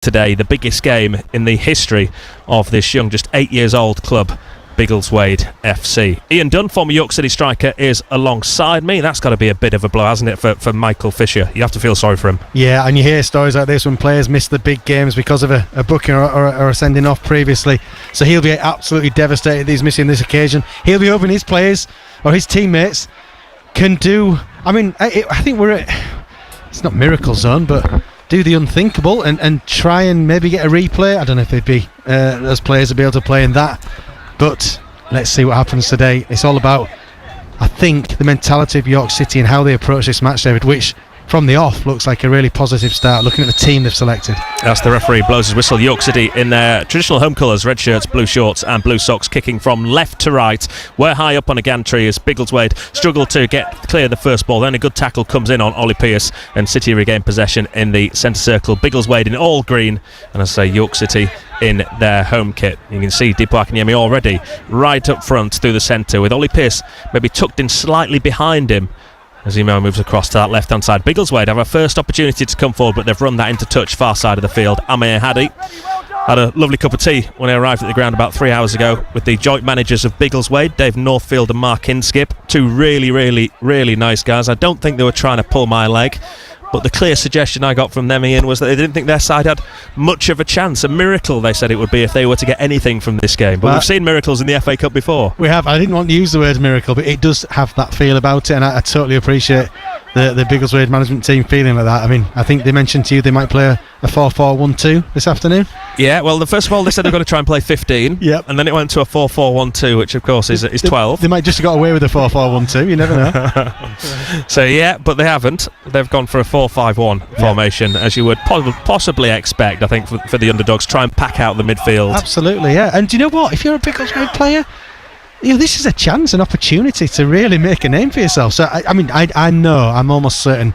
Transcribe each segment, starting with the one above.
today, the biggest game in the history of this young, just 8 years old club, Biggleswade FC. Ian Dunn, former York City striker, is alongside me. That's got to be a bit of a blow, hasn't it, for Michael Fisher? You have to feel sorry for him. Yeah, and you hear stories like this when players miss the big games because of a booking or a sending off previously. So he'll be absolutely devastated he's missing this occasion. He'll be hoping his players or his teammates can do... I mean, I think we're at... It's not miracle zone, but do the unthinkable and try and maybe get a replay. I don't know if they'd be... those players will be able to play in that. But let's see what happens today. It's all about, I think, the mentality of York City and how they approach this match, David, which from the off looks like a really positive start, looking at the team they've selected. As the referee blows his whistle, York City in their traditional home colours, red shirts, blue shorts and blue socks, kicking from left to right. We're high up on a gantry as Biggleswade struggle to get clear the first ball. Then a good tackle comes in on Ollie Pearce and City regain possession in the centre circle. Biggleswade in all green, and as I say, York City in their home kit. You can see Deepu Akinyemi already right up front through the centre, with Ollie Pearce maybe tucked in slightly behind him as he now moves across to that left hand side. Biggleswade have a first opportunity to come forward, but they've run that into touch far side of the field. Amir Hadi had a lovely cup of tea when he arrived at the ground about 3 hours ago with the joint managers of Biggleswade, Dave Northfield and Mark Inskip. Two really nice guys. I don't think they were trying to pull my leg, but the clear suggestion I got from them, Ian, was that they didn't think their side had much of a chance. A miracle, they said it would be, if they were to get anything from this game. But we've seen miracles in the FA Cup before. We have. I didn't want to use the word miracle, but it does have that feel about it, and I totally appreciate the Biggleswade management team feeling like that. I mean, I think they mentioned to you they might play a 4-4-1-2 this afternoon. Yeah, well, first of all, they said they're going to try and play 15. Yep. And then it went to a 4-4-1-2, which, of course, is 12. They might just have got away with a 4-4-1-2. You never know. So, yeah, but they haven't. They've gone for a 4-5-1 formation, as you would possibly expect, I think, for the underdogs. Try and pack out the midfield. Absolutely, yeah. And do you know what? If you're a Biggleswade player, you know, this is a chance, an opportunity to really make a name for yourself. So, I know, I'm almost certain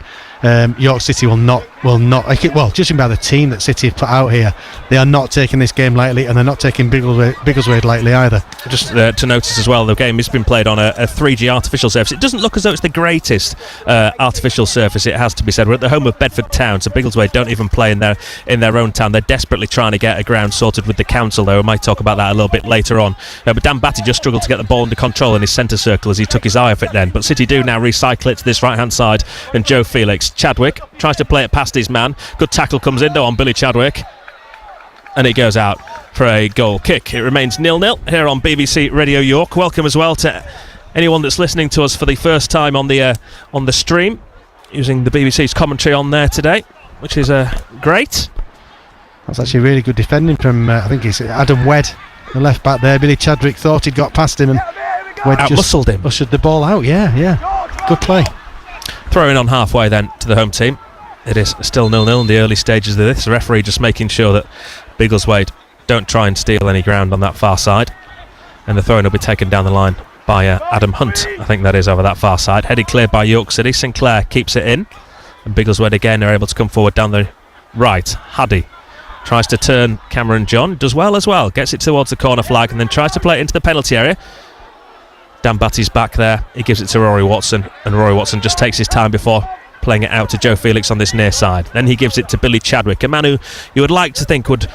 York City will not well, judging by the team that City have put out here, they are not taking this game lightly, and they're not taking Biggleswade lightly either. Just to notice as well, the game has been played on a 3G artificial surface. It doesn't look as though it's the greatest artificial surface, it has to be said. We're at the home of Bedford Town, so Biggleswade don't even play in their own town. They're desperately trying to get a ground sorted with the council, though. We might talk about that a little bit later on. But Dan Batty just struggled to get the ball under control in his centre circle as he took his eye off it then. But City do now recycle it to this right-hand side, and Joe Felix. Chadwick tries to play it past his man. Good tackle comes in though on Billy Chadwick, and it goes out for a goal kick. It remains 0-0 here on BBC Radio York. Welcome as well to anyone that's listening to us for the first time on the stream, using the BBC's commentary on there today, which is great. That's actually really good defending from I think it's Adam Wedd, the left back there. Billy Chadwick thought he'd got past him, and Wedd just muscled him, ushered the ball out. Yeah, good play. Throwing on halfway then to the home team. It is still 0-0 in the early stages of this. The referee just making sure that Biggleswade don't try and steal any ground on that far side, and the throw-in will be taken down the line by Adam Hunt, I think that is, over that far side. Headed cleared by York City. Sinclair keeps it in, and Biggleswade again are able to come forward down the right. Hadi tries to turn Cameron John, does well as well, gets it towards the corner flag and then tries to play it into the penalty area. Dan Batty's back there, he gives it to Rory Watson, and Rory Watson just takes his time before playing it out to Joe Felix on this near side. Then he gives it to Billy Chadwick, a man who you would like to think would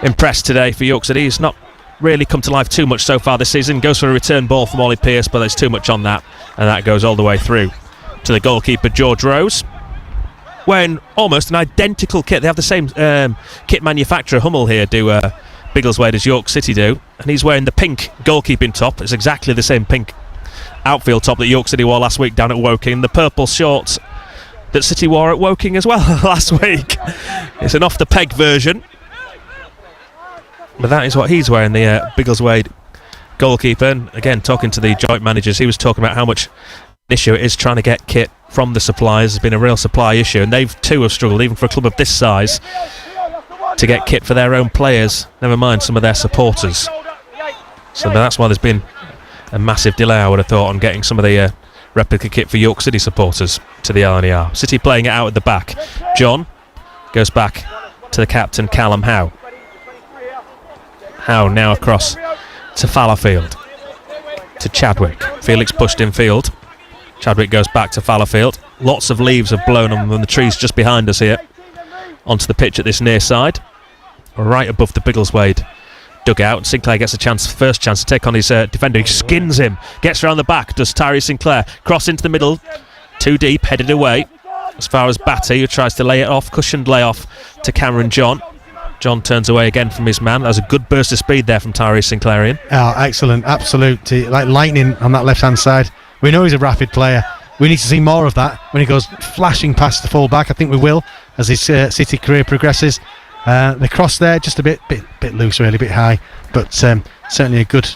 impress today for York City. He's not really come to life too much so far this season. Goes for a return ball from Ollie Pearce, but there's too much on that, and that goes all the way through to the goalkeeper George Rose, wearing almost an identical kit. They have the same kit manufacturer, Hummel, here do Biggleswade as York City do, and he's wearing the pink goalkeeping top. It's exactly the same pink outfield top that York City wore last week down at Woking. The purple shorts that City wore at Woking as well last week. It's an off-the-peg version, but that is what he's wearing, the Biggleswade goalkeeper. And again, talking to the joint managers, he was talking about how much issue it is trying to get kit from the suppliers. There's been a real supply issue, and they've too have struggled, even for a club of this size, to get kit for their own players, never mind some of their supporters. So that's why there's been a massive delay, I would have thought, on getting some of the replica kit for York City supporters to the LNER. City playing it out at the back. John goes back to the captain, Callum Howe. Howe now across to Fallowfield, to Chadwick. Felix pushed in field. Chadwick goes back to Fallowfield. Lots of leaves have blown on the trees just behind us here onto the pitch at this near side. right above the Biggleswade dugout. Sinclair gets first chance to take on his defender. He skins him, gets around the back, does Tyree Sinclair, cross into the middle, too deep, headed away as far as Batty, who tries to lay it off, cushioned lay off to Cameron John. John turns away again from his man. That was a good burst of speed there from Tyree Sinclairian. Oh, excellent, absolute, like lightning on that left hand side. We know he's a rapid player. We need to see more of that when he goes flashing past the full back. I think we will as his City career progresses. The cross there just a bit loose, really, a bit high, but certainly a good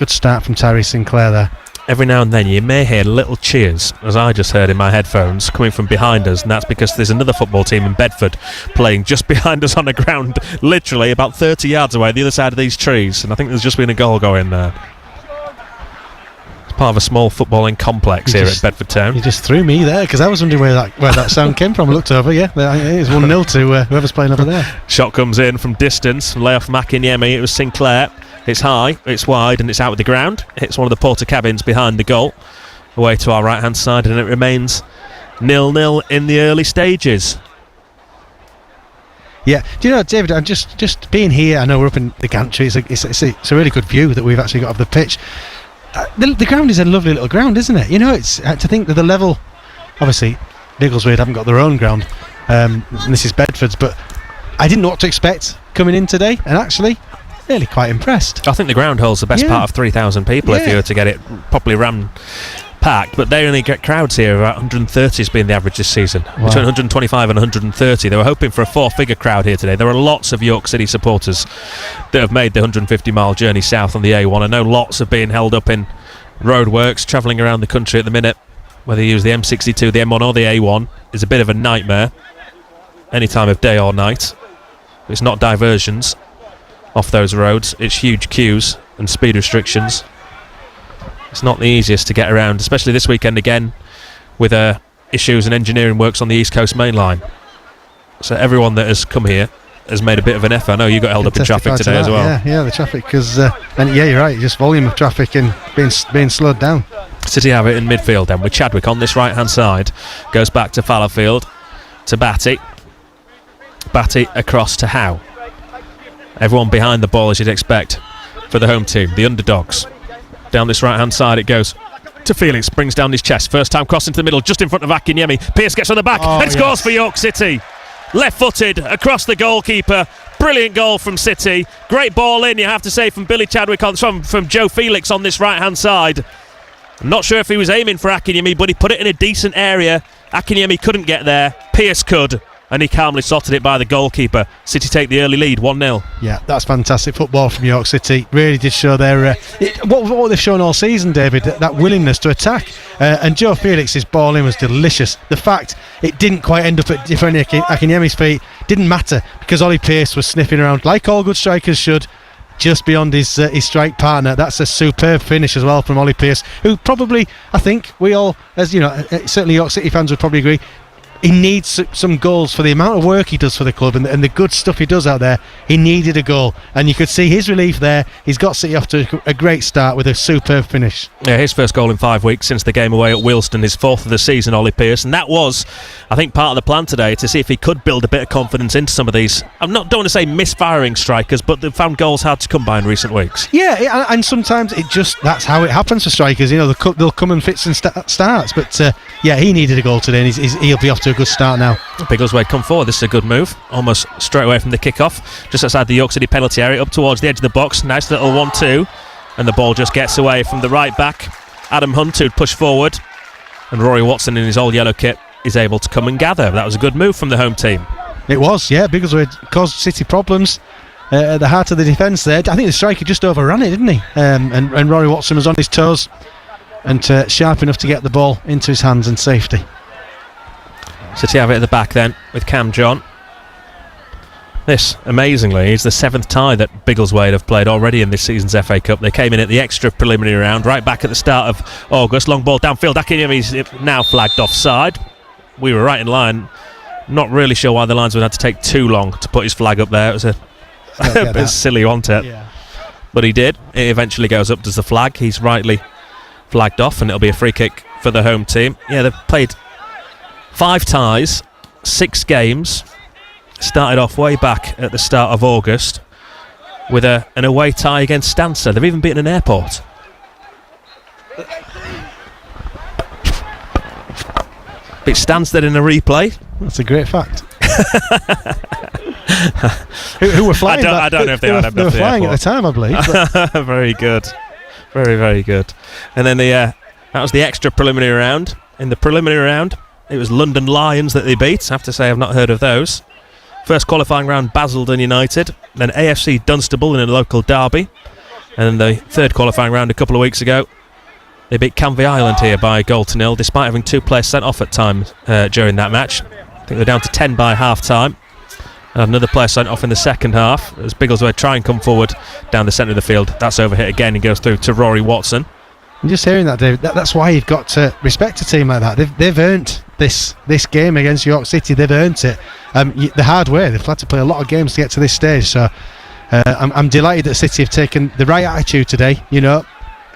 start from Tyree Sinclair there. Every now and then you may hear little cheers, as I just heard in my headphones, coming from behind us, and that's because there's another football team in Bedford playing just behind us on the ground, literally about 30 yards away, the other side of these trees, and I think there's just been a goal going there. It's part of a small footballing complex at Bedford Town. You just threw me there, because I was wondering where that sound came from. I looked over, it's 1-0 to whoever's playing over there. Shot comes in from distance, lay off Makinyemi. It was Sinclair. It's high, it's wide, and it's out of the ground. Hits one of the porter cabins behind the goal, away to our right-hand side, and it remains 0-0 in the early stages. Yeah, do you know, David, I'm just being here, I know we're up in the gantry, it's a really good view that we've actually got of the pitch. The ground is a lovely little ground, isn't it? You know, it's to think that the level, obviously, Biggleswade haven't got their own ground, and this is Bedford's, but I didn't know what to expect coming in today, and actually really quite impressed. I think the ground holds the best part of 3,000 people if you were to get it properly packed, but they only get crowds here about 130 has been the average this season. Wow. Between 125 and 130. They were hoping for a 4-figure crowd here today. There are lots of York City supporters that have made the 150-mile journey south on the A1. I know lots are being held up in roadworks travelling around the country at the minute. Whether you use the M62, the M1 or the A1 is a bit of a nightmare any time of day or night. It's not diversions off those roads, it's huge queues and speed restrictions. It's not the easiest to get around, especially this weekend again with issues and engineering works on the East Coast main line. So everyone that has come here has made a bit of an effort. I know you got held up in traffic today as well. Yeah, the traffic, because and you're right, just volume of traffic and being slowed down. City have it in midfield then with Chadwick on this right hand side, goes back to Fallowfield to Batty across to Howe. Everyone behind the ball, as you'd expect, for the home team, the underdogs. Down this right-hand side it goes to Felix, brings down his chest. First time cross into the middle, just in front of Akinyemi. Pierce gets on the back and scores for York City. Left-footed across the goalkeeper. Brilliant goal from City. Great ball in, you have to say, from Billy Chadwick, from Joe Felix on this right-hand side. I'm not sure if he was aiming for Akinyemi, but he put it in a decent area. Akinyemi couldn't get there. Pierce could, and he calmly slotted it by the goalkeeper. City take the early lead, 1-0. Yeah, that's fantastic football from York City. Really did show their what they've shown all season, David, that willingness to attack. And Joe Felix's ball in was delicious. The fact it didn't quite end up at Akinyemi's feet didn't matter, because Ollie Pierce was sniffing around like all good strikers should, just beyond his strike partner. That's a superb finish as well from Ollie Pierce, who probably, I think we all, as you know, certainly York City fans would probably agree, he needs some goals for the amount of work he does for the club and the good stuff he does out there. He needed a goal, and you could see his relief there. He's got City off to a great start with a superb finish. Yeah, his first goal in 5 weeks since the game away at Wealdstone, his fourth of the season, Ollie Pierce, and that was, I think, part of the plan today, to see if he could build a bit of confidence into some of these, don't want to say misfiring strikers, but they've found goals hard to come by in recent weeks. Yeah, and sometimes that's how it happens for strikers. You know, they'll come in fits and starts, but he needed a goal today, and he'll be off to a good start now. Biggleswade come forward. This is a good move, almost straight away from the kick-off, just outside the York City penalty area, up towards the edge of the box. Nice little 1-2, and the ball just gets away from the right back, Adam Hunt, who'd push forward, and Rory Watson in his old yellow kit is able to come and gather. That was a good move from the home team. It was, yeah. Biggleswade caused City problems at the heart of the defence there. I think the striker just overran it, didn't he? And Rory Watson was on his toes and sharp enough to get the ball into his hands in safety. City have it at the back then with Cam John. This, amazingly, is the 7th tie that Biggleswade have played already in this season's FA Cup. They came in at the extra preliminary round right back at the start of August. Long ball downfield. Akinyemi's now flagged offside. We were right in line. Not really sure why the linesman had to take too long to put his flag up there. It was a bit silly, wasn't it? Yeah. But he did. It eventually goes up, does the flag. He's rightly flagged off, and it'll be a free kick for the home team. Yeah, they've played 5 ties, 6 games, started off way back at the start of August with an away tie against Stansted. They've even beaten an Airport. Beat Stansted in a replay. That's a great fact. who were flying? I don't know if they were flying at the time, I believe. Very good. Very, very good. And then that was the extra preliminary round. In the preliminary round, it was London Lions that they beat. I have to say I've not heard of those. First qualifying round, Basildon United. Then AFC Dunstable in a local derby. And the third qualifying round a couple of weeks ago, they beat Canvey Island here by a 0-0, despite having 2 players sent off at times during that match. I think they're down to 10 by half-time. And another player sent off in the second half as Biggleswade try and come forward down the centre of the field. That's overhit again and goes through to Rory Watson. I'm just hearing that, David. That's why you've got to respect a team like that. They've earned this game against York City. They've earned it the hard way. They've had to play a lot of games to get to this stage. So I'm delighted that City have taken the right attitude today. You know,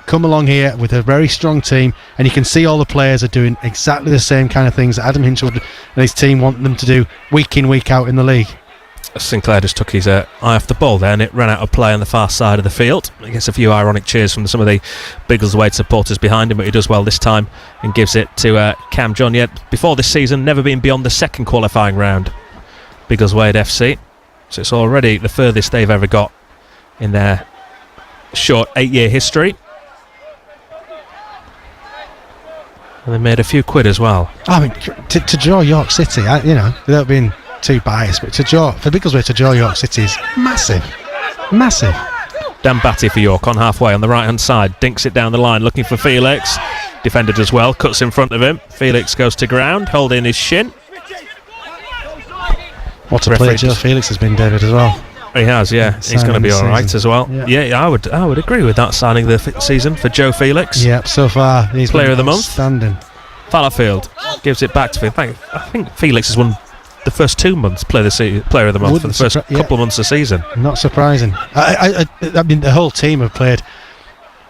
come along here with a very strong team, and you can see all the players are doing exactly the same kind of things that Adam Hinchwood and his team want them to do week in, week out in the league. Sinclair just took his eye off the ball there, and it ran out of play on the far side of the field. He gets a few ironic cheers from some of the Biggleswade supporters behind him, but he does well this time and gives it to Cam John. Yet before this season, never been beyond the second qualifying round, Biggleswade FC. So it's already the furthest they've ever got in their short 8-year history. And they made a few quid as well. I mean, to draw York City, without being too biased, but for Biggleswade to draw York City is massive. Dan Batty for York on halfway on the right hand side, dinks it down the line looking for Felix, defended as well, cuts in front of him. Felix goes to ground holding his shin. What a player Joe Felix has been, David, as well. He has, yeah. He's going to be alright as well. Yeah, I would agree with that signing of the season for Joe Felix. Yep, so far he's player of the month. Standing. Fallowfield gives it back to him. I think Felix has won the first 2 months player of the month for the first couple of months of the season. Not surprising. I mean, the whole team have played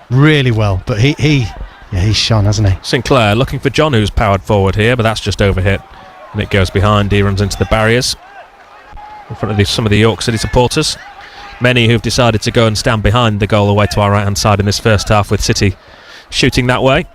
really well, but he's shone, hasn't he? Sinclair looking for John, who's powered forward here, but that's just overhit and it goes behind. He runs into the barriers in front of some of the York City supporters, many who've decided to go and stand behind the goal away to our right hand side in this first half, with City shooting that way.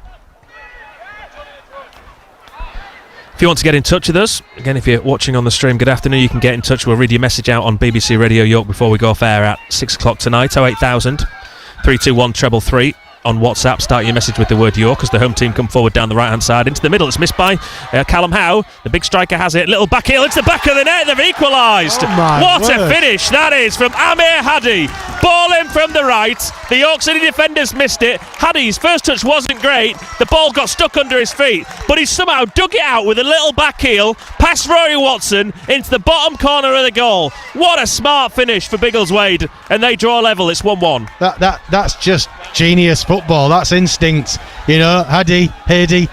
If you want to get in touch with us, again, if you're watching on the stream, good afternoon. You can get in touch. We'll read your message out on BBC Radio York before we go off air at 6 o'clock tonight. 08000 321 333 on WhatsApp. Start your message with the word York as the home team come forward down the right hand side into the middle. It's missed by Callum Howe. The big striker has it. Little back heel into the back of the net. They've equalised. What a finish that is from Amir Hadi. Ball in from the right. The York City defenders missed it. Hadi's first touch wasn't great. The ball got stuck under his feet, but he somehow dug it out with a little back heel past Rory Watson into the bottom corner of the goal. What a smart finish for Biggleswade, and they draw level. It's 1-1. That's just genius football. That's instinct. Hadi,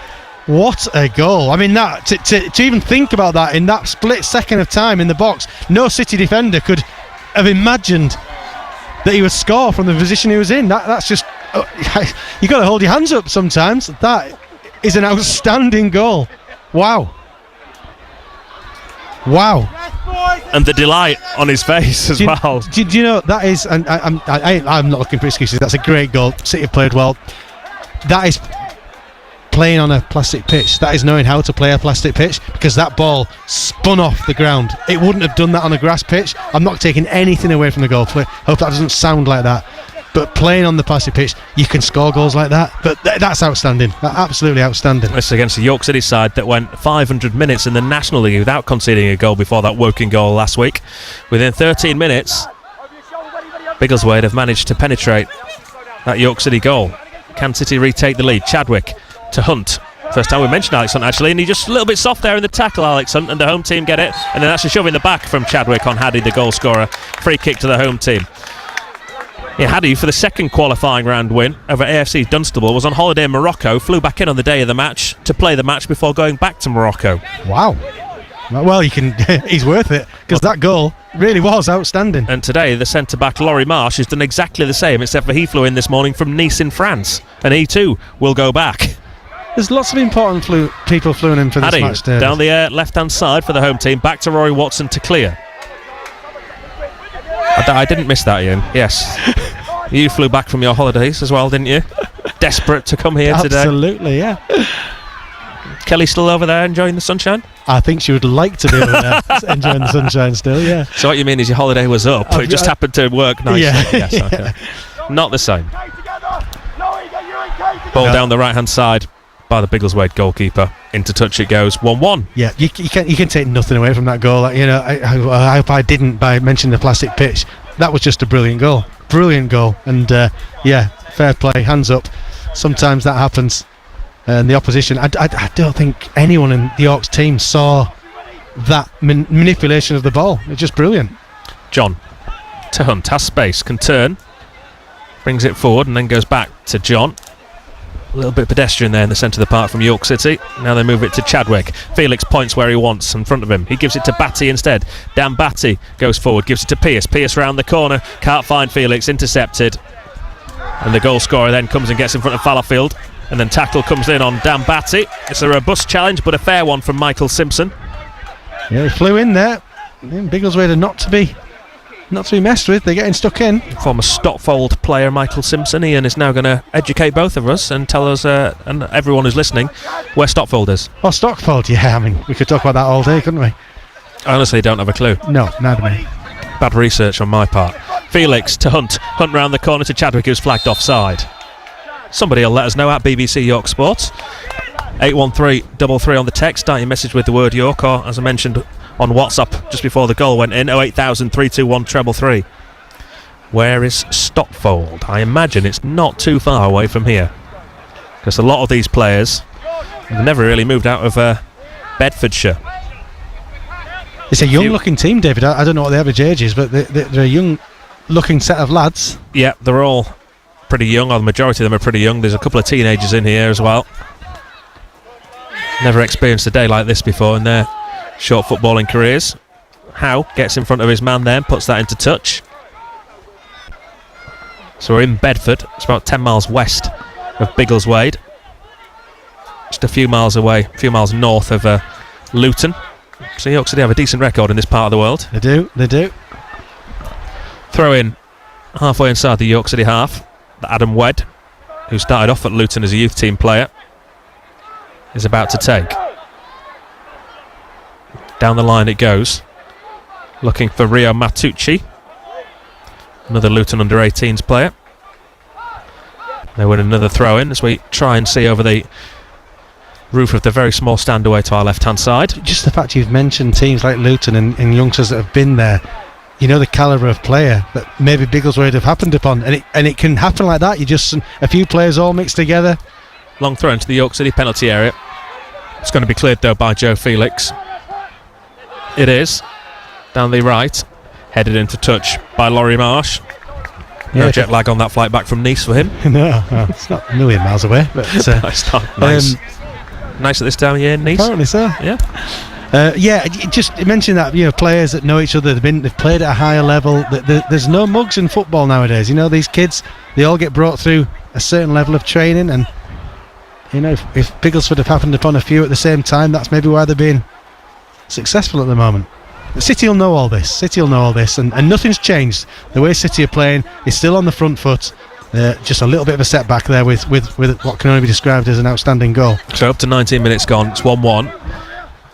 what a goal. I mean, that to even think about that in that split second of time in the box, no City defender could have imagined that he would score from the position he was in. That's just you got to hold your hands up sometimes. That is an outstanding goal. Wow. And the delight on his face as well. Do you know that is? And I'm not looking for excuses. That's a great goal. City have played well. That is playing on a plastic pitch. That is knowing how to play a plastic pitch, because that ball spun off the ground. It wouldn't have done that on a grass pitch. I'm not taking anything away from the goal. Hope that doesn't sound like that. But playing on the plastic pitch, you can score goals like that. But that's outstanding. Absolutely outstanding. This is against the York City side that went 500 minutes in the National League without conceding a goal before that Woking goal last week. Within 13 minutes, Biggleswade have managed to penetrate that York City goal. Can City retake the lead? Chadwick to Hunt. First time we mentioned Alex Hunt, actually, and he just a little bit soft there in the tackle, Alex Hunt, and the home team get it, and then that's a shove in the back from Chadwick on Hadi, the goal scorer. Free kick to the home team. Yeah, Hadi, for the second qualifying round win over AFC Dunstable, was on holiday in Morocco, flew back in on the day of the match to play the match before going back to Morocco. Wow. Well, he's worth it, because that goal really was outstanding. And today, the centre-back Laurie Marsh has done exactly the same, except for he flew in this morning from Nice in France, and he too will go back. There's lots of important people flew in for this Hadi, match, David. Down the left-hand side for the home team, back to Rory Watson to clear. I didn't miss that, Ian. Yes. You flew back from your holidays as well, didn't you? Desperate to come here today. Absolutely, yeah. Kelly still over there enjoying the sunshine? I think she would like to be over there enjoying the sunshine still, yeah. So what you mean is your holiday was up, but it just happened to work nicely. Yeah. Yes, okay. Not the same. Ball down the right-hand side by the Biggleswade goalkeeper. Into touch it goes, 1-1. Yeah, you can take nothing away from that goal. You know, I hope I didn't by mentioning the plastic pitch. That was just a brilliant goal. Brilliant goal. And, yeah, fair play, hands up. Sometimes that happens. And the opposition, I don't think anyone in the Yorks team saw that manipulation of the ball. It's just brilliant. John to Hunt, has space, can turn, brings it forward and then goes back to John. A little bit pedestrian there in the centre of the park from York City. Now they move it to Chadwick. Felix points where he wants in front of him. He gives it to Batty instead. Dan Batty goes forward, gives it to Pierce. Pierce round the corner, can't find Felix, intercepted. And the goal scorer then comes and gets in front of Fallowfield. And then tackle comes in on Dan Batty. It's a robust challenge, but a fair one from Michael Simpson. Yeah, he flew in there. Biggleswade are not to be messed with. They're getting stuck in. Former Stockfold player Michael Simpson. Ian is now going to educate both of us and tell us, and everyone who's listening, where Stockfold is. Oh, Stockfold, yeah. I mean, we could talk about that all day, couldn't we? I honestly don't have a clue. No, neither me. Bad research on my part. Felix to Hunt. Hunt round the corner to Chadwick, who's flagged offside. Somebody will let us know at BBC York Sports. 81333 on the text. Start your message with the word York, or as I mentioned on WhatsApp just before the goal went in, 08000 321 333. Where is Stockfold? I imagine it's not too far away from here, because a lot of these players have never really moved out of Bedfordshire. It's a young-looking team, David. I don't know what the average age is, but they're a young-looking set of lads. Yeah, they're all pretty young, or the majority of them are pretty young. There's a couple of teenagers in here as well. Never experienced a day like this before in their short footballing careers. Howe gets in front of his man there, puts that into touch. So we're in Bedford. It's about 10 miles west of Biggleswade. Just a few miles away, a few miles north of Luton. So York City have a decent record in this part of the world. They do. Throw in halfway inside the York City half. Adam Wedd, who started off at Luton as a youth team player, is about to take. Down the line it goes, looking for Rio Matucci, another Luton under-18s player. They win another throw in as we try and see over the roof of the very small stand away to our left-hand side. Just the fact you've mentioned teams like Luton and youngsters that have been there, you know the calibre of player that maybe Biggleswade have happened upon, and it can happen like that. You just a few players all mixed together. Long throw into the York City penalty area. It's going to be cleared though by Joe Felix. It is down the right, headed into touch by Laurie Marsh. No jet lag on that flight back from Nice for him. no, it's not a million miles away, but it's not nice. Nice at this time of year in Nice. Apparently so. Yeah. Just mention that, you know, players that know each other, they've played at a higher level. There's no mugs in football nowadays. You know, these kids, they all get brought through a certain level of training, and you know, if Biggleswade have happened upon a few at the same time, that's maybe why they're being successful at the moment. But City will know all this. And nothing's changed. The way City are playing is still on the front foot. Just a little bit of a setback there with what can only be described as an outstanding goal. So up to 19 minutes gone, it's 1-1.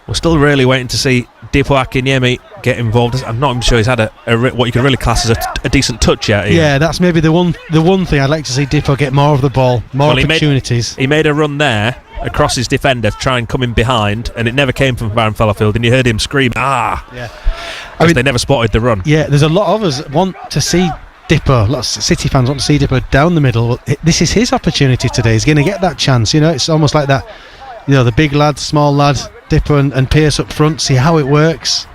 We're still really waiting to see Dipo Akinyemi get involved. I'm not even sure he's had what you could really class as a decent touch yet. Ian. Yeah, that's maybe the one thing I'd like to see Dipo get more of the ball, more opportunities. He made a run there across his defender to try and come in behind, and it never came from Baron Fallowfield, and you heard him scream, "Ah!" Yeah, I mean, they never spotted the run. Yeah, there's a lot of us want to see Dipo. Lots of City fans want to see Dipo down the middle. Well, this is his opportunity today. He's going to get that chance. You know, it's almost like that. You know, the big lad, small lad, Dipo and Pierce up front. See how it works,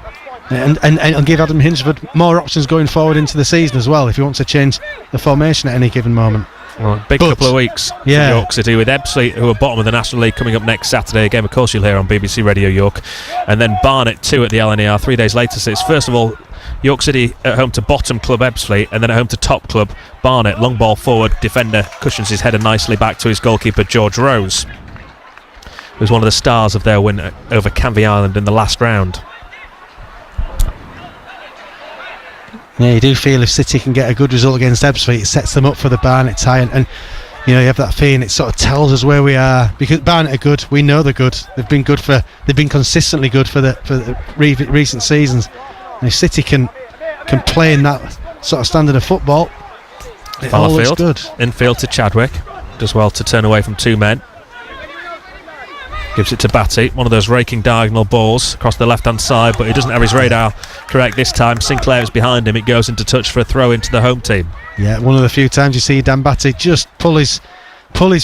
and give Adam Hinsford more options going forward into the season as well if he wants to change the formation at any given moment. Well, couple of weeks for York City, with Ebbsfleet, who are bottom of the National League, coming up next Saturday. A game, of course, you'll hear on BBC Radio York. And then Barnet 2 at the LNER 3 days later. So it's first of all York City at home to bottom club Ebbsfleet, and then at home to top club Barnet. Long ball forward, defender cushions his header nicely back to his goalkeeper George Rose, who's one of the stars of their win over Canvey Island in the last round. Yeah, you do feel if City can get a good result against Ebbsfleet, it sets them up for the Barnet tie, and you know, you have that feeling it sort of tells us where we are, because Barnet are good. We know they're good. They've been consistently good for the recent seasons. And if City can play in that sort of standard of football, it all looks good. Infield to Chadwick, does well to turn away from two men. Gives it to Batty, one of those raking diagonal balls across the left hand side, but he doesn't have his radar correct this time. Sinclair is behind him. It goes into touch for a throw into the home team. Yeah, one of the few times you see Dan Batty just pull his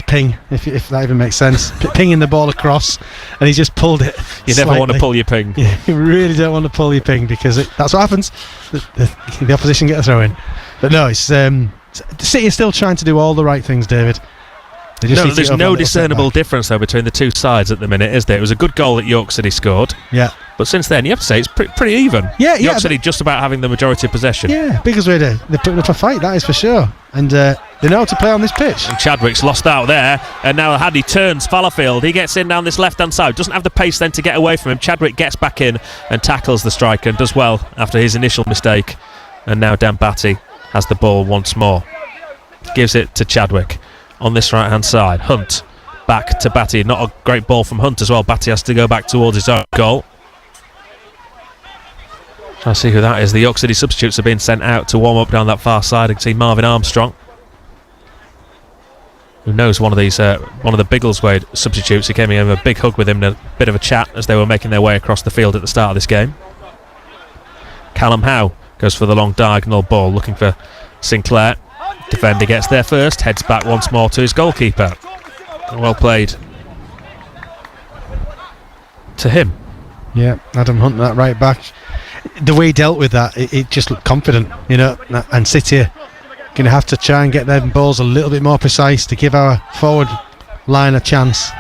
ping, if that even makes sense, pinging the ball across, and he just pulled it. You slightly. Never want to pull your ping. Yeah, you really don't want to pull your ping, because that's what happens. The opposition get a throw in. But no, it's City is still trying to do all the right things, David. There's no discernible difference though between the two sides at the minute, is there? It was a good goal that York City scored. Yeah. But since then, you have to say it's pretty even. Yeah, York City just about having the majority of possession. Yeah, Biggleswade, they're putting up a fight, that is for sure. And they know how to play on this pitch. And Chadwick's lost out there, and now Haddy turns Fallowfield. He gets in down this left-hand side. Doesn't have the pace then to get away from him. Chadwick gets back in and tackles the striker and does well after his initial mistake. And now Dan Batty has the ball once more. Gives it to Chadwick on this right-hand side. Hunt back to Batty. Not a great ball from Hunt as well. Batty has to go back towards his own goal. Trying to see who that is. The York City substitutes are being sent out to warm up down that far side. I can see Marvin Armstrong, who knows one of the Biggleswade substitutes. He came in with a big hug with him and a bit of a chat as they were making their way across the field at the start of this game. Callum Howe goes for the long diagonal ball, looking for Sinclair. Defender gets there first, heads back once more to his goalkeeper. Well played to him. Yeah, Adam Hunt, that right back. The way he dealt with that, it just looked confident, you know. And City are going to have to try and get their balls a little bit more precise to give our forward line a chance.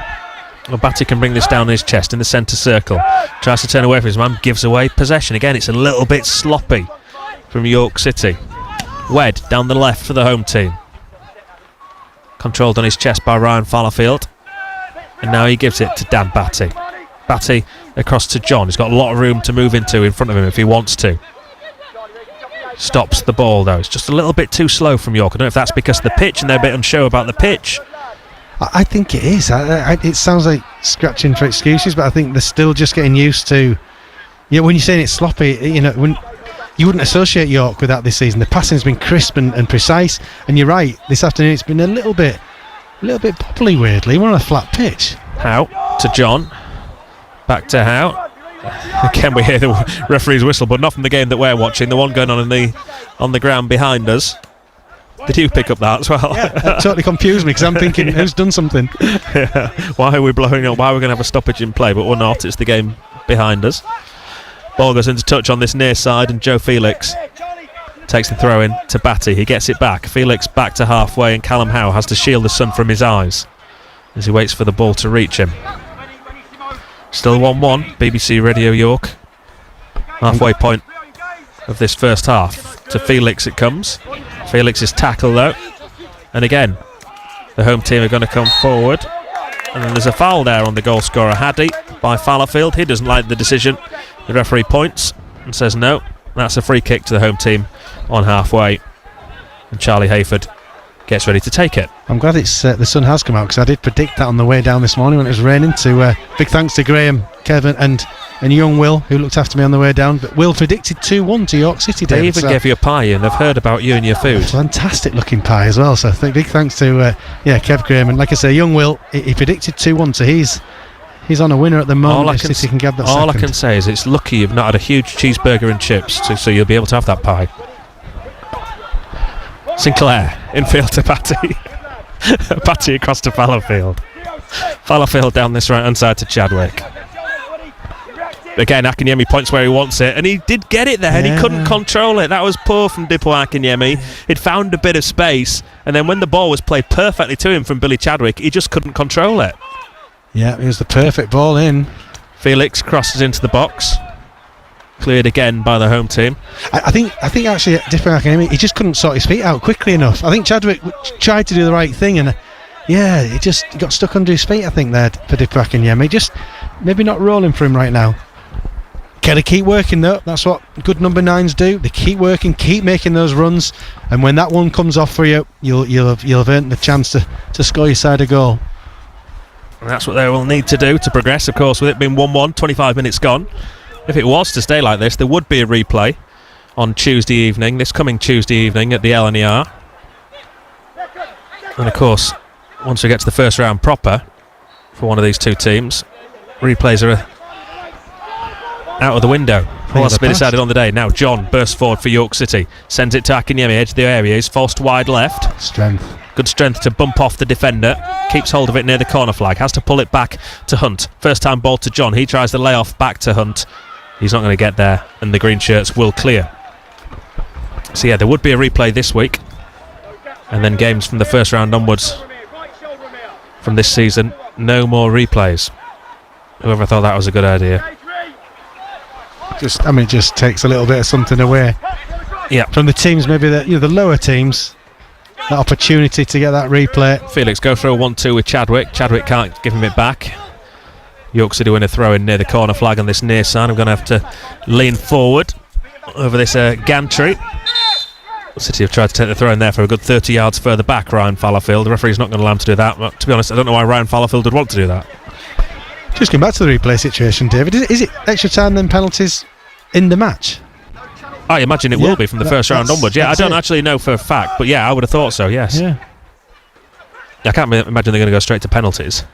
Well, Batty can bring this down his chest in the centre circle. Tries to turn away from his man, gives away possession. Again, it's a little bit sloppy from York City. Wed down the left for the home team. Controlled on his chest by Ryan Fallowfield. And now he gives it to Dan Batty. Batty across to John. He's got a lot of room to move into in front of him if he wants to. Stops the ball though. It's just a little bit too slow from York. I don't know if that's because of the pitch and they're a bit unsure about the pitch. I think it is. It sounds like scratching for excuses, but I think they're still just getting used to. Yeah, when you're saying it's sloppy, you know, when you wouldn't associate York with that this season. The passing's been crisp and precise, and you're right. This afternoon it's been a little bit bobbly. Weirdly, we're on a flat pitch. Howe to John. Back to Howe. Again, we hear the referee's whistle, but not from the game that we're watching. The one going on on the ground behind us. Did you pick up that as well? Yeah, that totally confused me because I'm thinking, who's done something? Yeah. Why are we blowing up? Why are we going to have a stoppage in play? But we're not. It's the game behind us. Ball goes into touch on this near side, and Joe Felix takes the throw in to Batty. He gets it back. Felix back to halfway, and Callum Howe has to shield the sun from his eyes as he waits for the ball to reach him. Still 1-1, BBC Radio York. Halfway point of this first half. To Felix it comes. Felix's tackle though. And again, the home team are going to come forward. And then there's a foul there on the goal scorer, Haddy, by Fallowfield. He doesn't like the decision. The referee points and says no. That's a free kick to the home team on halfway. And Charlie Hayford gets ready to take it. I'm glad it's the sun has come out, because I did predict that on the way down this morning when it was raining. Big thanks to Graham, Kevin and young Will, who looked after me on the way down. But Will predicted 2-1 to York City. They even gave you a pie, and they've heard about you and your food. Fantastic looking pie as well. So big thanks to Kev Graham, and like I say, young Will, he predicted 2-1, so he's on a winner at the moment. City can get that all second. I can say is it's lucky you've not had a huge cheeseburger and chips, so you'll be able to have that pie. Sinclair infield to Batty. Batty across to Fallowfield. Fallowfield down this right hand side to Chadwick. Again, Akinyemi points where he wants it, and he did get it there, and he couldn't control it. That was poor from Dipo Akinyemi. He'd found a bit of space, and then when the ball was played perfectly to him from Billy Chadwick, he just couldn't control it. Yeah, it was the perfect ball in. Felix crosses into the box. Cleared again by the home team. I think actually Dipo Akinyemi, he just couldn't sort his feet out quickly enough. I think Chadwick tried to do the right thing, and he just got stuck under his feet, I think, there for Dipo Akinyemi. Just maybe not rolling for him right now. Gotta keep working though. That's what good number 9s do. They keep working, keep making those runs, and when that one comes off for you, you'll have earned the chance to score your side a goal. And that's what they will need to do to progress. Of course, with it being 1-1, 25 minutes gone. If it was to stay like this, there would be a replay on Tuesday evening, this coming Tuesday evening at the LNER. And of course, once we get to the first round proper for one of these two teams, replays are out of the window. All has to be decided on the day. Now John bursts forward for York City, sends it to Akinyemi, edge of the area. He's forced wide left. Good strength to bump off the defender. Keeps hold of it near the corner flag. Has to pull it back to Hunt. First time ball to John. He tries the layoff back to Hunt. He's not going to get there, and the green shirts will clear. So yeah, there would be a replay this week, and then games from the first round onwards from this season, no more replays. Whoever thought that was a good idea. It just takes a little bit of something away. Yeah, from the teams, maybe the lower teams, that opportunity to get that replay. Felix go for a 1-2 with Chadwick. Chadwick can't give him it back. York City win a throw in near the corner flag on this near side. I'm going to have to lean forward over this gantry. City have tried to take the throw in there for a good 30 yards further back. Ryan Fallowfield, the referee's not going to allow him to do that, but to be honest, I don't know why Ryan Fallowfield would want to do that. Just going back to the replay situation, David, is it extra time then penalties in the match? I imagine it will be from the first round onwards. Yeah, I don't actually know for a fact, but yeah, I would have thought so, yes. Yeah. I can't imagine they're going to go straight to penalties.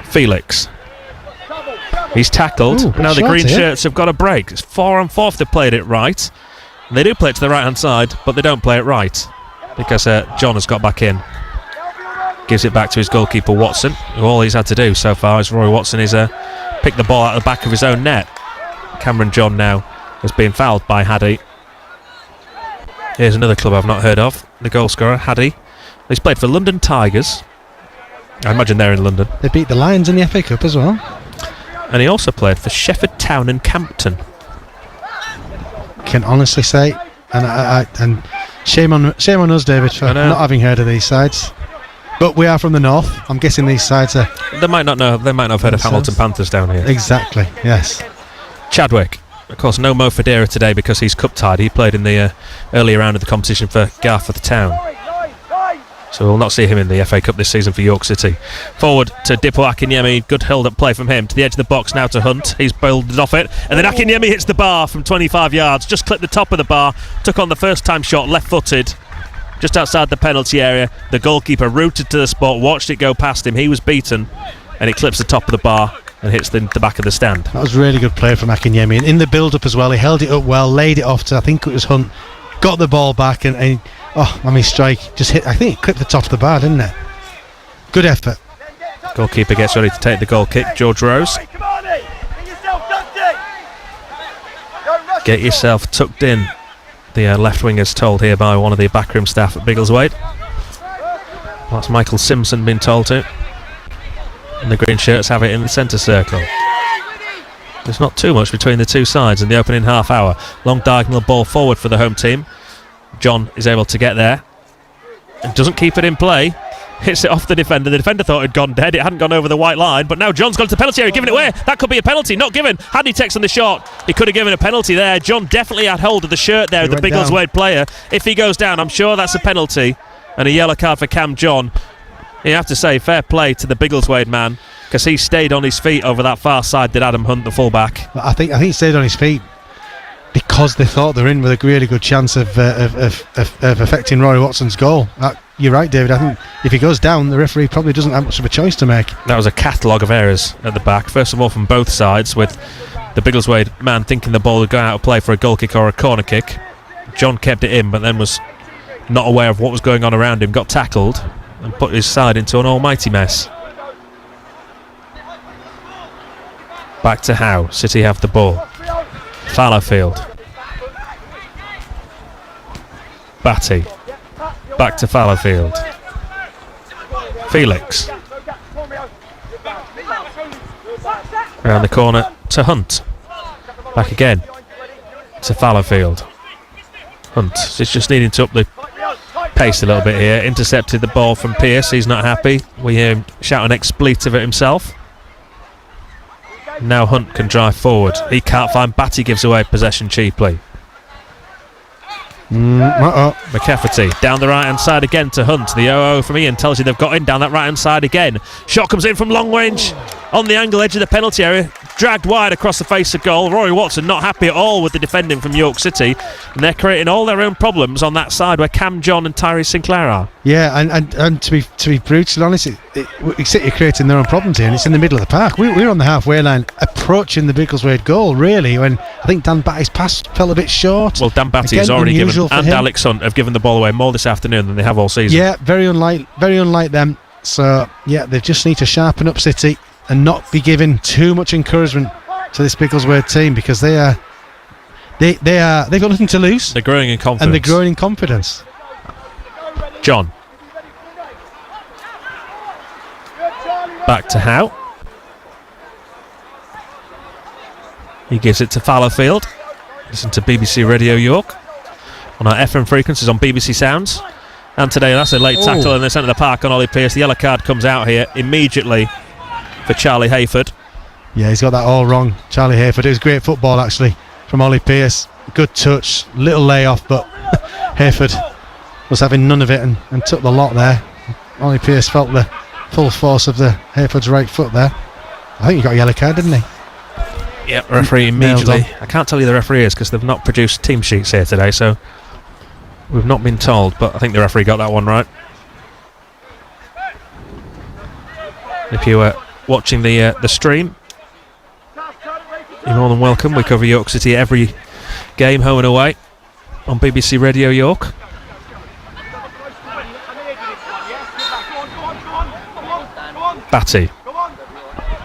Felix. He's tackled. Ooh, now the shot green here. shirts have got a break. It's 4-on-4 if they played it right. And they do play it to the right hand side, but they don't play it right because John has got back in. Gives it back to his goalkeeper Watson, who all he's had to do so far is Roy Watson is pick the ball out of the back of his own net. Cameron John now has been fouled by Haddy. Here's another club I've not heard of, the goal scorer Haddy. He's played for London Tigers. I imagine they're in London. They beat the Lions in the FA Cup as well. And he also played for Shefford Town and Campton. Can honestly say, and shame on us, David, for not having heard of these sides. But we are from the north. I'm guessing these sides are. They might not know. They might not have heard of Hamilton Panthers down here. Exactly. Yes. Chadwick. Of course, no Mo Federa today because he's cup tied. He played in the earlier round of the competition for Garforth Town. So we'll not see him in the FA Cup this season for York City. Forward to Dipo Akinyemi. Good held up play from him. To the edge of the box now to Hunt. He's builded off it. And then Akinyemi hits the bar from 25 yards. Just clipped the top of the bar. Took on the first time shot, left footed. Just outside the penalty area. The goalkeeper rooted to the spot, watched it go past him. He was beaten. And it clips the top of the bar and hits the back of the stand. That was really good play from Akinyemi. And in the build-up as well, he held it up well, laid it off to, I think it was Hunt. Got the ball back and strike just hit. I think it clipped the top of the bar, didn't it? Good effort. Goalkeeper gets ready to take the goal kick. George Rose. Get yourself tucked in. The left wing is told here by one of the backroom staff at Biggleswade. That's Michael Simpson been told to. And the green shirts have it in the centre circle. There's not too much between the two sides in the opening half hour. Long diagonal ball forward for the home team. John is able to get there and doesn't keep it in play. Hits it off the defender. The defender thought it had gone dead. It hadn't gone over the white line, but now John's gone to the penalty area, giving it away. That could be a penalty, not given. Had he takes on the shot, he could have given a penalty there. John definitely had hold of the shirt there of the Biggleswade player. If he goes down, I'm sure that's a penalty and a yellow card for Cam John. You have to say fair play to the Biggleswade man because he stayed on his feet over that far side. Did Adam Hunt, the fullback? I think he stayed on his feet because they thought they were in with a really good chance of affecting Roy Watson's goal. You're right, David. I think if he goes down, the referee probably doesn't have much of a choice to make. That was a catalogue of errors at the back. First of all, from both sides, with the Biggleswade man thinking the ball would go out of play for a goal kick or a corner kick. John kept it in, but then was not aware of what was going on around him. Got tackled and put his side into an almighty mess. Back to Howe. City have the ball. Fallowfield. Batty. Back to Fallowfield. Felix. Around the corner to Hunt. Back again to Fallowfield. Hunt is just needing to up the pace a little bit here. Intercepted the ball from Pearce. He's not happy. We hear him shout an expletive at himself. Now Hunt can drive forward. He can't find Batty, gives away possession cheaply. McCafferty down the right hand side again to Hunt. The 0-0 from Ian tells you they've got in down that right hand side again. Shot comes in from long range on the angle edge of the penalty area, dragged wide across the face of goal. Rory Watson not happy at all with the defending from York City, and they're creating all their own problems on that side where Cam John and Tyrese Sinclair are. Yeah, and to be brutally honest, City are creating their own problems here, and it's in the middle of the park. We're on the halfway line approaching the Biggleswade goal, really, when I think Dan Batty's pass fell a bit short. Well, Dan Batty has already given, and Alex Hunt have given the ball away more this afternoon than they have all season. Yeah, very unlike them. So yeah, they just need to sharpen up City and not be giving too much encouragement to this Biggleswade team, because they've got nothing to lose. They're growing in confidence. And they're growing in confidence. John. Back to Howe. He gives it to Fallowfield. Listen to BBC Radio York on our FM frequencies on BBC Sounds. And today that's a late tackle in the centre of the park on Ollie Pearce. The yellow card comes out here immediately for Charlie Hayford. Yeah, he's got that all wrong, Charlie Hayford. It was great football actually from Ollie Pearce. Good touch, little layoff, but Hayford was having none of it and took the lot there. Ollie Pearce felt the full force of the Hayford's right foot there. I think he got a yellow card, didn't he? Yep, referee immediately. I can't tell you the referee is because they've not produced team sheets here today, so we've not been told, but I think the referee got that one right. If you were watching the stream, you're more than welcome. We cover York City every game, home and away, on BBC Radio York. Batty.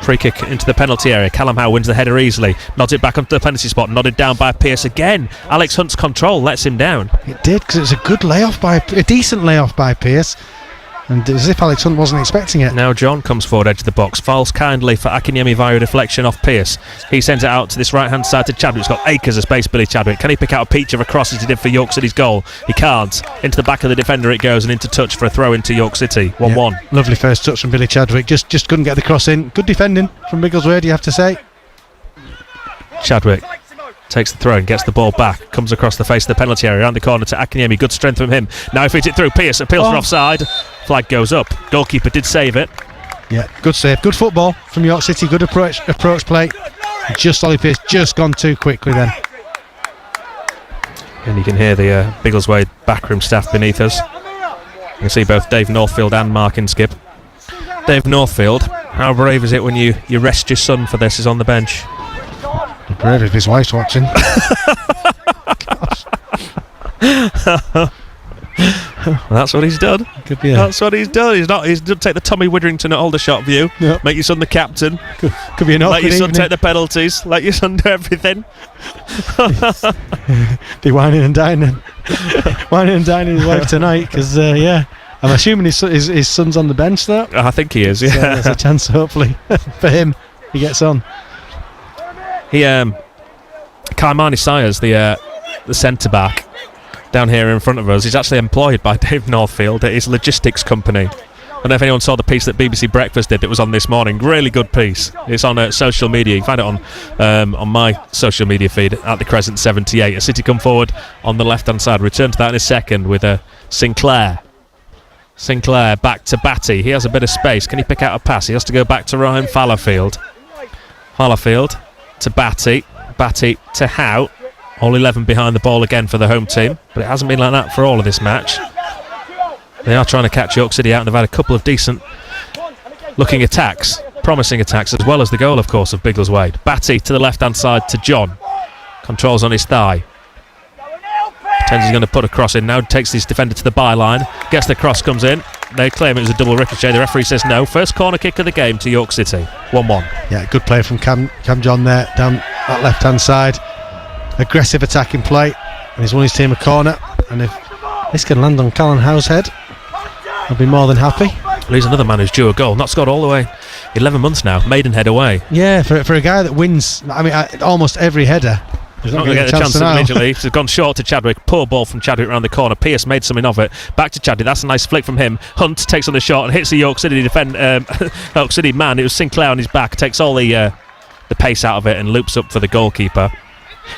Free kick into the penalty area. Callum Howe wins the header easily. Nods it back onto the penalty spot. Nodded down by Pearce again. Alex Hunt's control lets him down. It did, because it was a decent layoff by Pearce. And as if Alex Hunt wasn't expecting it. Now John comes forward edge of the box, files kindly for Akinyemi via a deflection off Pearce. He sends it out to this right hand side to Chadwick. He's got acres of space, Billy Chadwick. Can he pick out a peach of a cross as he did for York City's goal? He can't. Into the back of the defender it goes and into touch for a throw into York City. 1-1. Yeah, lovely first touch from Billy Chadwick. Just couldn't get the cross in. Good defending from Biggleswade, you have to say. Chadwick takes the throw and gets the ball back. Comes across the face of the penalty area, around the corner to Akinyemi. Good strength from him. Now he feeds it through. Pearce appeals for offside. Flag goes up. Goalkeeper did save it. Yeah, good save. Good football from York City. Good approach play. Just Ollie Pearce just gone too quickly then. And you can hear the Biggleswade backroom staff beneath us. You can see both Dave Northfield and Mark Inskip. Dave Northfield, how brave is it when you rest your son for this? Is on the bench. Brave if his wife's watching. That's what he's done. That's what he's done. He's done take the Tommy Widdrington at Aldershot view. Yep. Make your son the captain. Could be an awkward Let your son evening. take the penalties. Let your son do everything. Be whining and dining his wife tonight, because I'm assuming his son's on the bench though. I think he is. Yeah, so there's a chance hopefully for him he gets on. He Kaimani Sayers, the centre back down here in front of us, he's actually employed by Dave Northfield at his logistics company. I don't know if anyone saw the piece that BBC Breakfast did that was on this morning. Really good piece. It's on social media. You can find it on my social media feed at the Crescent 78. A City come forward on the left hand side. Return to that in a second with Sinclair back to Batty. He has a bit of space. Can he pick out a pass? He has to go back to Ryan Fallowfield to Batty to Howe. All 11 behind the ball again for the home team, but it hasn't been like that for all of this match. They are trying to catch York City out, and they've had a couple of decent looking attacks, promising attacks, as well as the goal, of course, of Biggleswade. Batty to the left hand side to John. Controls on his thigh. Pretends he's going to put a cross in now, takes his defender to the byline, gets the cross, comes in. They claim it was a double ricochet. The referee says no. First corner kick of the game to York City. 1-1. Yeah, good play from Cam John there, down that left hand side. Aggressive attacking play, and he's won his team a corner, and if this can land on Callum Howe's head, I'll be more than happy. Well, he's another man who's due a goal. Not scored all the way 11 months now. Maidenhead away. Yeah, for a guy that wins, almost every header. He's not going to get a chance immediately. He's gone short to Chadwick. Poor ball from Chadwick around the corner. Pearce made something of it. Back to Chadwick. That's a nice flick from him. Hunt takes on the shot and hits the York City York City man. It was Sinclair on his back. Takes all the the pace out of it and loops up for the goalkeeper.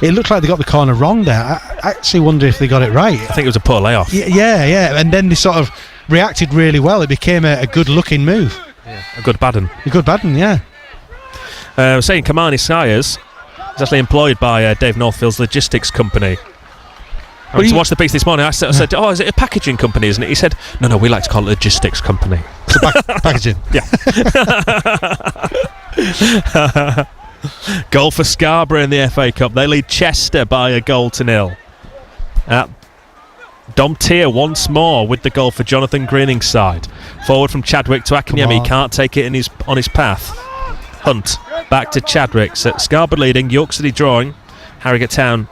It looked like they got the corner wrong there. I actually wonder if they got it right. I think it was a poor layoff. Yeah. And then they sort of reacted really well. It became a good-looking move. Yeah. A good baden. Yeah. Saying Kamani Sires is actually employed by Dave Northfield's logistics company. I went to watch the piece this morning. I said, "Oh, is it a packaging company, isn't it?" He said, "No, we like to call it a logistics company." Packaging. Yeah. Goal for Scarborough in the FA Cup. They lead Chester by 1-0. Dom Tier once more with the goal for Jonathan Greening's side. Forward from Chadwick to Akinyemi. He can't take it on his path. Hunt back to Chadwick. So Scarborough leading, York City drawing. Harrogate Town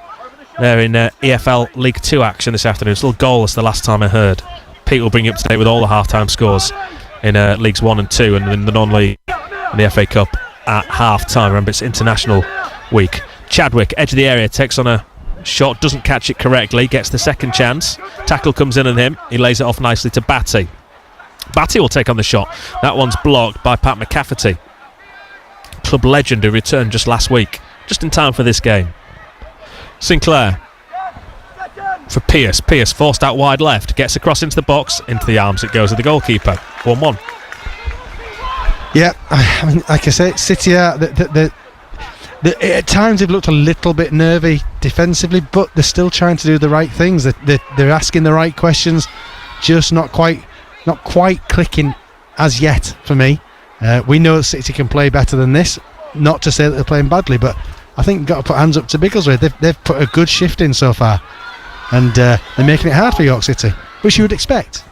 there in EFL League 2 action this afternoon. Still goalless the last time I heard. Pete will bring you up to date with all the half-time scores in Leagues 1 and 2 and in the non-league in the FA Cup at half-time. Remember, it's international week. Chadwick, edge of the area, takes on a shot, doesn't catch it correctly, gets the second chance. Tackle comes in on him. He lays it off nicely to Batty. Batty will take on the shot. That one's blocked by Pat McCafferty, club legend who returned just last week, just in time for this game. Sinclair for Pierce. Pierce forced out wide left, gets across into the box, into the arms it goes of the goalkeeper. 1-1. Yeah, I mean, like I say, City are at times they've looked a little bit nervy defensively, but they're still trying to do the right things. They're asking the right questions, just not quite clicking as yet for me. We know City can play better than this. Not to say that they're playing badly, but I think you've got to put hands up to Biggleswade. They've put a good shift in so far, and they're making it hard for York City, which you would expect.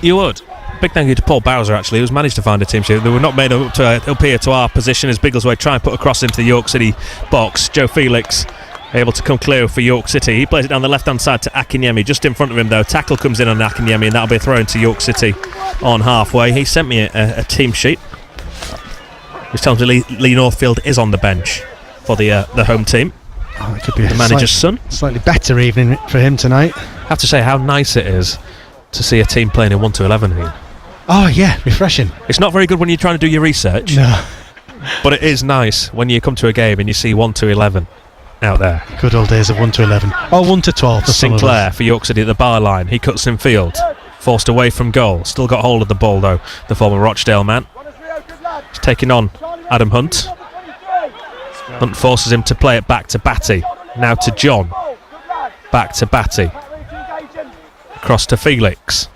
You would. Big thank you to Paul Bowser, actually, who's managed to find a team sheet. They were not made up here to our position as Biggleswade try and put a cross into the York City box. Joe Felix able to come clear for York City. He plays it down the left-hand side to Akinyemi. Just in front of him, though, tackle comes in on Akinyemi, and that'll be a throw into York City on halfway. He sent me a team sheet, which tells me Lee Northfield is on the bench for the home team. Oh, it could be the manager's son. Slightly better evening for him tonight. I have to say how nice it is to see a team playing in 1-11 here. Oh yeah, refreshing. It's not very good when you're trying to do your research. No. But it is nice when you come to a game and you see 1-11 out there. Good old days of 1-11. Or 1-12. Sinclair for York City at the byline. He cuts in field. Forced away from goal. Still got hold of the ball though, the former Rochdale man. He's taking on Adam Hunt. Hunt forces him to play it back to Batty. Now to John. Back to Batty. Across to Felix.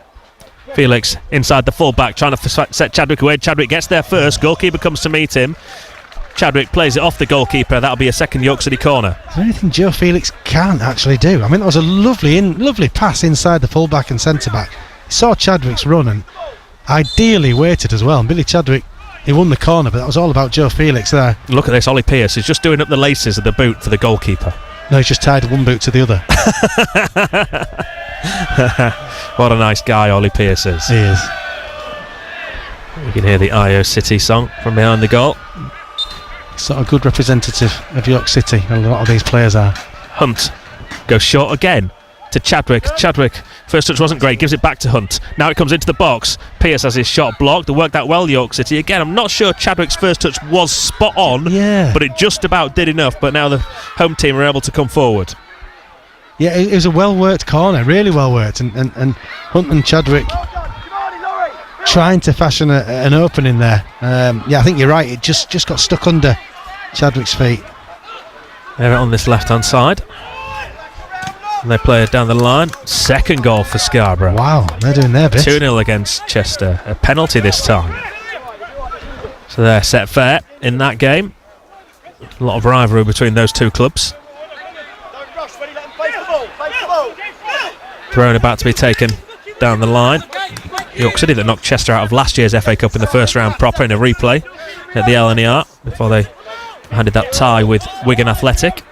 Felix inside the full-back, trying to set Chadwick away. Chadwick gets there first. Goalkeeper comes to meet him. Chadwick plays it off the goalkeeper. That'll be a second York City corner. Is there anything Joe Felix can't actually do? I mean, that was a lovely pass inside the full-back and centre-back. He saw Chadwick's run and ideally waited as well. And Billy Chadwick, he won the corner, but that was all about Joe Felix there. Look at this, Ollie Pearce is just doing up the laces of the boot for the goalkeeper. No, he's just tied one boot to the other. What a nice guy Ollie Pearce is. He is. You can hear the IO City song from behind the goal. Sort of good representative of York City. A lot of these players are. Hunt goes short again to Chadwick. Chadwick, first touch wasn't great, gives it back to Hunt. Now it comes into the box. Pearce has his shot blocked. They worked out well, York City. Again, I'm not sure Chadwick's first touch was spot on, but it just about did enough. But now the home team are able to come forward. Yeah, it was a well-worked corner, really well-worked. And Hunt and Chadwick trying to fashion an opening there. I think you're right. It just got stuck under Chadwick's feet. They're on this left-hand side. And they play it down the line. Second goal for Scarborough. Wow, they're doing their bit. 2-0 against Chester. A penalty this time. So they're set fair in that game. A lot of rivalry between those two clubs. Thrown about to be taken down the line. York City that knocked Chester out of last year's FA Cup in the first round proper in a replay at the LNER before they handed that tie with Wigan Athletic.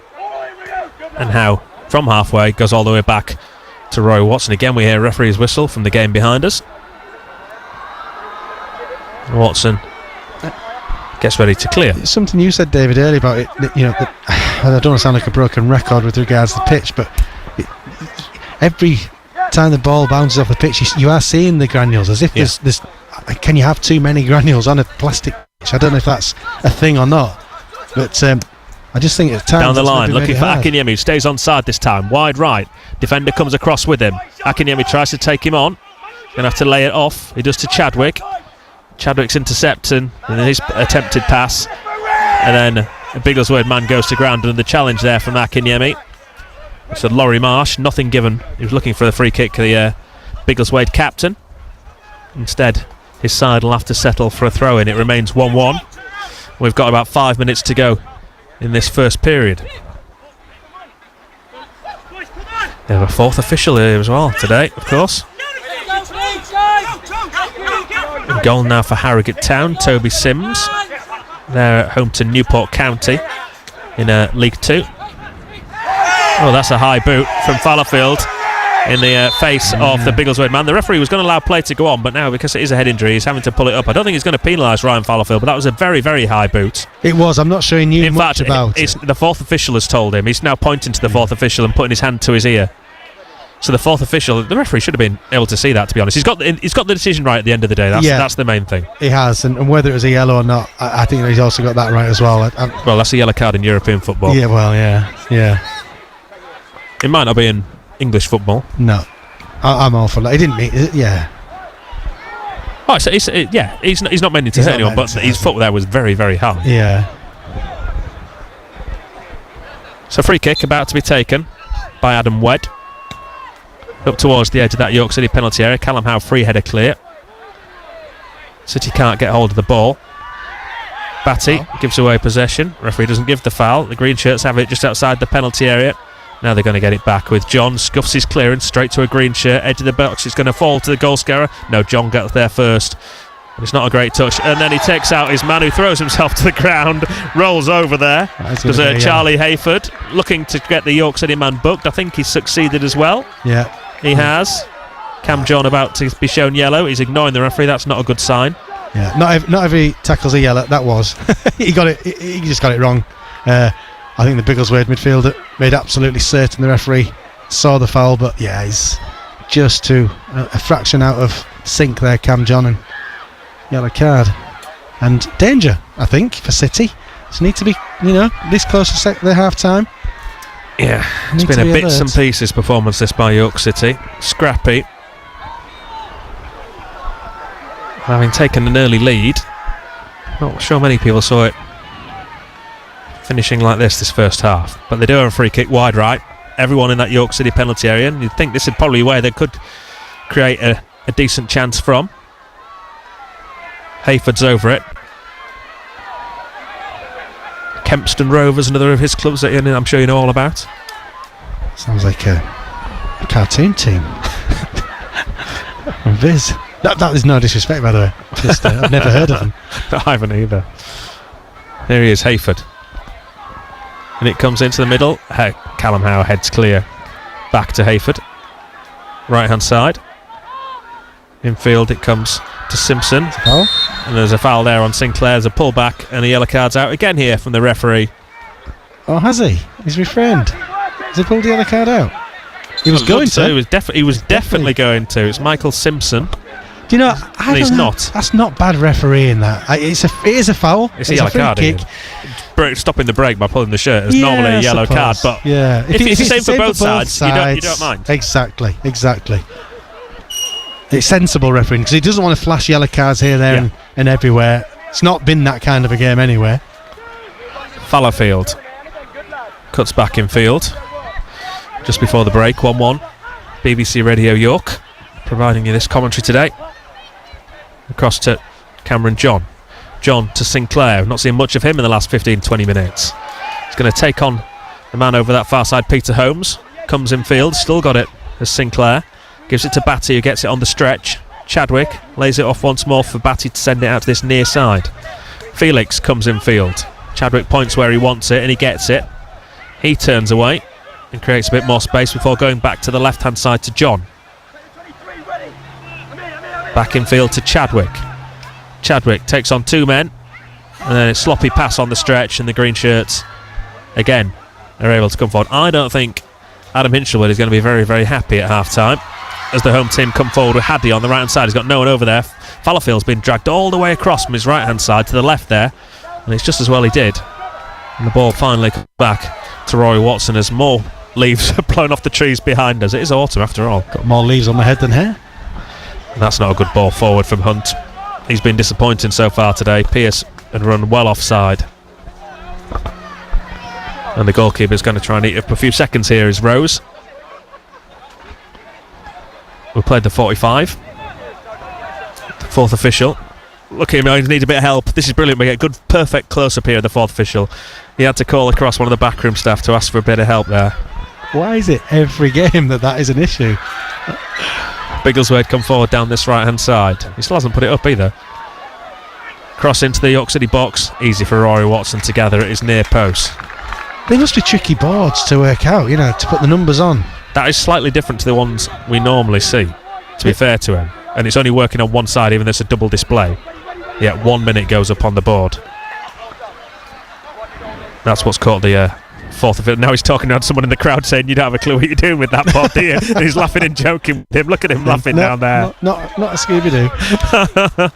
And how from halfway goes all the way back to Roy Watson. Again we hear referee's whistle from the game behind us. Watson gets ready to clear. It's something you said, David, earlier about it. I don't want to sound like a broken record with regards to the pitch, but every time the ball bounces off the pitch, you are seeing the granules, as if can you have too many granules on a plastic pitch? I don't know if that's a thing or not. But I just think at times down the that's line, maybe looking made for it hard. Akinyemi, who stays onside this time. Wide right. Defender comes across with him. Akinyemi tries to take him on. Gonna have to lay it off. He does to Chadwick. Chadwick's intercepting in his attempted pass. And then a Biggleswade man goes to ground under the challenge there from Akinyemi. So Laurie Marsh, nothing given. He was looking for the free kick, the Biggleswade captain. Instead, his side will have to settle for a throw-in. It remains 1-1. We've got about 5 minutes to go in this first period. They have a fourth official here as well today, of course. Goal now for Harrogate Town, Toby Sims. They're at home to Newport County in League 2. Oh, that's a high boot from Fallowfield in the face of the Biggleswade man. The referee was going to allow play to go on, but now because it is a head injury, he's having to pull it up. I don't think he's going to penalise Ryan Fallowfield, but that was a very, very high boot. It was. I'm not sure he knew much about it. The fourth official has told him. He's now pointing to the fourth official and putting his hand to his ear. So the fourth official, the referee should have been able to see that, to be honest. He's got the decision right at the end of the day. That's the main thing. He has, and whether it was a yellow or not, I think he's also got that right as well. Well, that's a yellow card in European football. Yeah, well, yeah. It might not be in English football. No, I'm all for that. He didn't mean it, yeah. Oh, so he's not meaning to hurt anyone, but his foot there was very, very high. Yeah. So free kick about to be taken by Adam Wedd. Up towards the edge of that York City penalty area. Callum Howe free header clear. City can't get hold of the ball. Batty gives away possession. Referee doesn't give the foul. The green shirts have it just outside the penalty area. Now they're going to get it back with John. Scuffs his clearance straight to a green shirt. Edge of the box. It's going to fall to the goal scorer. No, John gets there first. But it's not a great touch. And then he takes out his man, who throws himself to the ground. Rolls over there. Because Charlie Hayford looking to get the York City man booked. I think he's succeeded as well. Yeah. He has. Cam John about to be shown yellow. He's ignoring the referee. That's not a good sign. Yeah, not every tackle's a yellow. That was. He got it. He just got it wrong. I think the Biggleswade midfielder made absolutely certain the referee saw the foul, but yeah, he's just to a fraction out of sync there, Cam John, and yellow card. And danger, I think, for City. Just need to be, this close to the half time. Yeah, it's been a bits and pieces performance this by York City. Scrappy. Having taken an early lead, not sure many people saw it finishing like this first half. But they do have a free kick wide right. Everyone in that York City penalty area, and you'd think this is probably where they could create a decent chance from. Hayford's over it. Kempston Rovers, another of his clubs that I'm sure you know all about. Sounds like a cartoon team. Viz. That is no disrespect, by the way. Just, I've never heard of them. I haven't either. There he is, Hayford. And it comes into the middle. Callum Howe heads clear. Back to Hayford. Right hand side. Infield it comes to Simpson. Oh. And there's a foul there on Sinclair. There's a pullback and a yellow card's out again here from the referee. Oh, has he? He's refrained. Has he pulled the yellow card out? He was going to. He was definitely going to. It's Michael Simpson. Do you know? He's not. That's not bad refereeing. That it is a foul. It's a yellow card. Kick. Stopping the break by pulling the shirt is normally a yellow card, but if it's the same for both sides, you don't mind. Exactly. It's sensible refereeing because he doesn't want to flash yellow cards here, there, and everywhere. It's not been that kind of a game anyway. Fallowfield cuts back in field just before the break. 1-1. BBC Radio York providing you this commentary today. Across to Cameron John to Sinclair. I've not seen much of him in the last 15-20 minutes. He's going to take on the man over that far side, Peter Holmes. Comes in field, still got it as Sinclair. Gives it to Batty, who gets it on the stretch. Chadwick lays it off once more for Batty to send it out to this near side. Felix comes in field. Chadwick points where he wants it and he gets it. He turns away and creates a bit more space before going back to the left hand side to John. Back in field to Chadwick. Chadwick takes on two men and then a sloppy pass on the stretch, and the green shirts again are able to come forward. I don't think Adam Hinchelwood is going to be very, very happy at half time as the home team come forward with Hadley on the right hand side. He's got no one over there. Fallowfield's been dragged all the way across from his right hand side to the left there, and it's just as well he did. And the ball finally comes back to Rory Watson as more leaves are blown off the trees behind us. It is autumn after all. Got more leaves on my head than hair. And that's not a good ball forward from Hunt. He's been disappointing so far today. Pearce had run well offside. And the goalkeeper's going to try and eat up a few seconds here is Rose. We played the 45. The fourth official. Look at him, he needs a bit of help. This is brilliant. We get a good, perfect close-up here of the fourth official. He had to call across one of the backroom staff to ask for a bit of help there. Why is it every game that is an issue? Biggleswade come forward down this right-hand side. He still hasn't put it up either. Cross into the York City box. Easy for Rory Watson to gather at his near post. They must be tricky boards to work out, to put the numbers on. That is slightly different to the ones we normally see, to be fair to him. And it's only working on one side, even though it's a double display. Yeah, 1 minute goes up on the board. That's what's caught the fourth of it. Now he's talking around someone in the crowd saying, you don't have a clue what you're doing with that board, do you? And he's laughing and joking with him. Look at him laughing down there. Not a Scooby-Doo.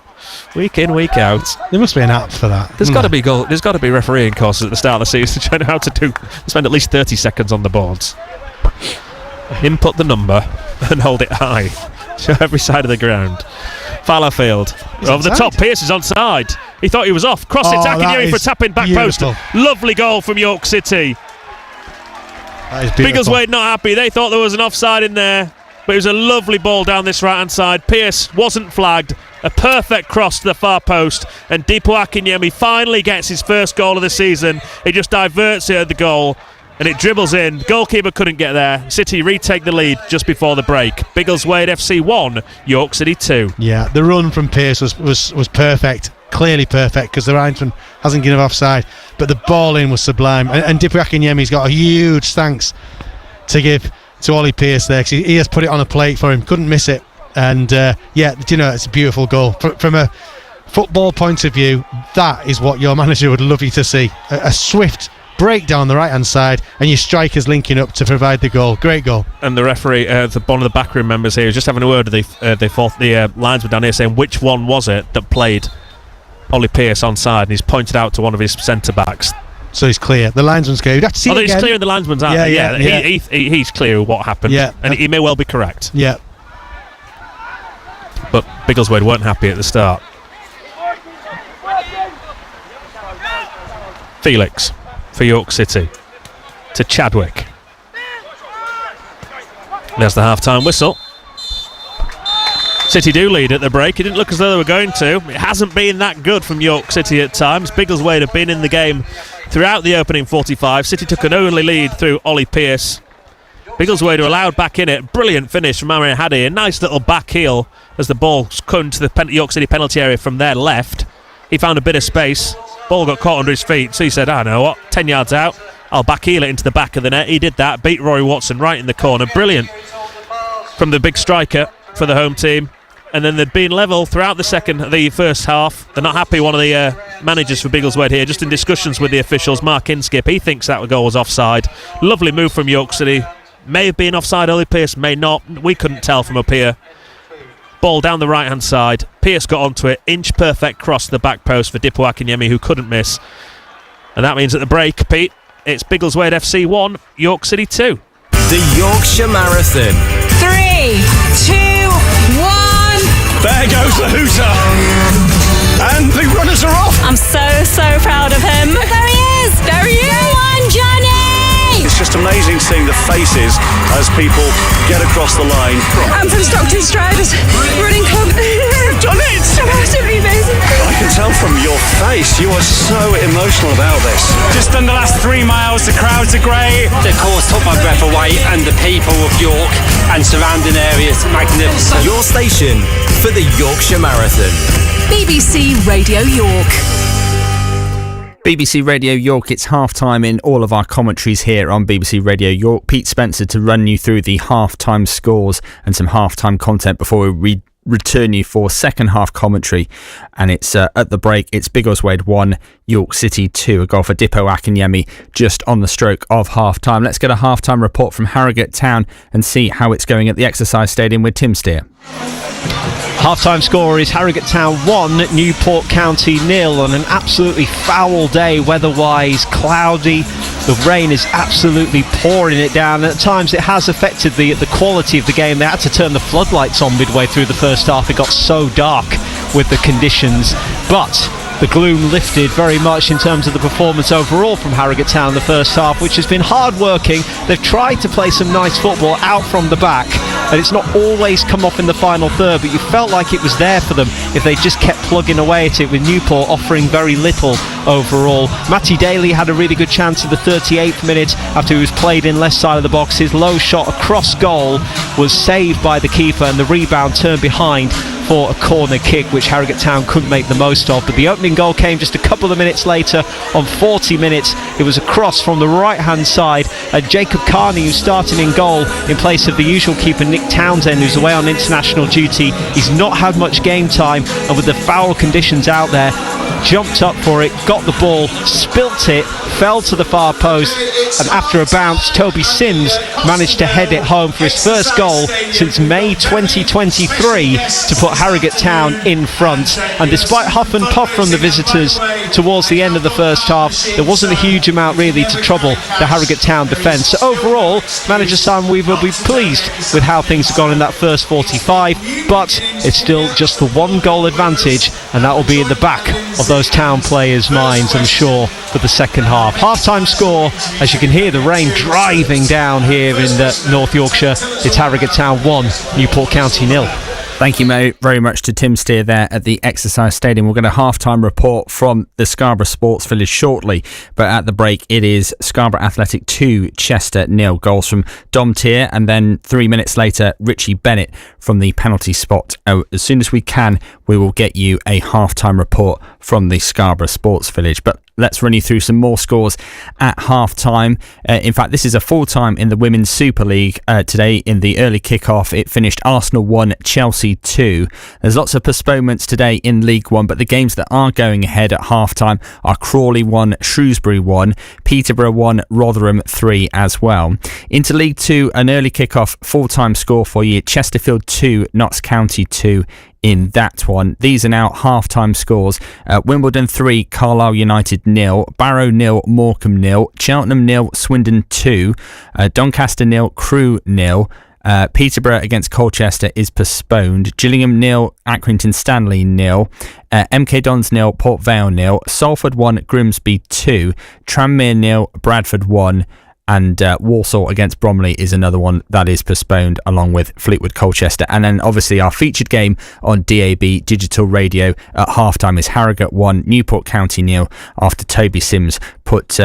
Week in, week out. There must be an app for that. There's got to be There's got to be refereeing courses at the start of the season to show how to spend at least 30 seconds on the boards. Input the number and hold it high. Show every side of the ground. Fallowfield over the top. Pearce is onside. He thought he was off. Cross it to Akinyemi for tapping back beautiful. post. Lovely goal from York City. That is beautiful. Biggleswade not happy. They thought there was an offside in there, but it was a lovely ball down this right hand side. Pearce wasn't flagged. A perfect cross to the far post, and Dipo Akinyemi finally gets his first goal of the season. He just diverts it at the goal, and it dribbles in. Goalkeeper couldn't get there. City retake the lead just before the break. Biggleswade FC 1, York City 2. Yeah, the run from Pearce was perfect, clearly perfect, because the linesman hasn't given offside, but the ball in was sublime. And Dipo Akinyemi's got a huge thanks to give to Ollie Pearce there, because he has put it on a plate for him, couldn't miss it. And it's a beautiful goal. From a football point of view, that is what your manager would love you to see. A swift break down the right hand side, and your strikers linking up to provide the goal. Great goal. And the referee, one of the backroom members here, was just having a word with the linesman down here, saying which one was it that played Ollie Pearce onside, and he's pointed out to one of his centre backs. So he's clear. The linesman's clear. You'd have to see it he's again. clear, and the linesman's out. He's clear what happened. Yeah, and he may well be correct. Yeah. But Biggleswade weren't happy at the start. Felix for York City to Chadwick. There's the half-time whistle. City do lead at the break. It didn't look as though they were going to. It hasn't been that good from York City at times. Biggleswade have been in the game throughout the opening 45. City took an early lead through Ollie Pearce. Biggleswade are allowed back in it. Brilliant finish from Amir Hadi. A nice little back heel as the ball come to the York City penalty area from their left. He found a bit of space. Ball got caught under his feet, so he said, I know what, 10 yards out, I'll back heel it into the back of the net. He did that, beat Rory Watson right in the corner. Brilliant from the big striker for the home team. And then they'd been level throughout the first half. They're not happy. One of the managers for Biggleswade here, just in discussions with the officials, Mark Inskip, he thinks that goal was offside. Lovely move from York City. May have been offside, Ollie Pearce may not. We couldn't tell from up here. Ball down the right-hand side. Pearce got onto it. Inch perfect cross to the back post for Dipo Akinyemi, who couldn't miss. And that means at the break, Pete, it's Biggleswade FC 1, York City 2. The Yorkshire Marathon. 3, 2, 1. There goes the hooter. And the runners are off. I'm so proud of him. There he is. There he is. Go on, Johnny. It's just amazing seeing the faces as people get across the line. I'm from Stockton Striders Running Club. You've done it. Absolutely amazing. I can tell from your face you are so emotional about this. Just done the last 3 miles, the crowds are great. The course took my breath away, and the people of York and surrounding areas, magnificent. Your station for the Yorkshire Marathon. BBC Radio York. BBC Radio York, it's half-time in all of our commentaries here on BBC Radio York. Pete Spencer to run you through the half-time scores and some half-time content before we return you for second half commentary. And it's at the break, it's Biggleswade 1, York City 2, a goal for Dipo Akinyemi just on the stroke of half-time. Let's get a half-time report from Harrogate Town and see how it's going at the exercise stadium with Tim Steer. Half-time score is Harrogate Town 1, Newport County 0 on an absolutely foul day weather-wise, cloudy. The rain is absolutely pouring it down, and at times it has affected the quality of the game. They had to turn the floodlights on midway through the first half. It got so dark with the conditions, but the gloom lifted very much in terms of the performance overall from Harrogate Town in the first half, which has been hard-working. They've tried to play some nice football out from the back, and it's not always come off in the final third, but you felt like it was there for them if they just kept plugging away at it, with Newport offering very little overall. Matty Daly had a really good chance in the 38th minute after he was played in left side of the box. His low shot across goal was saved by the keeper, and the rebound turned behind for a corner kick, which Harrogate Town couldn't make the most of. But the opening goal came just a couple of minutes later. On 40 minutes, it was a cross from the right hand side, and Jacob Carney, who's starting in goal in place of the usual keeper Nick Townsend, who's away on international duty. He's not had much game time, and with the foul conditions out there, jumped up for it, got the ball, spilt it, fell to the far post, and after a bounce, Toby Sims managed to head it home for his first goal since May 2023 to put Harrogate Town in front. And despite huff and puff from the visitors towards the end of the first half, there wasn't a huge amount really to trouble the Harrogate Town defence. So overall, manager Sam Weaver will be pleased with how things have gone in that first 45, but it's still just the one goal advantage, and that will be in the back of those Town players' minds, I'm sure, for the second half. Half-time score, as you can hear the rain driving down here in North Yorkshire, it's Harrogate Town 1, Newport County 0. Thank you very much to Tim Steer there at the Exercise Stadium. We'll get a half-time report from the Scarborough Sports Village shortly, but at the break it is Scarborough Athletic 2, Chester 0. Goals from Dom Tier, and then 3 minutes later Richie Bennett from the penalty spot. As soon as we can, we will get you a half-time report from the Scarborough Sports Village. But let's run you through some more scores at half-time. In fact, this is a full-time in the Women's Super League. Today in the early kick-off, it finished Arsenal 1, Chelsea 2. There's lots of postponements today in League 1, but the games that are going ahead at half-time are Crawley 1, Shrewsbury 1, Peterborough 1, Rotherham 3 as well. Into League 2, an early kick-off full-time score for you. Chesterfield 2, Notts County 2 in that one. These are now half-time scores. Wimbledon 3, Carlisle United 0, Barrow 0, Morecambe 0, Cheltenham 0, Swindon 2, Doncaster 0, Crewe 0. Peterborough against Colchester is postponed. Gillingham 0, Accrington Stanley 0, MK Dons 0, Port Vale 0, Salford 1, Grimsby 2, Tranmere 0, Bradford 1, and Walsall against Bromley is another one that is postponed, along with Fleetwood Colchester. And then obviously our featured game on DAB Digital Radio at halftime is Harrogate 1, Newport County 0, after Toby Sims put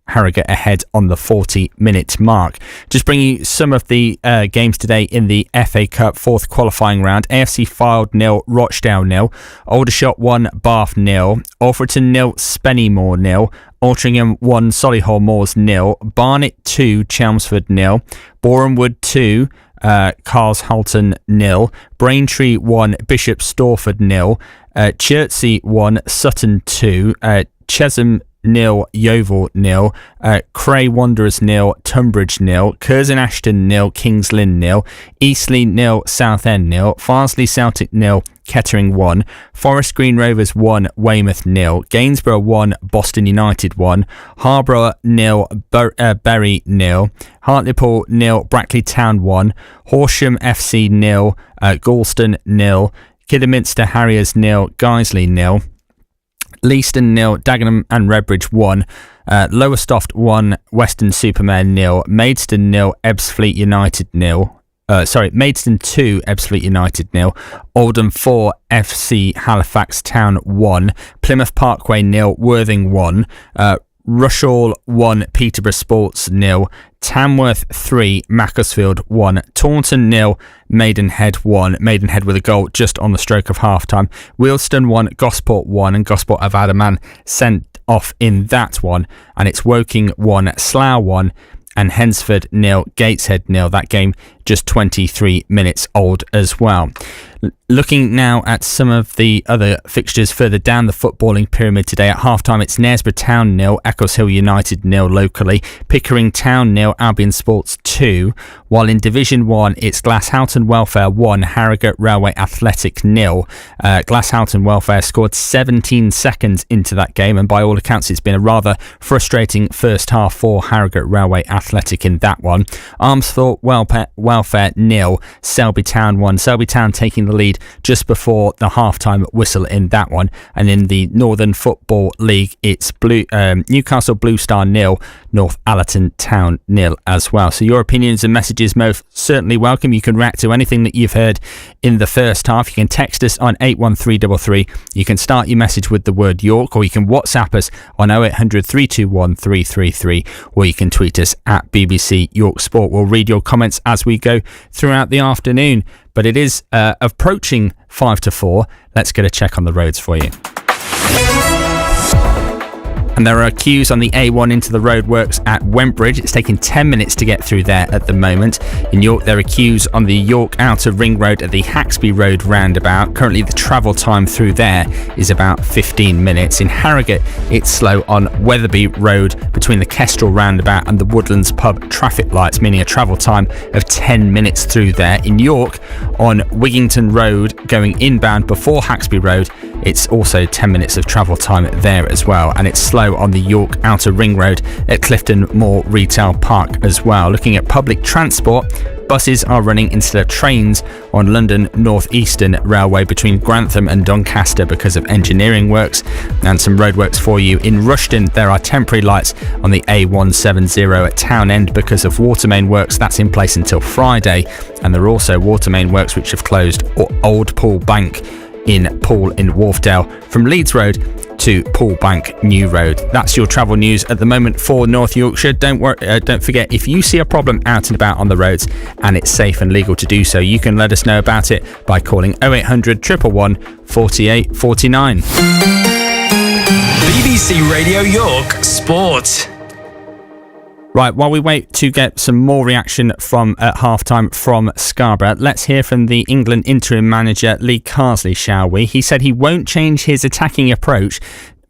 Harrogate ahead on the 40-minute mark. Just bringing you some of the games today in the FA Cup fourth qualifying round. AFC Fylde 0, Rochdale 0, Aldershot 1, Bath 0, Alfreton 0, Spennymoor 0, Altrincham 1, Solihull Moors 0, Barnet 2, Chelmsford 0, Borehamwood 2, Carlshalton 0, Braintree 1, Bishop Stortford 0, Chertsey 1, Sutton 2, Chesham 0, Yeovil 0, Cray Wanderers 0, Tunbridge 0, Curzon Ashton 0, Kings Lynn 0, Eastleigh 0, Southend 0, Farnsley Celtic 0, Kettering 1, Forest Green Rovers 1, Weymouth 0, Gainsborough 1, Boston United 1, Harborough 0, Bury 0, Hartlepool 0, Brackley Town 1, Horsham FC 0, Galston 0, Kidderminster Harriers 0, Guiseley 0, Leiston 0, Dagenham and Redbridge 1, Lowestoft 1, Weston-super-Mare 0, Maidstone 0, Ebbsfleet United 0, Maidstone 2, Ebbsfleet United 0, Oldham 4, FC Halifax Town 1, Plymouth Parkway 0, Worthing 1, Rushall 1, Peterborough Sports 0, Tamworth 3, Macclesfield 1, Taunton 0, Maidenhead 1, Maidenhead with a goal just on the stroke of half-time, Wealdstone 1, Gosport 1, and Gosport have had a man sent off in that one, and it's Woking 1, Slough 1, and Hensford 0, Gateshead 0. That game just 23 minutes old as well. Looking now at some of the other fixtures further down the footballing pyramid today. At half-time, it's Knaresborough Town 0, Eccleshill United 0 locally, Pickering Town 0, Albion Sports 2, while in Division 1, it's Glasshoughton Welfare 1, Harrogate Railway Athletic 0. Glasshoughton Welfare scored 17 seconds into that game, and by all accounts, it's been a rather frustrating first half for Harrogate Railway Athletic in that one. Armsthorpe Welfare 0, Selby Town 1, Selby Town taking the lead just before the half-time whistle in that one. And in the Northern Football League, it's Newcastle Blue Star 0, North Allerton Town 0 as well. So your opinions and messages most certainly welcome. You can react to anything that you've heard in the first half. You can text us on 81333. You can start your message with the word York, or you can WhatsApp us on 0800 321 333, or you can tweet us at BBC York Sport. We'll read your comments as we go throughout the afternoon. But it is approaching 5 to 4. Let's get a check on the roads for you. And there are queues on the A1 into the roadworks at Wentbridge. It's taking 10 minutes to get through there at the moment. In York, there are queues on the York Outer Ring Road at the Haxby Road roundabout. Currently, the travel time through there is about 15 minutes. In Harrogate, it's slow on Wetherby Road between the Kestrel roundabout and the Woodlands pub traffic lights, meaning a travel time of 10 minutes through there. In York, on Wigington Road, going inbound before Haxby Road, it's also 10 minutes of travel time there as well. And it's slow on the York Outer Ring Road at Clifton Moor Retail Park as well. Looking at public transport, buses are running instead of trains on London North Eastern Railway between Grantham and Doncaster because of engineering works. And some roadworks for you. In Rushden, there are temporary lights on the A170 at Townend because of water main works. That's in place until Friday. And there are also water main works which have closed Old Pool Bank in Poole in Wharfdale from Leeds Road to Poole Bank New Road. That's your travel news at the moment for North Yorkshire. Don't forget, if you see a problem out and about on the roads and it's safe and legal to do so, you can let us know about it by calling 0800 111 48 49. BBC Radio York Sport. Right, while we wait to get some more reaction from at half-time from Scarborough, let's hear from the England interim manager Lee Carsley, shall we? He said he won't change his attacking approach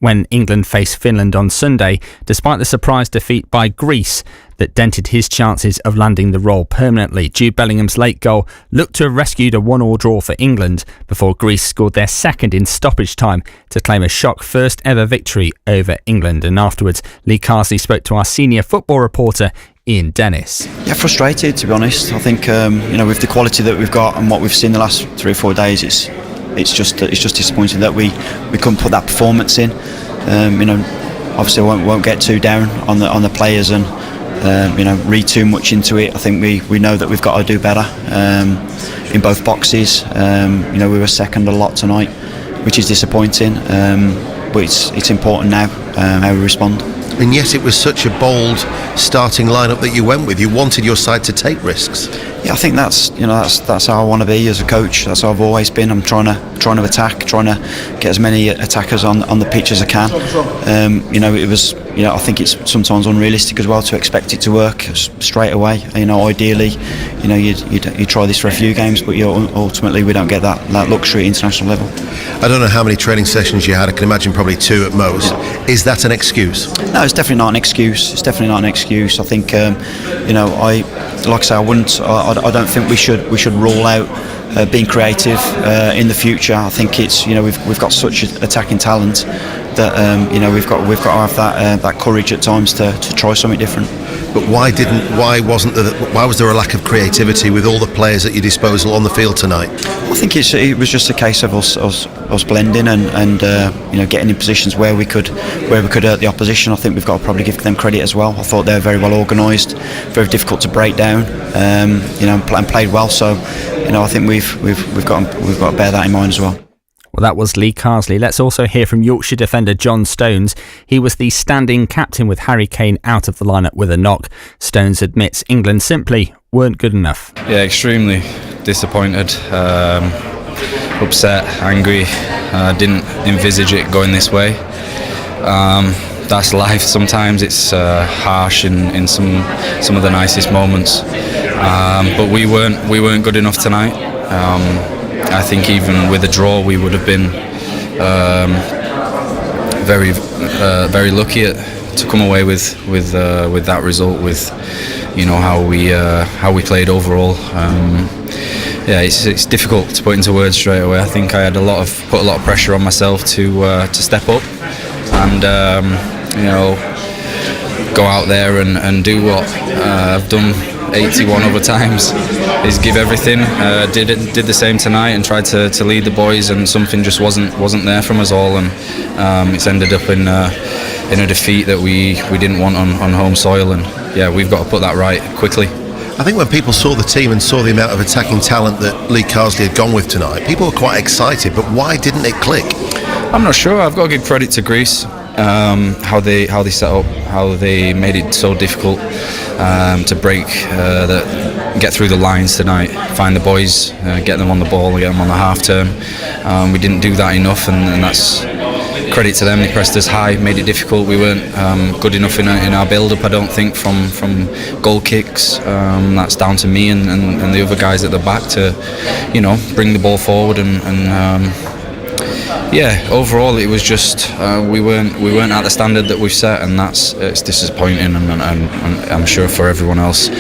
when England face Finland on Sunday, despite the surprise defeat by Greece that dented his chances of landing the role permanently. Jude Bellingham's late goal looked to have rescued a 1-1 draw for England before Greece scored their second in stoppage time to claim a shock first ever victory over England. And afterwards, Lee Carsley spoke to our senior football reporter Ian Dennis. Yeah, frustrated to be honest. I think with the quality that we've got and what we've seen the last 3 or 4 days, it's just disappointing that we couldn't put that performance in. Obviously I won't get too down on the players and read too much into it. I think we know that we've got to do better in both boxes. We were second a lot tonight, which is disappointing, but it's important now how we respond. And yet it was such a bold starting lineup that you went with. You wanted your side to take risks. Yeah, I think that's how I want to be as a coach. That's how I've always been. I'm trying to attack, trying to get as many attackers on the pitch as I can. It was. I think it's sometimes unrealistic as well to expect it to work straight away. Ideally, you try this for a few games, but ultimately we don't get that luxury at international level. I don't know how many training sessions you had. I can imagine probably 2 at most. Yeah. Is that an excuse? No, it's definitely not an excuse. I think, I don't think we should rule out being creative in the future. I think it's we've got such attacking talent that we've got to have that courage at times to try something different. But why was there a lack of creativity with all the players at your disposal on the field tonight? I think it was just a case of us blending and getting in positions where we could hurt the opposition. I think we've got to probably give them credit as well. I thought they were very well organised, very difficult to break down, and played well. So I think we've got to bear that in mind as well. Well, that was Lee Carsley. Let's also hear from Yorkshire defender John Stones. He was the standing captain with Harry Kane out of the lineup with a knock. Stones admits England simply weren't good enough. Yeah, extremely disappointed, upset, angry. Didn't envisage it going this way. That's life sometimes. It's harsh in some of the nicest moments. but we weren't good enough tonight. I think even with a draw, we would have been very lucky to come away with that result. With how we played overall. It's difficult to put into words straight away. I think I had put a lot of pressure on myself to step up and go out there and do what I've done 81 other times, is give everything. Did the same tonight and tried to lead the boys, and something just wasn't there from us all, and it's ended up in a defeat that we didn't want on home soil, and we've got to put that right quickly. I think when people saw the team and saw the amount of attacking talent that Lee Carsley had gone with tonight, people were quite excited, but why didn't it click? I'm not sure. I've got to give credit to Greece, how they set up, how they made it so difficult to get through the lines tonight, find the boys, get them on the ball, get them on the half turn. We didn't do that enough, and that's credit to them. They pressed us high, made it difficult. We weren't good enough in our build-up, I don't think, from goal kicks. That's down to me and the other guys at the back to bring the ball forward, and overall it was just we weren't at the standard that we've set, and it's disappointing, and I'm sure for everyone else.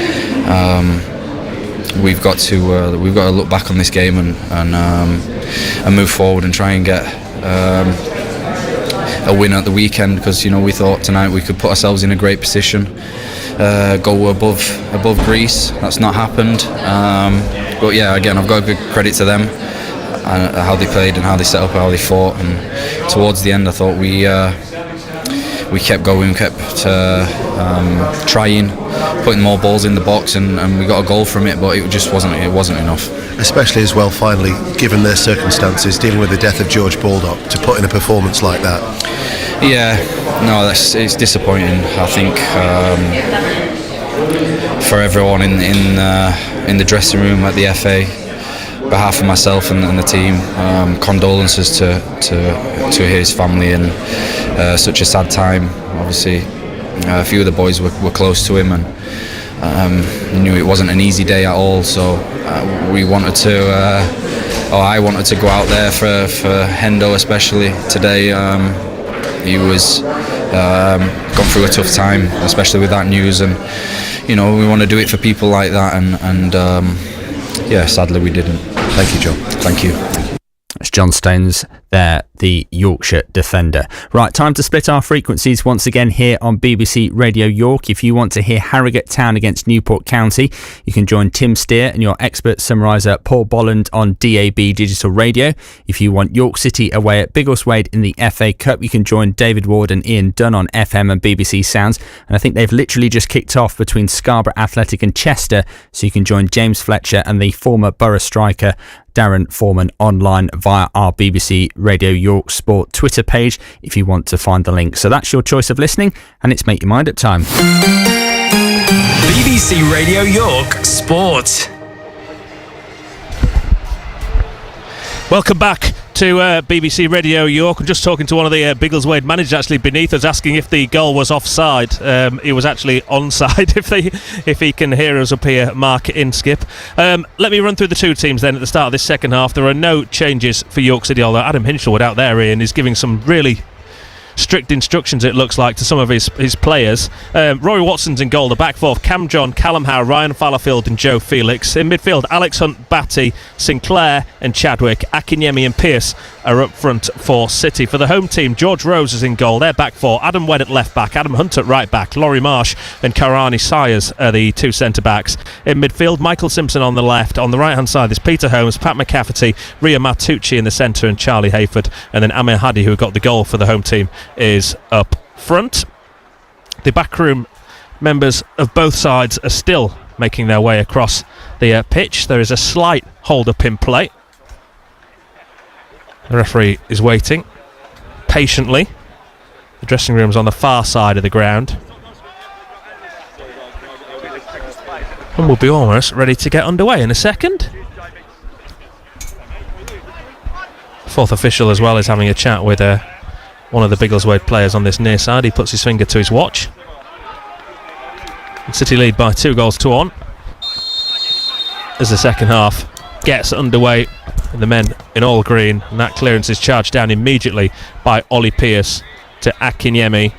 We've got to look back on this game and move forward and try and get a win at the weekend, because we thought tonight we could put ourselves in a great position, go above Greece. That's not happened, but again, I've got to give credit to them, how they played and how they set up, how they fought, and towards the end I thought we kept going, kept trying, putting more balls in the box, and we got a goal from it, but it just wasn't enough. Especially as well, finally, given their circumstances, dealing with the death of George Baldock, to put in a performance like that. It's disappointing. I think for everyone in the dressing room at the FA, behalf of myself and the team, condolences to his family, and such a sad time. Obviously, a few of the boys were close to him, and knew it wasn't an easy day at all. So I wanted to go out there for Hendo, especially today. He was gone through a tough time, especially with that news, and we want to do it for people like that, and sadly we didn't. Thank you, John. Thank you. It's John Stones there, the Yorkshire defender. Right, time to split our frequencies once again here on BBC Radio York. If you want to hear Harrogate Town against Newport County, you can join Tim Steer and your expert summariser Paul Bolland on DAB Digital Radio. If you want York City away at Biggleswade in the FA Cup, you can join David Ward and Ian Dunn on FM and BBC Sounds. And I think they've literally just kicked off between Scarborough Athletic and Chester, so you can join James Fletcher and the former Borough striker Darren Foreman online via our BBC Radio York Sport Twitter page if you want to find the link. So that's your choice of listening, and it's Make Your Mind Up time. BBC Radio York Sport. Welcome back to BBC Radio York. I'm just talking to one of the Biggleswade managers actually beneath us, asking if the goal was offside. He was actually onside, if he can hear us up here, Mark Inskip. Let me run through the two teams then at the start of this second half. There are no changes for York City, although Adam Hinshelwood out there, Ian, is giving some really strict instructions, it looks like, to some of his players. Rory Watson's in goal. The back four: Cam John, Callum Howe, Ryan Fallowfield and Joe Felix. In midfield, Alex Hunt, Batty, Sinclair and Chadwick. Akinyemi and Pearce are up front for City. For the home team, George Rose is in goal. Their back four: Adam Wedd at left back, Adam Hunt at right back, Laurie Marsh and Karani Sayers are the two centre backs. In midfield, Michael Simpson on the left. On the right hand side, there's Peter Holmes, Pat McCafferty, Ria Matucci in the centre and Charlie Hayford, and then Amir Hadi, who got the goal for the home team, is up front. The backroom members of both sides are still making their way across the pitch. There is a slight hold up in play. The referee is waiting patiently. The dressing room's on the far side of the ground, and we'll be almost ready to get underway in a second. Fourth official as well is having a chat with one of the Biggleswade players on this near side. He puts his finger to his watch. And City lead by 2-1. as the second half gets underway. And the men in all green, and that clearance is charged down immediately by Ollie Pearce to Akinyemi.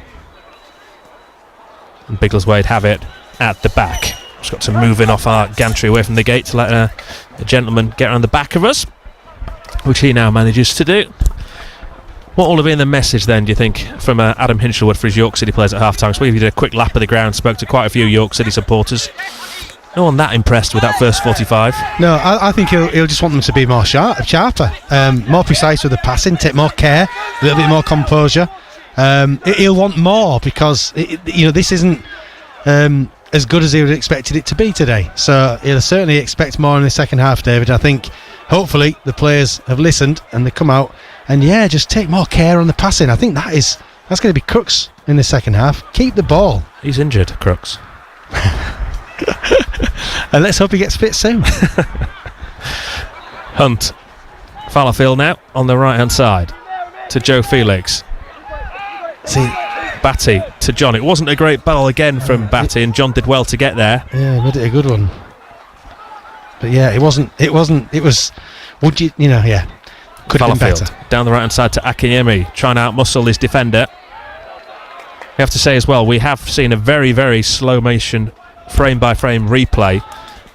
And Biggleswade have it at the back. Just got to move in off our gantry away from the gate to let a gentleman get around the back of us, which he now manages to do. What will have been the message then, do you think, from Adam Hinchelwood for his York City players at half-time? So we did a quick lap of the ground, spoke to quite a few York City supporters. No one that impressed with that first 45. No, I think he'll just want them to be more sharper, more precise with the passing, take more care, a little bit more composure. He'll want more because this isn't as good as he would have expected it to be today. So he'll certainly expect more in the second half, David. I think hopefully the players have listened and they come out and just take more care on the passing. I think that's going to be Crooks in the second half. Keep the ball. He's injured, Crooks. And let's hope he gets fit soon. Hunt. Fallowfield now on the right hand side to Joe Felix. See, Batty to John. It wasn't a great ball again from Batty, and John did well to get there. Yeah, he made it a good one. But it wasn't. It was. Would you? Could have been better. Down the right hand side to Akinyemi, trying to outmuscle his defender. We have to say as well, we have seen a very, very slow motion, frame by frame replay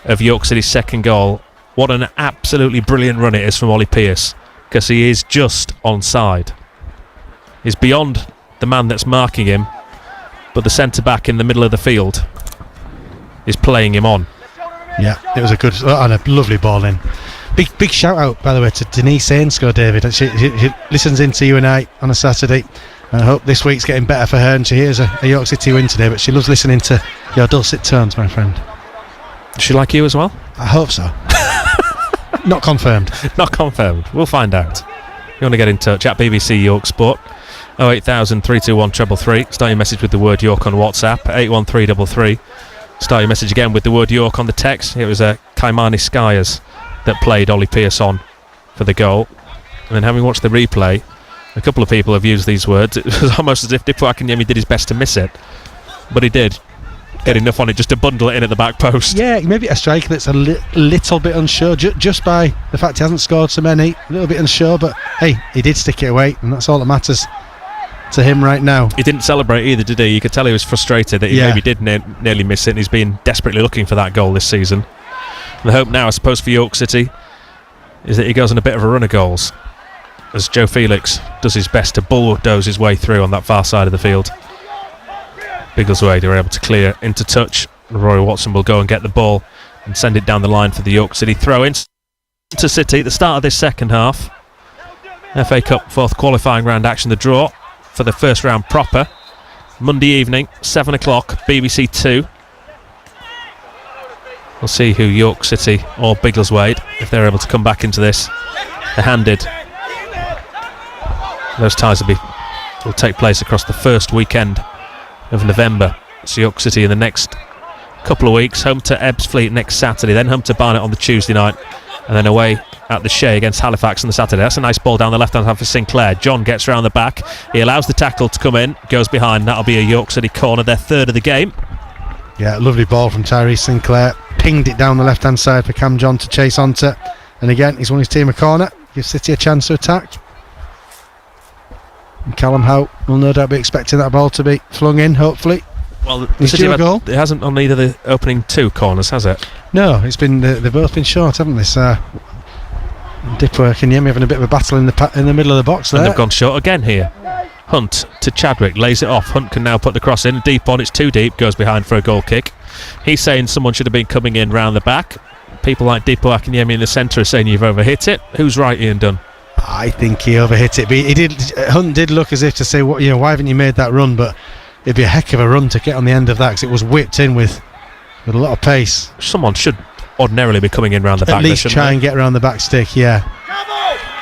of York City's second goal. What an absolutely brilliant run it is from Ollie Pearce, because he is just onside. He's beyond the man that's marking him, but the centre back in the middle of the field is playing him on. Yeah, it was a good and a lovely ball in. Big shout out, by the way, to Denise Ainscough, David. She listens in to you and I on a Saturday. I hope this week's getting better for her, and she hears a York City win today, but she loves listening to your dulcet tones, my friend. Does she like you as well? I hope so. Not confirmed. Not confirmed. We'll find out. You want to get in touch at BBC York Sport 08000 321 333. Start your message with the word York on WhatsApp 81333. Start your message again with the word York on the text. It was Kaimani Skyers that played Ollie Pearce on for the goal. And then having watched the replay, a couple of people have used these words. It was almost as if Dipo Akinyemi did his best to miss it, but he did get enough on it just to bundle it in at the back post. Yeah, maybe a striker that's a little bit unsure, just by the fact he hasn't scored so many, a little bit unsure, but hey, he did stick it away, and that's all that matters to him right now. He didn't celebrate either, did he? You could tell he was frustrated that he maybe did nearly miss it, and he's been desperately looking for that goal this season. And the hope now, I suppose, for York City is that he goes on a bit of a run of goals as Joe Felix does his best to bulldoze his way through on that far side of the field. Biggleswade are able to clear into touch. Roy Watson will go and get the ball and send it down the line for the York City throw-in to City at the start of this second half. FA Cup fourth qualifying round action, the draw for the first round proper. Monday evening, 7 o'clock, BBC 2. We'll see who York City or Biggleswade, if they're able to come back into this. They're handed. Those ties will take place across the first weekend of November. So York City in the next couple of weeks, home to Ebbsfleet next Saturday, then home to Barnet on the Tuesday night, and then away at the Shea against Halifax on the Saturday. That's a nice ball down the left hand side for Sinclair. John gets round the back, he allows the tackle to come in, goes behind. That'll be a York City corner, their third of the game. Yeah, lovely ball from Tyrese Sinclair, pinged it down the left hand side for Cam John to chase onto, and again he's won his team a corner, gives City a chance to attack. And Callum Howe will no doubt be expecting that ball to be flung in, hopefully. Well, it hasn't on either the opening two corners, has it? No, it's been they've both been short, haven't they? So Dipwork and Yemi having a bit of a battle in the middle of the box there. And they've gone short again here. Hunt to Chadwick, lays it off. Hunt can now put the cross in, deep on, it's too deep, goes behind for a goal kick. He's saying someone should have been coming in round the back. People like Dipo Akinyemi in the centre are saying you've overhit it. Who's right, Ian Dunn? I think he overhit it, but Hunt did look as if to say, why haven't you made that run? But it'd be a heck of a run to get on the end of that, because it was whipped in with a lot of pace. Someone should ordinarily be coming in round the back. At least try and get around the back stick, yeah.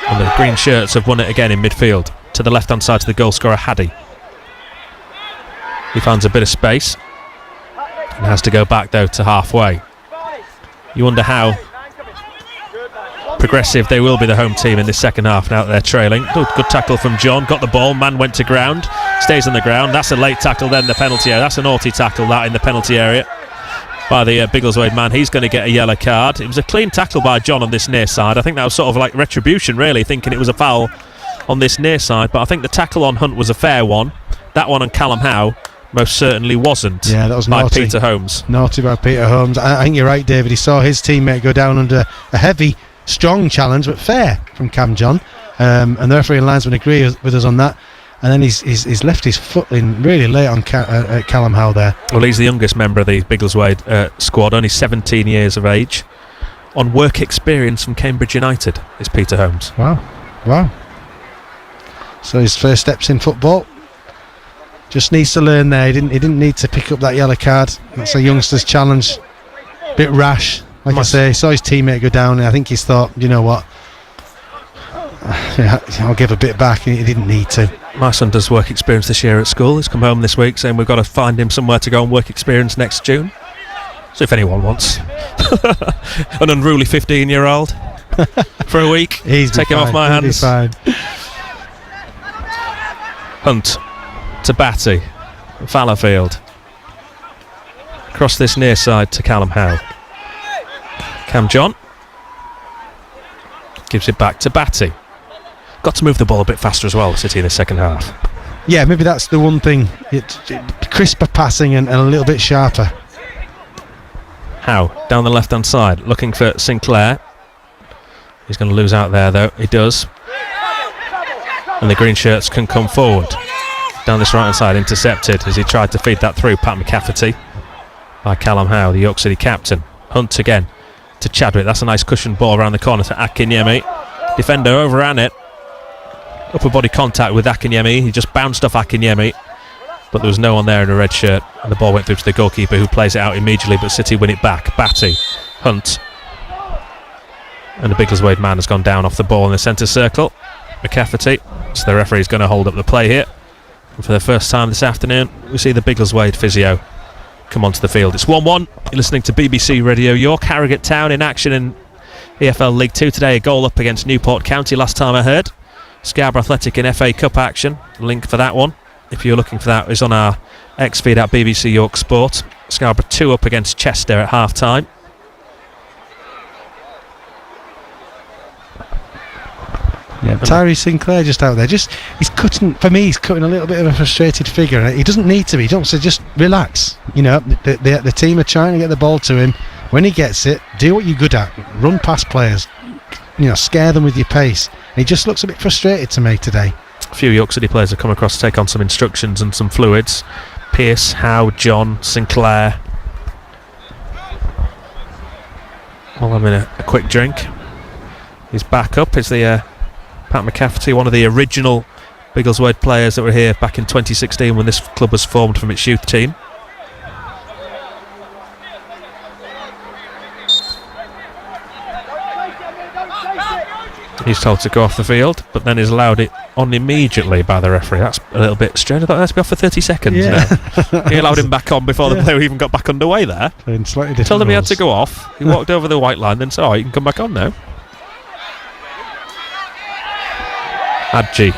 And the green shirts have won it again in midfield to the left hand side to the goal scorer Haddy. He finds a bit of space and has to go back though to halfway. You wonder how progressive they will be, the home team, in this second half now that they're trailing. Good tackle from John, got the ball, man went to ground, stays on the ground. That's a late tackle then, the penalty area. That's a naughty tackle, that, in the penalty area. by the Biggleswade man. He's going to get a yellow card. It was a clean tackle by John on this near side. I think that was sort of like retribution, really, thinking it was a foul on this near side, but I think the tackle on Hunt was a fair one. That one on Callum Howe most certainly wasn't. Yeah, that was by naughty. Peter Holmes. Naughty by Peter Holmes. I think you're right, David. He saw his teammate go down under a heavy, strong challenge, but fair from Cam John. And the referee and linesman agree with us on that. And then he's left his foot in really late on Callum Howe there. Well, he's the youngest member of the Biggleswade squad, only 17 years of age. On work experience from Cambridge United is Peter Holmes. Wow. So his first steps in football. Just needs to learn there. He didn't need to pick up that yellow card. That's a youngster's challenge. Bit rash, like I say. He saw his teammate go down, and I think he's thought, you know what? I'll give a bit back. He didn't need to. My son does work experience this year at school. He's come home this week saying we've got to find him somewhere to go and work experience next June. So if anyone wants an unruly 15-year-old for a week, take him off my hands. Hunt to Batty, Fallowfield, across this near side to Callum Howe. Cam John gives it back to Batty. Got to move the ball a bit faster as well, City, in the second half. Yeah, maybe that's the one thing. Crisper passing and a little bit sharper. Howe down the left hand side, looking for Sinclair. He's going to lose out there though. He does. And the green shirts can come forward. Down this right hand side, intercepted as he tried to feed that through. Pat McCafferty by Callum Howe, the York City captain. Hunt again to Chadwick. That's a nice cushioned ball around the corner to Akinyemi. Defender overran it. Upper body contact with Akinyemi. He just bounced off Akinyemi, but there was no one there in a red shirt, and the ball went through to the goalkeeper, who plays it out immediately, but City win it back. Batty, Hunt, and the Biggleswade man has gone down off the ball in the centre circle. McCafferty, so the referee's going to hold up the play here. And for the first time this afternoon, we see the Biggleswade physio come onto the field. It's 1-1. You're listening to BBC Radio York. Harrogate Town in action in EFL League 2 today. A goal up against Newport County last time I heard. Scarborough Athletic in FA Cup action. Link for that one, if you're looking for that, is on our X feed at BBC York Sport. Scarborough 2 up against Chester at half time. Yeah, Tyree Sinclair just out there. He's cutting a little bit of a frustrated figure. He doesn't need to be. Don't say, just relax. You know, the team are trying to get the ball to him. When he gets it, do what you're good at. Run past players. You know, scare them with your pace. And he just looks a bit frustrated to me today. A few York City players have come across to take on some instructions and some fluids. Pearce, Howe, John, Sinclair. All having a quick drink. He's back up. Is the Pat McCafferty, one of the original Biggleswade players that were here back in 2016 when this club was formed from its youth team. He's told to go off the field, but then is allowed it on immediately by the referee. That's a little bit strange. I thought that to be off for 30 seconds now. He allowed him back on before the player even got back underway there. Told him he had to go off. He walked over the white line, then said, you can come back on now. Adji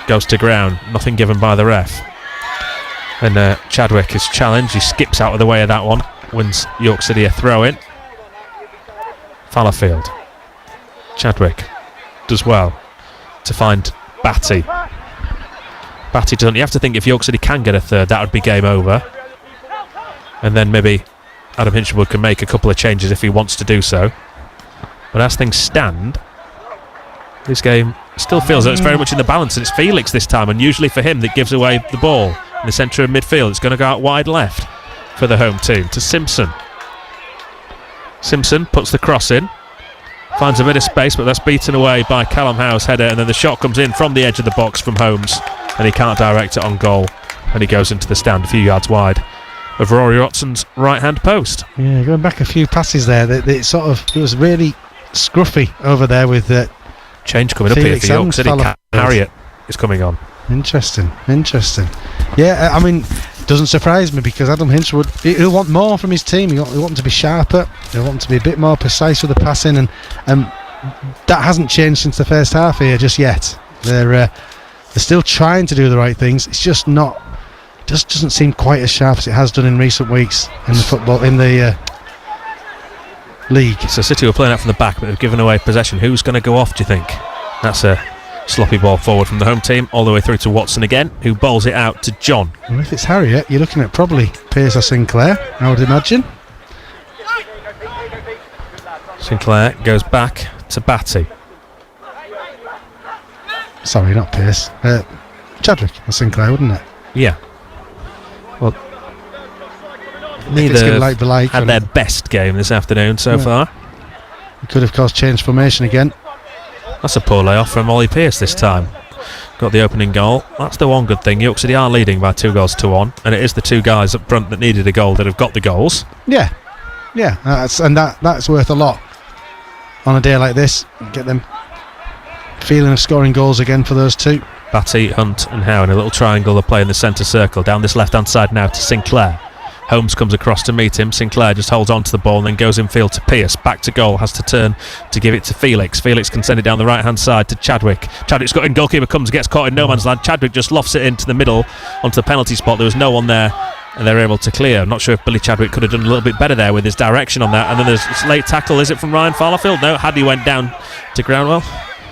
goes to ground. Nothing given by the ref. And Chadwick is challenged. He skips out of the way of that one. Wins York City a throw-in. Fallowfield. Chadwick does well to find Batty. Batty doesn't. You have to think if York City can get a third, that would be game over. And then maybe Adam Hinchelwood can make a couple of changes if he wants to do so. But as things stand, this game still feels that it's very much in the balance, and it's Felix this time, and usually for him that gives away the ball in the centre of midfield. It's going to go out wide left for the home team to Simpson. Simpson puts the cross in. Finds a bit of space, but that's beaten away by Callum Howe's header, and then the shot comes in from the edge of the box from Holmes, and he can't direct it on goal, and he goes into the stand a few yards wide of Rory Watson's right-hand post. Yeah, going back a few passes there, it was really scruffy over there with change coming Felix up here for York City. Harriet is coming on. Interesting. Yeah, I mean, doesn't surprise me, because Adam Hinchelwood, he'll want more from his team. He'll want him to be sharper. He'll want him to be a bit more precise with the passing, and that hasn't changed since the first half here just yet. They're still trying to do the right things. It's just not just doesn't seem quite as sharp as it has done in recent weeks in the football, in the league. So City were playing out from the back, but they've given away possession. Who's going to go off, do you think? That's a sloppy ball forward from the home team, all the way through to Watson again, who bowls it out to John. Well, if it's Harriet, you're looking at probably Pearce or Sinclair, I would imagine. Sinclair goes back to Batty. Sorry, not Pearce. Chadwick or Sinclair, wouldn't it? Yeah. Well, Neither had their best game this afternoon so far. He could have caused change formation again. That's a poor layoff from Ollie Pearce this time. Got the opening goal. That's the one good thing. York City are leading by 2-1, and it is the two guys up front that needed a goal that have got the goals. Yeah, that's worth a lot on a day like this. Get them feeling of scoring goals again for those two. Batty, Hunt and Howe in a little triangle. They play in the centre circle. Down this left hand side now to Sinclair. Holmes comes across to meet him. Sinclair just holds on to the ball and then goes infield to Pearce. Back to goal, has to turn to give it to Felix. Felix can send it down the right hand side to Chadwick. Chadwick's got in, goalkeeper comes, gets caught in no man's land. Chadwick just lofts it into the middle onto the penalty spot. There was no one there and they're able to clear. I'm not sure if Billy Chadwick could have done a little bit better there with his direction on that. And then there's this late tackle. Is it from Ryan Fallowfield? No, Hadley went down to Groundwell.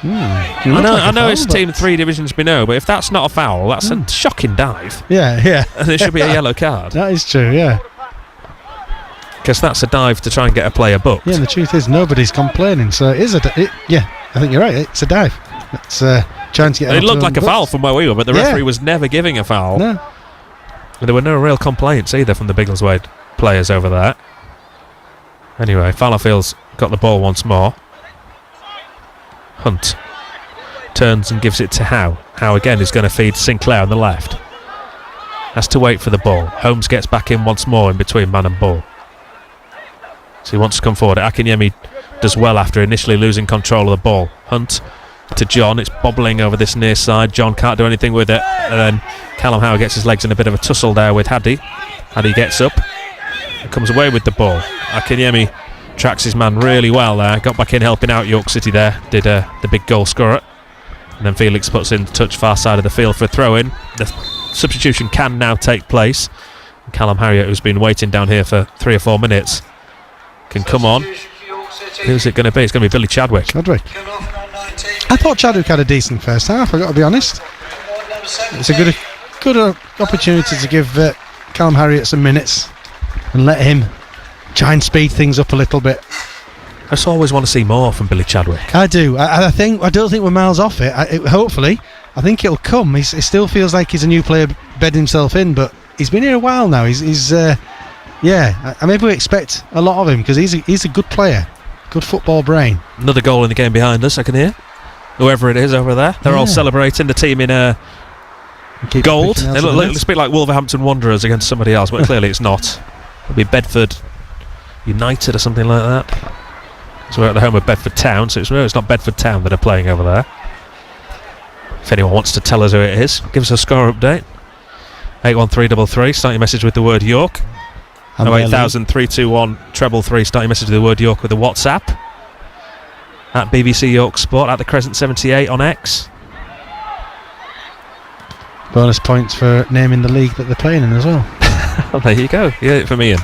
I know it's team 3 divisions below, but if that's not a foul, that's a shocking dive. Yeah. And it should be a yellow card. That is true, yeah. Because that's a dive to try and get a player booked. Yeah, and the truth is nobody's complaining, so it is I think you're right, it's a dive. It's trying to get it looked like a foul from where we were, but the referee was never giving a foul. No. And there were no real complaints either from the Biggleswade players over there. Anyway, Fallowfield's got the ball once more. Hunt turns and gives it to Howe. Howe again is going to feed Sinclair on the left. Has to wait for the ball. Holmes gets back in once more in between man and ball. So he wants to come forward. Akinyemi does well after initially losing control of the ball. Hunt to John. It's bobbling over this near side. John can't do anything with it. And then Callum Howe gets his legs in a bit of a tussle there with Haddy. Haddy gets up and comes away with the ball. Akinyemi tracks his man really well there. Got back in helping out York City there. Did the big goal scorer. And then Felix puts in touch far side of the field for a throw-in. The substitution can now take place. And Callum Harriott, who's been waiting down here for 3 or 4 minutes, can come on. Who's it going to be? It's going to be Billy Chadwick. I thought Chadwick had a decent first half, I've got to be honest. It's a good opportunity to give Callum Harriott some minutes and let him try and speed things up a little bit. I just always want to see more from Billy Chadwick. I do. I don't think we're miles off it. Hopefully, I think it'll come. It still feels like he's a new player bed himself in, but he's been here a while now. Maybe we expect a lot of him because he's a good player, good football brain. Another goal in the game behind us, I can hear. Whoever it is over there, they're all celebrating. The team in gold. They look a bit like Wolverhampton Wanderers against somebody else, but clearly it's not. It'll be Bedford United or something like that. So we're at the home of Bedford Town, so it's not Bedford Town that are playing over there. If anyone wants to tell us who it is, give us a score update. 81333, start your message with the word York. 0800321 333, start your message with the word York with the WhatsApp. At BBC York Sport, at the Crescent 78 on X. Bonus points for naming the league that they're playing in as well. Well, there you go. You get it from Ian.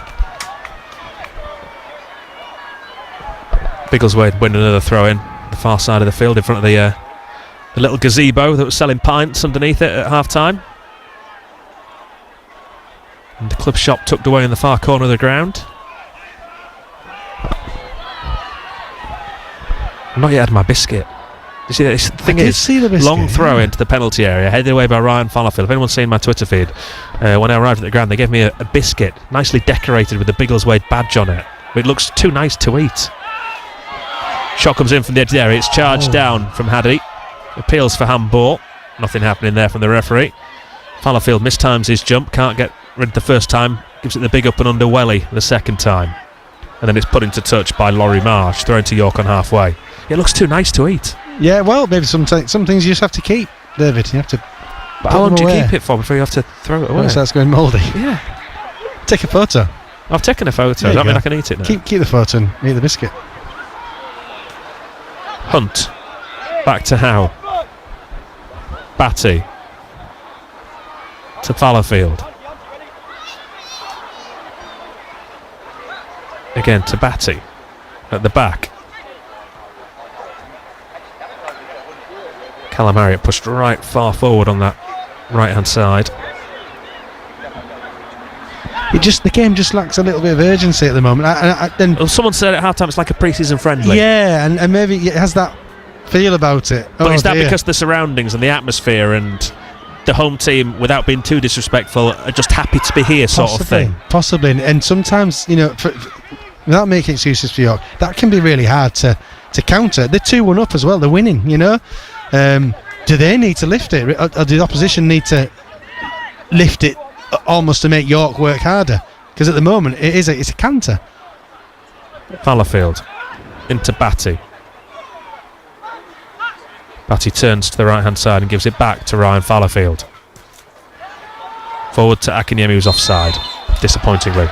Biggleswade win another throw in the far side of the field in front of the little gazebo that was selling pints underneath it at half time. And the club shop tucked away in the far corner of the ground. I've not yet had my biscuit. You see, the thing is, long throw into the penalty area, headed away by Ryan Fallowfield. If anyone's seen my Twitter feed, when I arrived at the ground, they gave me a biscuit, nicely decorated with the Biggleswade badge on it. It looks too nice to eat. Shot comes in from the edge of the area. It's charged down from Haddy. Appeals for handball. Nothing happening there from the referee. Fallowfield mistimes his jump. Can't get rid the first time. Gives it the big up and under welly the second time. And then it's put into touch by Laurie Marsh. Thrown to York on halfway. It looks too nice to eat. Yeah, well, maybe some things you just have to keep, David. You have to. But how long do you keep it for before you have to throw it away? Well, it starts going mouldy. Yeah. Take a photo. I've taken a photo. Does that mean I can eat it now? Keep the photo and eat the biscuit. Hunt. Back to Howe. Batty. To Fallowfield. Again to Batty at the back. Callum Harriott pushed right far forward on that right hand side. The game just lacks a little bit of urgency at the moment. Well, someone said at half time it's like a pre-season friendly. Yeah, and maybe it has that feel about it. But is that because the surroundings and the atmosphere and the home team, without being too disrespectful, are just happy to be here, sort of thing? Possibly. And sometimes, without making excuses for York, that can be really hard to counter. They're 2-1 up as well. They're winning, Do they need to lift it? Or do the opposition need to lift it almost to make York work harder? Because at the moment, it's a canter. Fallowfield into Batty. Batty turns to the right hand side and gives it back to Ryan Fallowfield. Forward to Akinyemi, who's offside, disappointingly.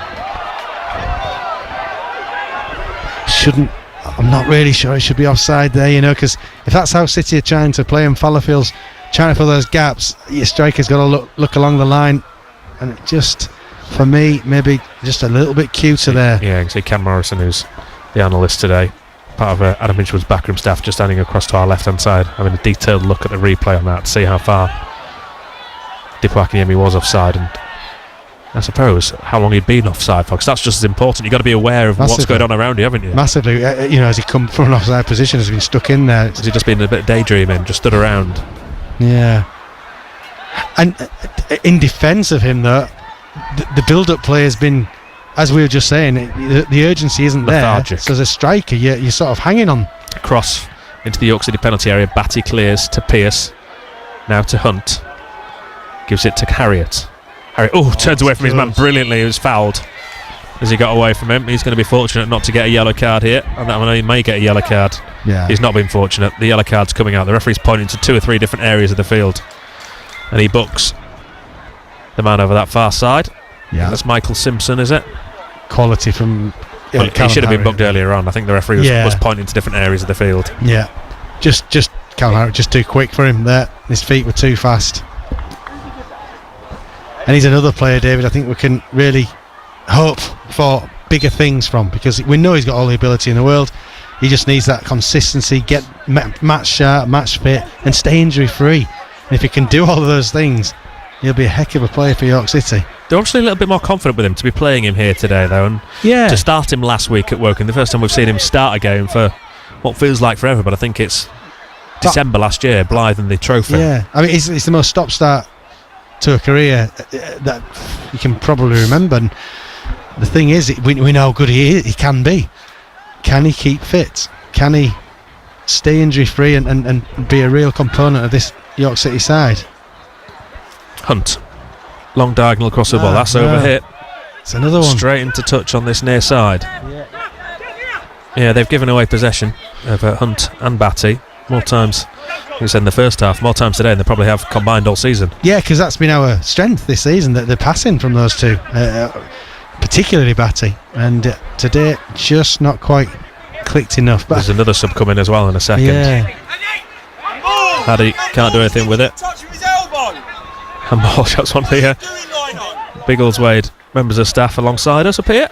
I'm not really sure it should be offside there, because if that's how City are trying to play and Fallowfield's trying to fill those gaps, your striker's got to look along the line, and it just, for me, maybe just a little bit cuter there. Yeah, you can see Cam Morrison, who's the analyst today, part of Adam Hinchwood's backroom staff, just standing across to our left hand side, having a detailed look at the replay on that to see how far Dipo Akinyemi was offside, and I suppose how long he'd been offside for, because that's just as important. You've got to be aware of what's going on around you, haven't you? Massively. Has he come from an offside position, has he been stuck in there? Has he just been a bit daydreaming, just stood around? Yeah. And in defence of him, though, the build-up play has been, as we were just saying, the urgency isn't lethargic. There. So as a striker, you're sort of hanging on. Cross into the York City penalty area. Batty clears to Pearce. Now to Hunt. Gives it to Harriott. Turns away from his man brilliantly. He was fouled as he got away from him. He's going to be fortunate not to get a yellow card here, and that one he may get a yellow card. Yeah. He's not been fortunate. The yellow card's coming out. The referee's pointing to 2 or 3 different areas of the field, and he books the man over that far side. Yeah, that's Michael Simpson, is it? Quality from. Well, he should have been booked earlier on. I think the referee was pointing to different areas of the field. Yeah, just Callum Harriott, just too quick for him there. His feet were too fast. And he's another player, David, I think we can really hope for bigger things from, because we know he's got all the ability in the world. He just needs that consistency, get match sharp, match fit, and stay injury free. And if he can do all of those things, he'll be a heck of a player for York City. They're actually a little bit more confident with him to be playing him here today, though, and to start him last week at Woking. The first time we've seen him start a game for what feels like forever, but I think it's December last year, Blythe and the trophy. Yeah, I mean, it's the most stop-start to a career that you can probably remember. And the thing is, we know how good he can be. Can he keep fit? Can he stay injury free and be a real component of this York City side? Hunt, long diagonal across the ball. That's over hit. It's another one straight into touch on this near side. Yeah, they've given away possession of Hunt and Batty more times. You said in the first half, more times today than they probably have combined all season. Yeah, because that's been our strength this season, that the passing from those two, particularly Batty, and today just not quite clicked enough. But there's another sub coming as well in a second. Yeah. Paddy can't do anything with it. Handball shots, one of the Biggleswade members of staff alongside us up here.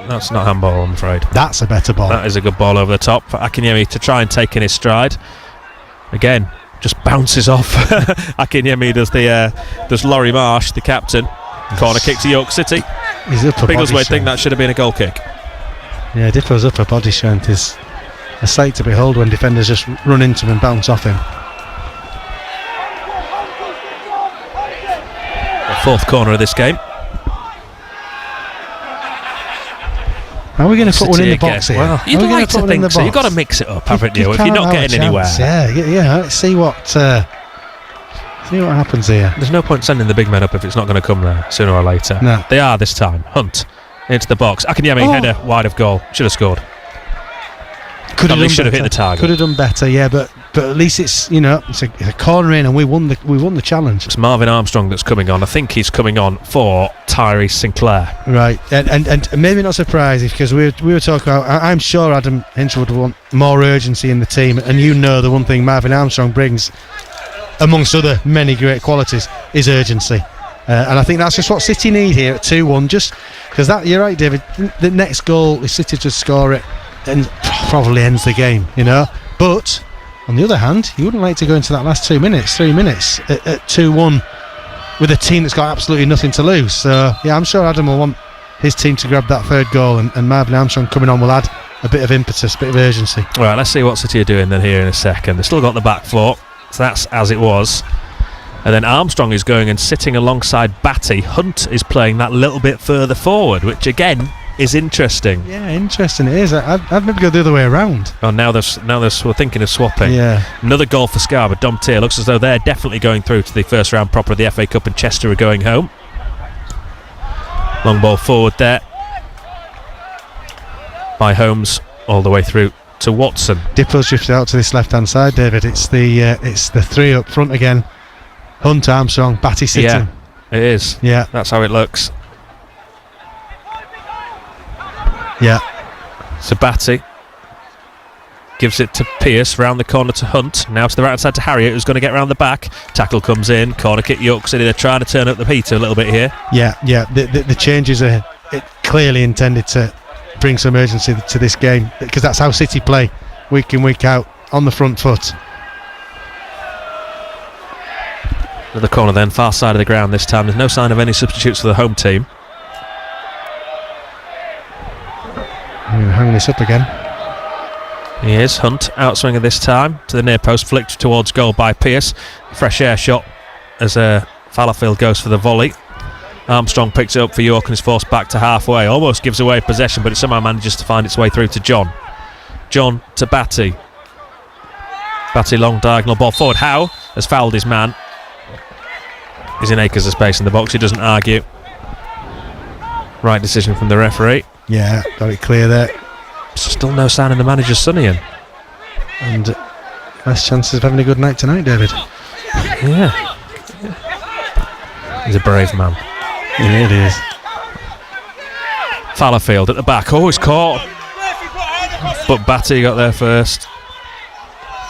That's not handball, I'm afraid. That's a better ball. That is a good ball over the top for Akinyemi to try and take in his stride. Again, just bounces off. Akinyemi does Laurie Marsh, the captain. Corner kick to York City. He's up a Biggleswade think that should have been a goal kick. Yeah, Dippo's upper body strength is a sight to behold when defenders just run into him and bounce off him. The fourth corner of this game. Are we going to put one in the box here? Well, you'd like to think so. You've got to mix it up, haven't you? If you're not getting anywhere. Yeah. Let's see what happens here. There's no point sending the big men up if it's not going to come there sooner or later. No. They are this time. Hunt into the box. Akinyemi header wide of goal. Should have scored. Should have hit the target. Could have done better, yeah, but at least it's a corner in and we won the challenge. It's Marvin Armstrong that's coming on. I think he's coming on for Tyrese Sinclair. Right, and maybe not surprising, because we were talking about. I'm sure Adam Hinchwood would want more urgency in the team, and the one thing Marvin Armstrong brings, amongst other many great qualities, is urgency. And I think that's just what City need here at 2-1. Just because that, you're right, David. The next goal, if City just score it, and probably ends the game, you know. But on the other hand, you wouldn't like to go into that last 3 minutes at 2-1 with a team that's got absolutely nothing to lose. So yeah, I'm sure Adam will want his team to grab that third goal, and Marvin Armstrong coming on will add a bit of impetus, a bit of urgency. Right, let's see what City are doing then here in a second. They've still got the back four, so that's as it was. And then Armstrong is going and sitting alongside Batty. Hunt is playing that little bit further forward, which again is interesting. Yeah, interesting it is. I'd maybe go the other way around. Oh, now they're thinking of swapping. Yeah. Another goal for Scarborough. Dom Tier looks as though they're definitely going through to the first round proper of the FA Cup, and Chester are going home. Long ball forward there by Holmes, all the way through to Watson. Diplo's drifted out to this left-hand side, David. It's the three up front again. Hunt, Armstrong, Batty sitting. Yeah, it is. Yeah, that's how it looks. Yeah. So Batty gives it to Pearce, round the corner to Hunt, now to the right hand side to Harriott, who's going to get round the back. Tackle comes in, corner kick. York City, they're trying to turn up the heat a little bit here. Yeah. The changes are clearly intended to bring some urgency to this game, because that's how City play week in, week out, on the front foot. Another corner then, far side of the ground this time. There's no sign of any substitutes for the home team. Hanging this up again. He is. Hunt outswinger this time to the near post, flicked towards goal by Pearce. Fresh air shot as Fallowfield goes for the volley. Armstrong picks it up for York and is forced back to halfway. Almost gives away possession, but it somehow manages to find its way through to John. John to Batty. Batty long diagonal ball forward. Howe has fouled his man. He's in acres of space in the box. He doesn't argue. Right decision from the referee. Yeah, got it clear there. Still no sign of the manager's Sunnian. And less chances of having a good night tonight, David. Yeah. He's a brave man. Yeah, it is. Fallowfield at the back. Oh, he's caught. But Batty got there first.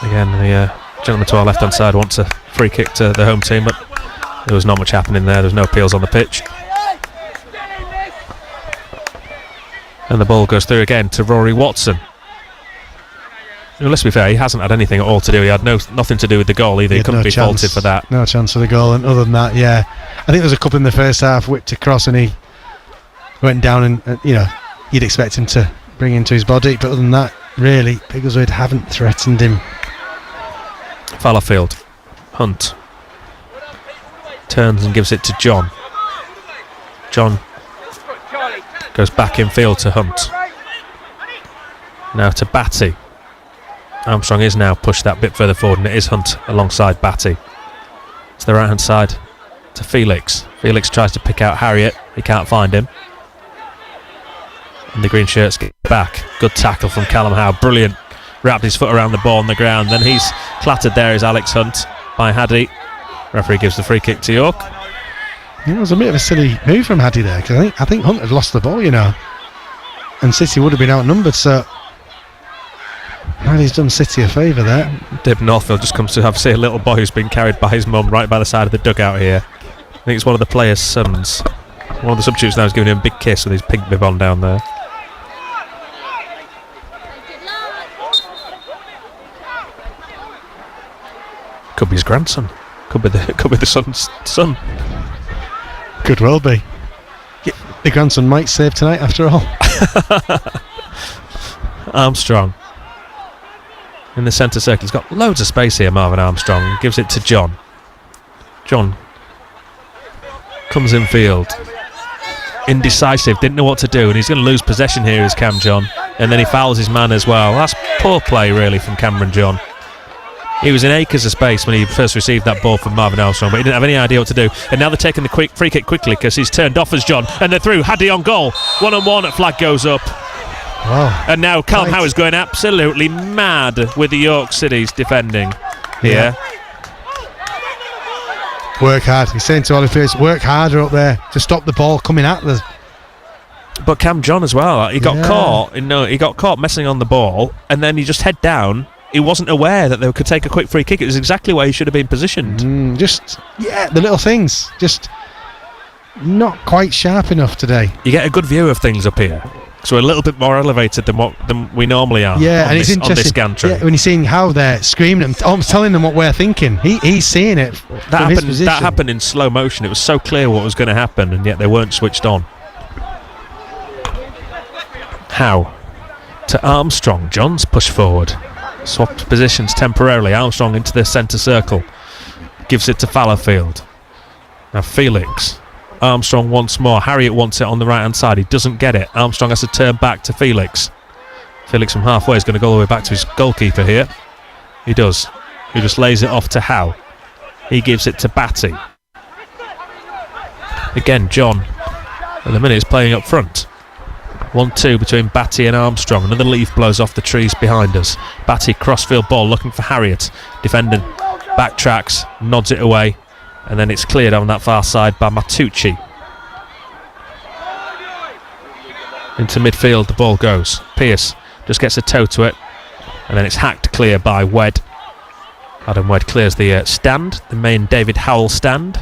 Again, the gentleman to our left-hand side wants a free kick to the home team, but there was not much happening there. There was no appeals on the pitch. And the ball goes through again to Rory Watson. Well, let's be fair, he hasn't had anything at all to do. He had nothing to do with the goal either. He couldn't be faulted for that. No chance for the goal. And other than that, yeah, I think there was a couple in the first half, whipped across, and he went down, and you'd expect him to bring into his body. But other than that, really, Biggleswade haven't threatened him. Fallowfield. Hunt. Turns and gives it to John. John goes back in field to Hunt. Now to Batty. Armstrong is now pushed that bit further forward, and it is Hunt alongside Batty. To the right hand side to Felix. Felix tries to pick out Harriott. He can't find him. And the green shirts get back. Good tackle from Callum Howe. Brilliant. Wrapped his foot around the ball on the ground. Then he's clattered there is Alex Hunt by Haddy. Referee gives the free kick to York. It was a bit of a silly move from Haddy there, because I think Hunt had lost the ball, and City would have been outnumbered. So Haddy's done City a favour there. Dib Northfield just comes to have see a little boy who's been carried by his mum right by the side of the dugout here. I think it's one of the players' sons. One of the substitutes now is giving him a big kiss with his pink bib on down there. Could be his grandson. Could be the son's son. Could well be. The grandson might save tonight after all. Armstrong in the centre circle. He's got loads of space here, Marvin Armstrong. Gives it to John. John comes in field. Indecisive, didn't know what to do, and he's going to lose possession here is Cam John. And then he fouls his man as well. That's poor play really from Cameron John. He was in acres of space when he first received that ball from Marvin Armstrong, but he didn't have any idea what to do. And now they're taking the quick free kick quickly because he's turned off as John, and they're through. Haddy on goal. 1-on-1. Flag goes up. Wow. And now Callum Howe is going absolutely mad with the York City's defending here. Work hard. He's saying to Ollie Pearce, work harder up there to stop the ball coming at us. But Cam John as well. He got caught. He got caught messing on the ball, and then he just head down. He wasn't aware that they could take a quick free kick. It was exactly where he should have been positioned. The little things. Just not quite sharp enough today. You get a good view of things up here. So we're a little bit more elevated than we normally are. Yeah, and it's on this interesting. gantry. Yeah, when you're seeing how they're screaming, almost telling them what we're thinking. He's seeing it. That happened in slow motion. It was so clear what was going to happen, and yet they weren't switched on. Howe to Armstrong. John's pushed forward. Swapped positions temporarily. Armstrong into the centre circle. Gives it to Fallowfield. Now Felix. Armstrong once more. Harriott wants it on the right hand side. He doesn't get it. Armstrong has to turn back to Felix. Felix from halfway is going to go all the way back to his goalkeeper here. He does. He just lays it off to Howe. He gives it to Batty. Again, John at the minute is playing up front. 1-2 between Batty and Armstrong. Another leaf blows off the trees behind us. Batty crossfield ball looking for Harriott. Defending backtracks, nods it away. And then it's cleared on that far side by Matucci. Into midfield the ball goes. Pearce just gets a toe to it. And then it's hacked clear by Wed. Adam Wed clears the stand, the main David Howell stand.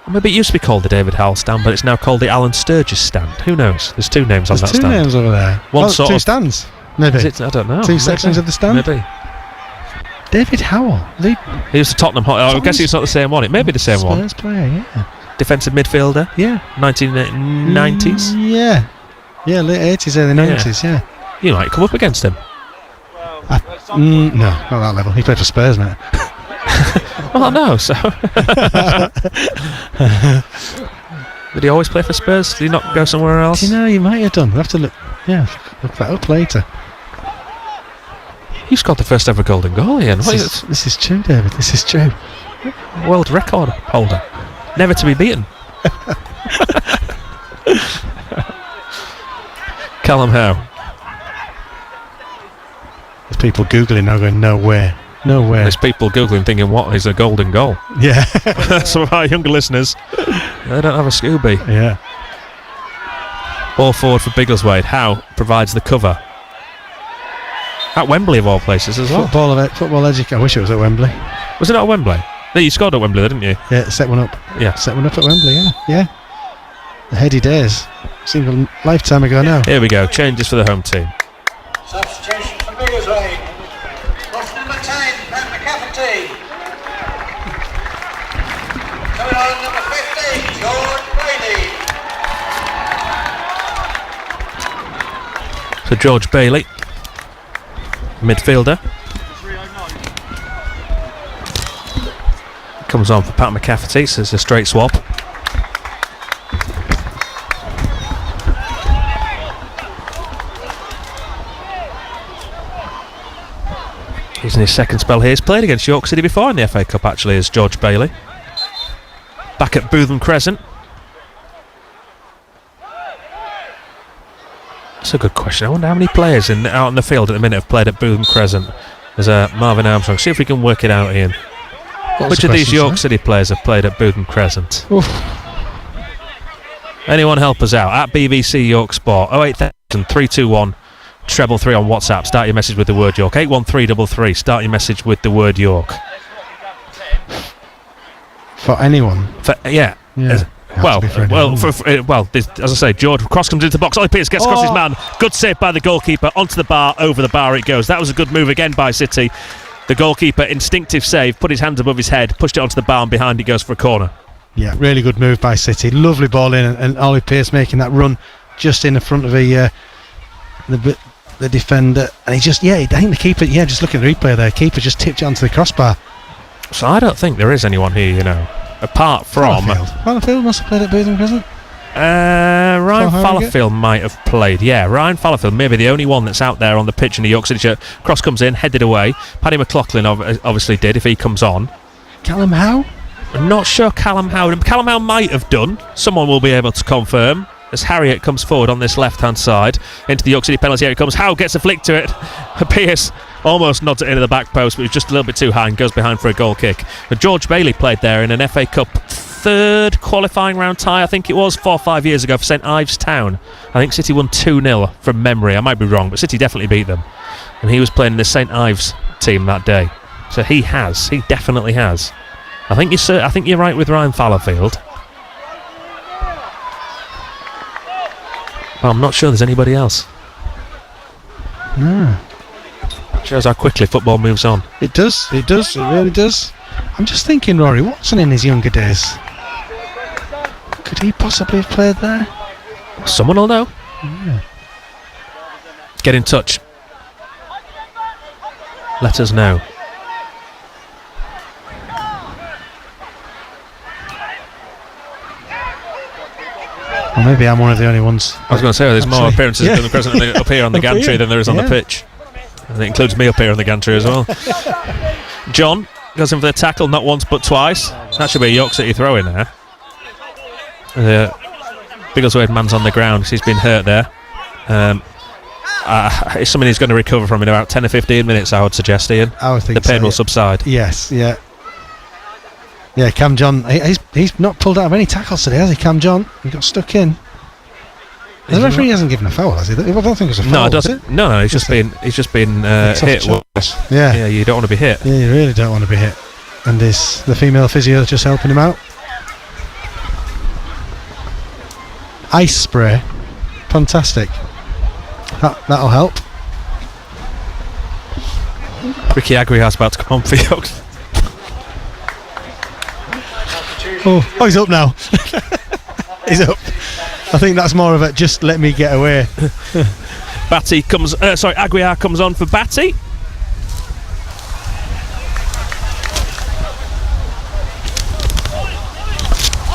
Or maybe it used to be called the David Howell stand, but it's now called the Alan Sturgis stand. Who knows? There's two names on that stand. There's two names over there. Two stands, maybe. Is it? I don't know. Two sections of the stand? Maybe. David Howell. He was the Tottenham. I guess it's not the same one. It may be the same one. Spurs player, yeah. Defensive midfielder. Yeah. 1990s. Yeah. Yeah, late 80s, early 90s, yeah. You might come up against him. No, not that level. He played for Spurs, mate. Well, no, so. Did he always play for Spurs? Did he not go somewhere else? Do you know, you might have done. We'll have to look that up later. You scored the first ever golden goal, Ian. This is true, David. This is true. World record holder. Never to be beaten. Callum Howe. There's people Googling now going, no way. There's people Googling thinking, what is a golden goal? Yeah. Some of our younger listeners, they don't have a Scooby. Yeah. Ball forward for Biggleswade. Howe provides the cover. At Wembley of all places as well. Football education. I wish it was at Wembley. Was it not at Wembley? No, you scored at Wembley, didn't you? Yeah, set one up. Yeah. Set one up at Wembley, yeah. The heady days. Seems a lifetime ago now. Here we go. Changes for the home team. Substitution for Biggleswade. Lost number 10, Pat McCafferty. Coming on number 15, George Bailey. So George Bailey, midfielder. Comes on for Pat McCafferty, so it's a straight swap. He's in his second spell here. He's played against York City before in the FA Cup, actually, as George Bailey. Back at Bootham Crescent. That's a good question. I wonder how many players out on the field at the minute have played at Bootham Crescent. There's Marvin Armstrong. See if we can work it out, Ian. Which of these York City players have played at Bootham Crescent? Oof. Anyone help us out? At BBC York Sport. 08000 321 333 on WhatsApp. Start your message with the word York. 81333. Start your message with the word York. For anyone? Yeah. Well, as I say, George cross comes into the box. Ollie Pearce gets across his man. Good save by the goalkeeper. Onto the bar, over the bar it goes. That was a good move again by City. The goalkeeper, instinctive save, put his hands above his head, pushed it onto the bar, and behind it goes for a corner. Yeah, really good move by City. Lovely ball in, and Ollie Pearce making that run just in the front of the defender. And he just, I think the keeper, just looking at the replay there, keeper just tipped it onto the crossbar. So I don't think there is anyone here, apart from Fallowfield must have played at Bootham Crescent. Ryan Fallowfield might have played. Yeah, Ryan Fallowfield may be the only one that's out there on the pitch in the York City shirt. Cross comes in, headed away. Paddy McLaughlin obviously did if he comes on. Callum Howe? I'm not sure Callum Howe. Callum Howe might have done. Someone will be able to confirm. As Harriott comes forward on this left-hand side into the York City penalty area comes. Howe gets a flick to it. Pearce almost nods it into the back post, but it was just a little bit too high and goes behind for a goal kick. But George Bailey played there in an FA Cup third qualifying round tie, I think it was, 4 or 5 years ago for St Ives Town. I think City won 2-0 from memory. I might be wrong, but City definitely beat them. And he was playing in the St Ives team that day. So he definitely has. I think you're right with Ryan Fallowfield. Well, I'm not sure there's anybody else. No. Shows how quickly football moves on. It does, it really does. I'm just thinking, Rory Watson in his younger days, could he possibly have played there? Someone will know. Yeah. Get in touch. Let us know. Or maybe I'm one of the only ones. I was going to say, there's more appearances than presently up here on the gantry than there is on the pitch. And it includes me up here on the gantry as well. John goes in for the tackle, not once but twice. That should be a York City throw in there. Biggleswade man's on the ground because he's been hurt there. It's something he's going to recover from in about 10 or 15 minutes, I would suggest, Ian. I would think the pain so, will subside. Yes, yeah. Yeah, Cam John, he's not pulled out of any tackles today, has he, Cam John? He got stuck in. The referee hasn't given a foul, has he? I don't think it was a foul. No, he's just been hit. Yeah, you don't want to be hit. Yeah, you really don't want to be hit. And is the female physio just helping him out? Ice spray, fantastic. That'll help. Ricky Aguiar's about to come on for York. Oh, he's up now. He's up. I think that's more of a just let me get away. Aguiar comes on for Batty.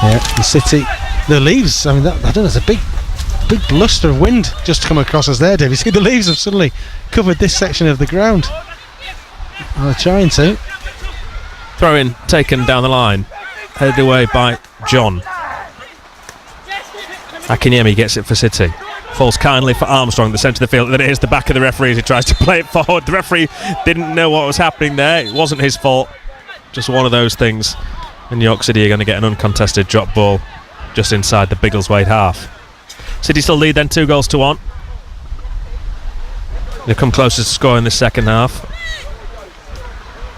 Yeah, the City, the leaves. I mean, I don't know. There's a big bluster of wind just come across us there, Dave. You see, the leaves have suddenly covered this section of the ground. They're trying to. Throw in taken down the line, headed away by John. Akinyemi gets it for City. Falls kindly for Armstrong at the centre of the field. Then it is the back of the referee as he tries to play it forward. The referee didn't know what was happening there. It wasn't his fault. Just one of those things. And York City are going to get an uncontested drop ball just inside the Biggleswade half. City still lead then 2-1. They've come closest to scoring the second half.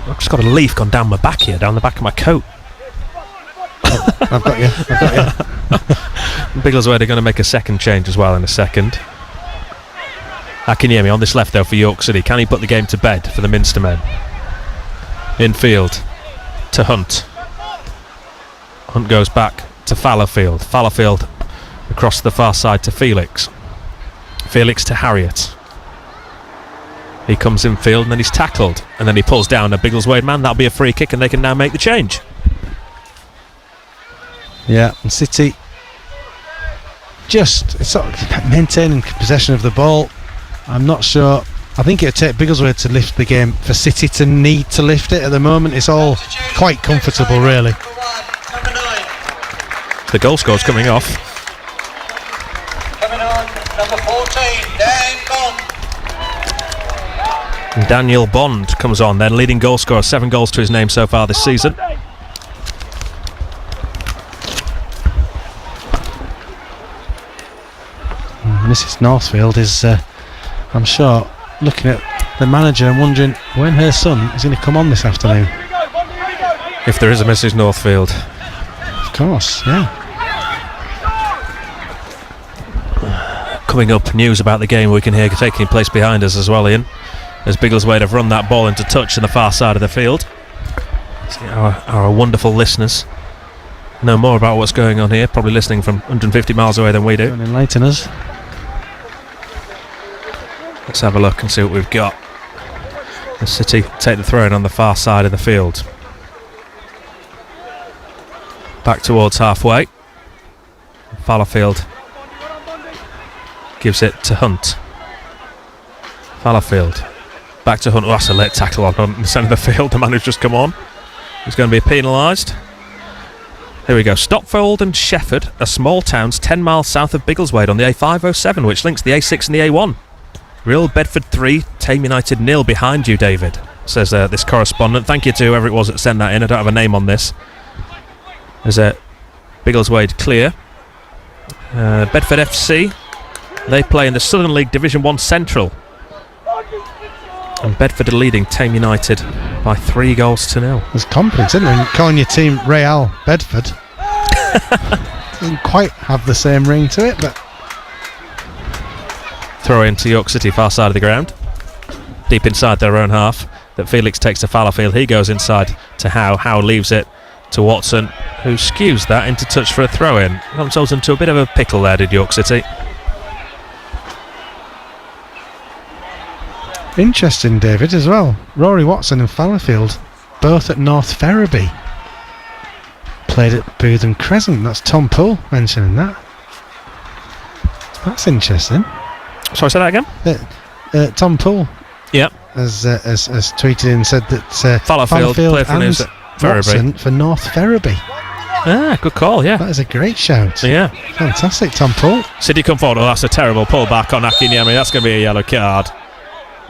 I've just got a leaf gone down my back here, down the back of my coat. I've got you. Biggleswade are going to make a second change as well in a second. Akinyemi on this left though for York City. Can he put the game to bed for the Minster men? Infield to Hunt. Hunt goes back to Fallowfield. Fallowfield across the far side to Felix. Felix to Harriott. He comes in field and then he's tackled. And then he pulls down a Biggleswade man. That'll be a free kick and they can now make the change. Yeah, and City just sort of maintaining possession of the ball. I'm not sure. I think it would take Biggleswade to lift the game for City to need to lift it. At the moment, it's all quite comfortable, really. The goal score's coming off. Coming on, number 14, Dan Bond. Daniel Bond comes on then, leading goal scorer, 7 goals to his name so far this season. Mrs. Northfield is, I'm sure, looking at the manager and wondering when her son is going to come on this afternoon. If there is a Mrs. Northfield. Of course, yeah. Coming up, news about the game we can hear taking place behind us as well, Ian, as Biggleswade have run that ball into touch on the far side of the field. See, our wonderful listeners know more about what's going on here, probably listening from 150 miles away than we do. Don't enlighten us. Let's have a look and see what we've got. The City take the throw in on the far side of the field. Back towards halfway. Fallowfield gives it to Hunt. Fallowfield back to Hunt. Oh, that's a late tackle on Hunt in the centre of the field. The man who's just come on. He's going to be penalised. Here we go. Stopfold and Shefford are small towns 10 miles south of Biggleswade on the A507, which links the A6 and the A1. Real Bedford 3, Tame United 0 behind you, David, says this correspondent. Thank you to whoever it was that sent that in. I don't have a name on this. There's a Biggleswade clear. Bedford FC, they play in the Southern League Division 1 Central. And Bedford are leading Tame United by 3-0. There's confidence, isn't there, in calling your team Real Bedford. Doesn't quite have the same ring to it, but Throw into York City, far side of the ground. Deep inside their own half. That Felix takes to Fallowfield. He goes inside to Howe. Howe leaves it to Watson, who skews that into touch for a throw-in. Got themselves into a bit of a pickle there, did York City. Interesting, David, as well. Rory Watson and Fallowfield, both at North Ferriby. Played at Bootham Crescent. That's Tom Poole mentioning that. That's interesting. Sorry, say that again? Tom Poole. Yep. Has tweeted and said that Fallowfield played for and Watson for North Ferriby. Ah, good call, yeah. That is a great shout. Yeah. Fantastic, Tom Poole. City come forward. Oh, that's a terrible pull back on Akinyemi. That's going to be a yellow card.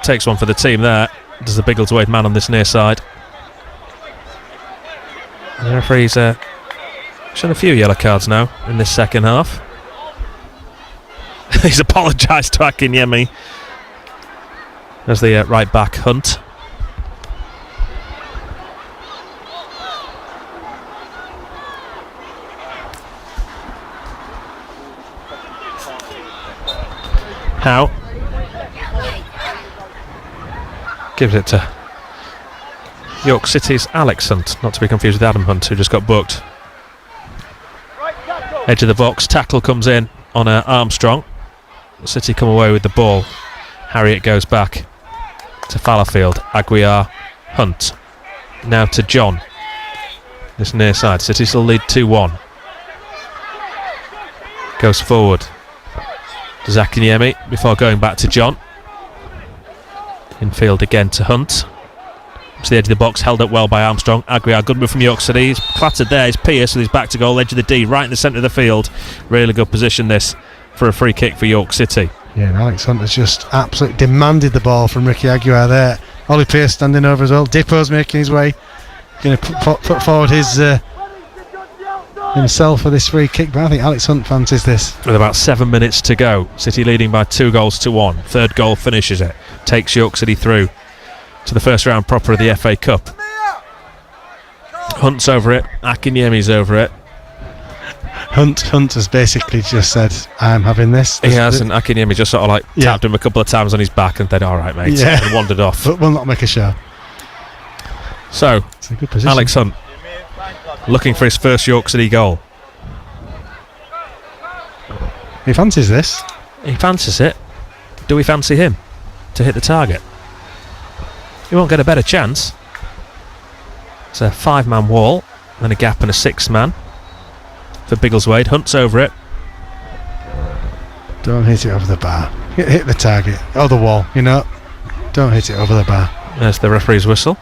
Takes one for the team there. Does the Biggleswade man on this near side. And the referee's shown a few yellow cards now in this second half. He's apologised to Akinyemi. There's the right back, Hunt. Howe gives it to York City's Alex Hunt, not to be confused with Adam Hunt, who just got booked. Edge of the box, tackle comes in on Armstrong. City come away with the ball. Harriet goes back to Fallowfield. Aguiar, Hunt. Now to John. This near side. City still lead 2-1. Goes forward to Zakiniemi before going back to John. Infield again to Hunt. To the edge of the box, held up well by Armstrong. Aguiar, good move from York City. He's clattered there. He's Pierce with his back to goal. Edge of the D, right in the centre of the field. Really good position this for a free kick for York City. Yeah, and Alex Hunt has just absolutely demanded the ball from Ricky Aguiar there. Ollie Pierce standing over as well. Dippo's making his way. Going to put forward his himself for this free kick, but I think Alex Hunt fancies this. With about 7 minutes to go, City leading by 2-1. Third goal finishes it. Takes York City through to the first round proper of the FA Cup. Hunt's over it. Akinyemi's over it. Hunt has basically just said, I'm having this. He has, and Akinyemi just sort of tapped him a couple of times on his back and said, alright mate, and wandered off. But will not make a show. So, it's a good position. Alex Hunt looking for his first York City goal. He fancies this. He fancies it. Do we fancy him to hit the target? He won't get a better chance. It's a 5-man wall, then a gap and a 6-man for Biggleswade. Hunt's over it. Don't hit it over the bar. Hit the target. Or the wall, Don't hit it over the bar. There's the referee's whistle.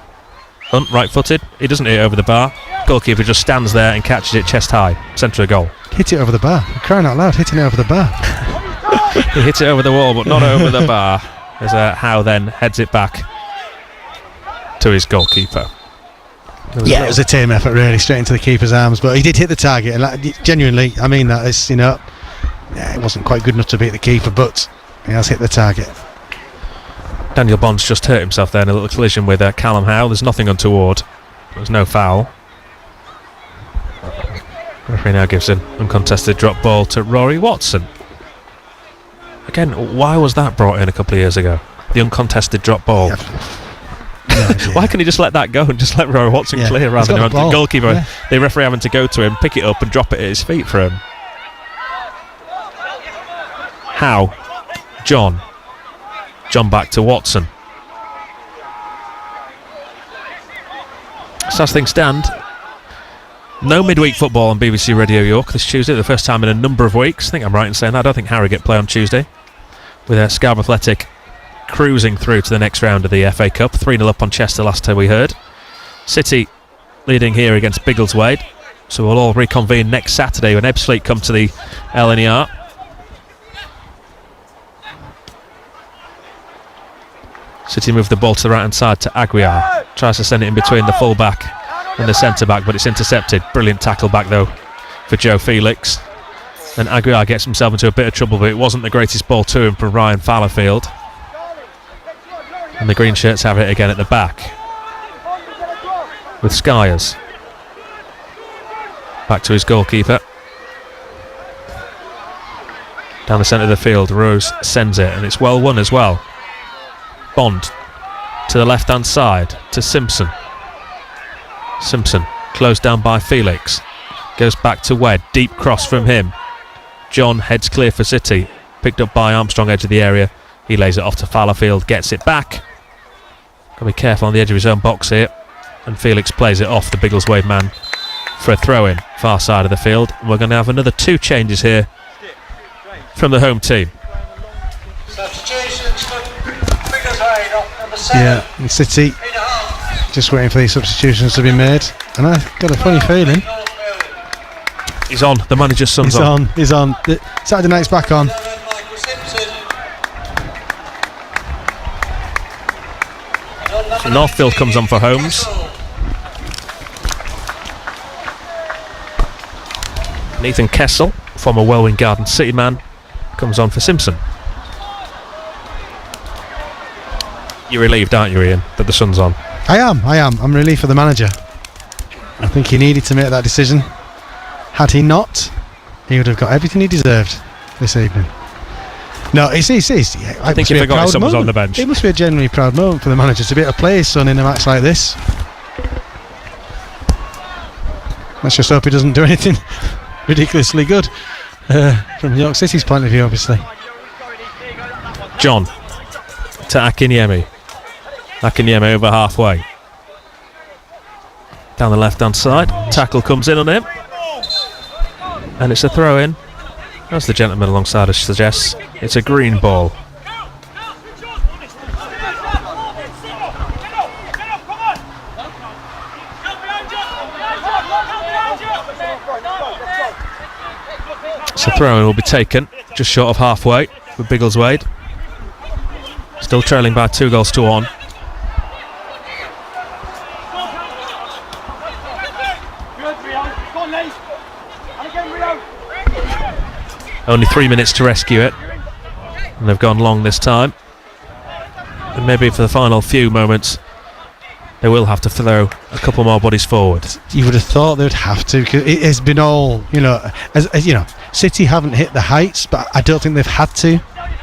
Hunt, right-footed. He doesn't hit it over the bar. Goalkeeper just stands there and catches it chest high. Centre of goal. Hit it over the bar. You're crying out loud, hitting it over the bar. He hits it over the wall, but not over the bar. As Howe then heads it back to his goalkeeper. It was a team effort, really, straight into the keeper's arms. But he did hit the target, and genuinely, I mean that. It's, it wasn't quite good enough to beat the keeper, but he has hit the target. Daniel Bonds just hurt himself there in a little collision with Callum Howe. There's nothing untoward. There's no foul. Referee now gives an uncontested drop ball to Rory Watson. Again, why was that brought in a couple of years ago? The uncontested drop ball. Why can't he just let that go and just let Rory Watson clear rather than the goalkeeper, the referee having to go to him, pick it up and drop it at his feet for him? Howe. John back to Watson. So as things stand, no midweek football on BBC Radio York this Tuesday, the first time in a number of weeks. I think I'm right in saying that. I don't think Harrogate play on Tuesday. With Scarborough Athletic cruising through to the next round of the FA Cup. 3-0 up on Chester last time we heard. City leading here against Biggleswade. So we'll all reconvene next Saturday when Ebbsfleet come to the LNER. City move the ball to the right hand side to Aguiar. Tries to send it in between the full back and the centre back, but it's intercepted. Brilliant tackle back though for Joe Felix. And Aguiar gets himself into a bit of trouble, but it wasn't the greatest ball to him from Ryan Fallowfield. And the green shirts have it again at the back with Skyers. Back to his goalkeeper. Down the centre of the field, Rose sends it, and it's well won as well. Bond to the left-hand side to Simpson. Simpson closed down by Felix. Goes back to Wed. Deep cross from him. John heads clear for City. Picked up by Armstrong, edge of the area. He lays it off to Fallowfield. Gets it back. Got to be careful on the edge of his own box here. And Felix plays it off the Biggleswade man for a throw-in. Far side of the field. And we're going to have another 2 changes here from the home team. Substitutions for Biggleswade off number 7. Yeah, and City just waiting for these substitutions to be made. And I've got a funny feeling. He's on. The manager's son's on. He's on. Saturday night's back on. So Northfield comes on for Holmes. Nathan Kessel, former Welwyn Garden City man, comes on for Simpson. You're relieved, aren't you, Ian, that the sun's on? I am. I'm relieved for the manager. I think he needed to make that decision. Had he not, he would have got everything he deserved this evening. No, I think he forgot his son was on the bench. It must be a genuinely proud moment for the manager to be able to play his son in a match like this. Let's just hope he doesn't do anything ridiculously good from York City's point of view, obviously. John to Akinyemi. Akinyemi over halfway. Down the left-hand side. Tackle comes in on him. And it's a throw-in. As the gentleman alongside us suggests, it's a green ball. So throw-in will be taken just short of halfway with Biggleswade. Still trailing by 2-1. Only 3 minutes to rescue it, and they've gone long this time. And maybe for the final few moments, they will have to throw a couple more bodies forward. You would have thought they would have to, because it has been all, as you know, City haven't hit the heights, but I don't think they've had to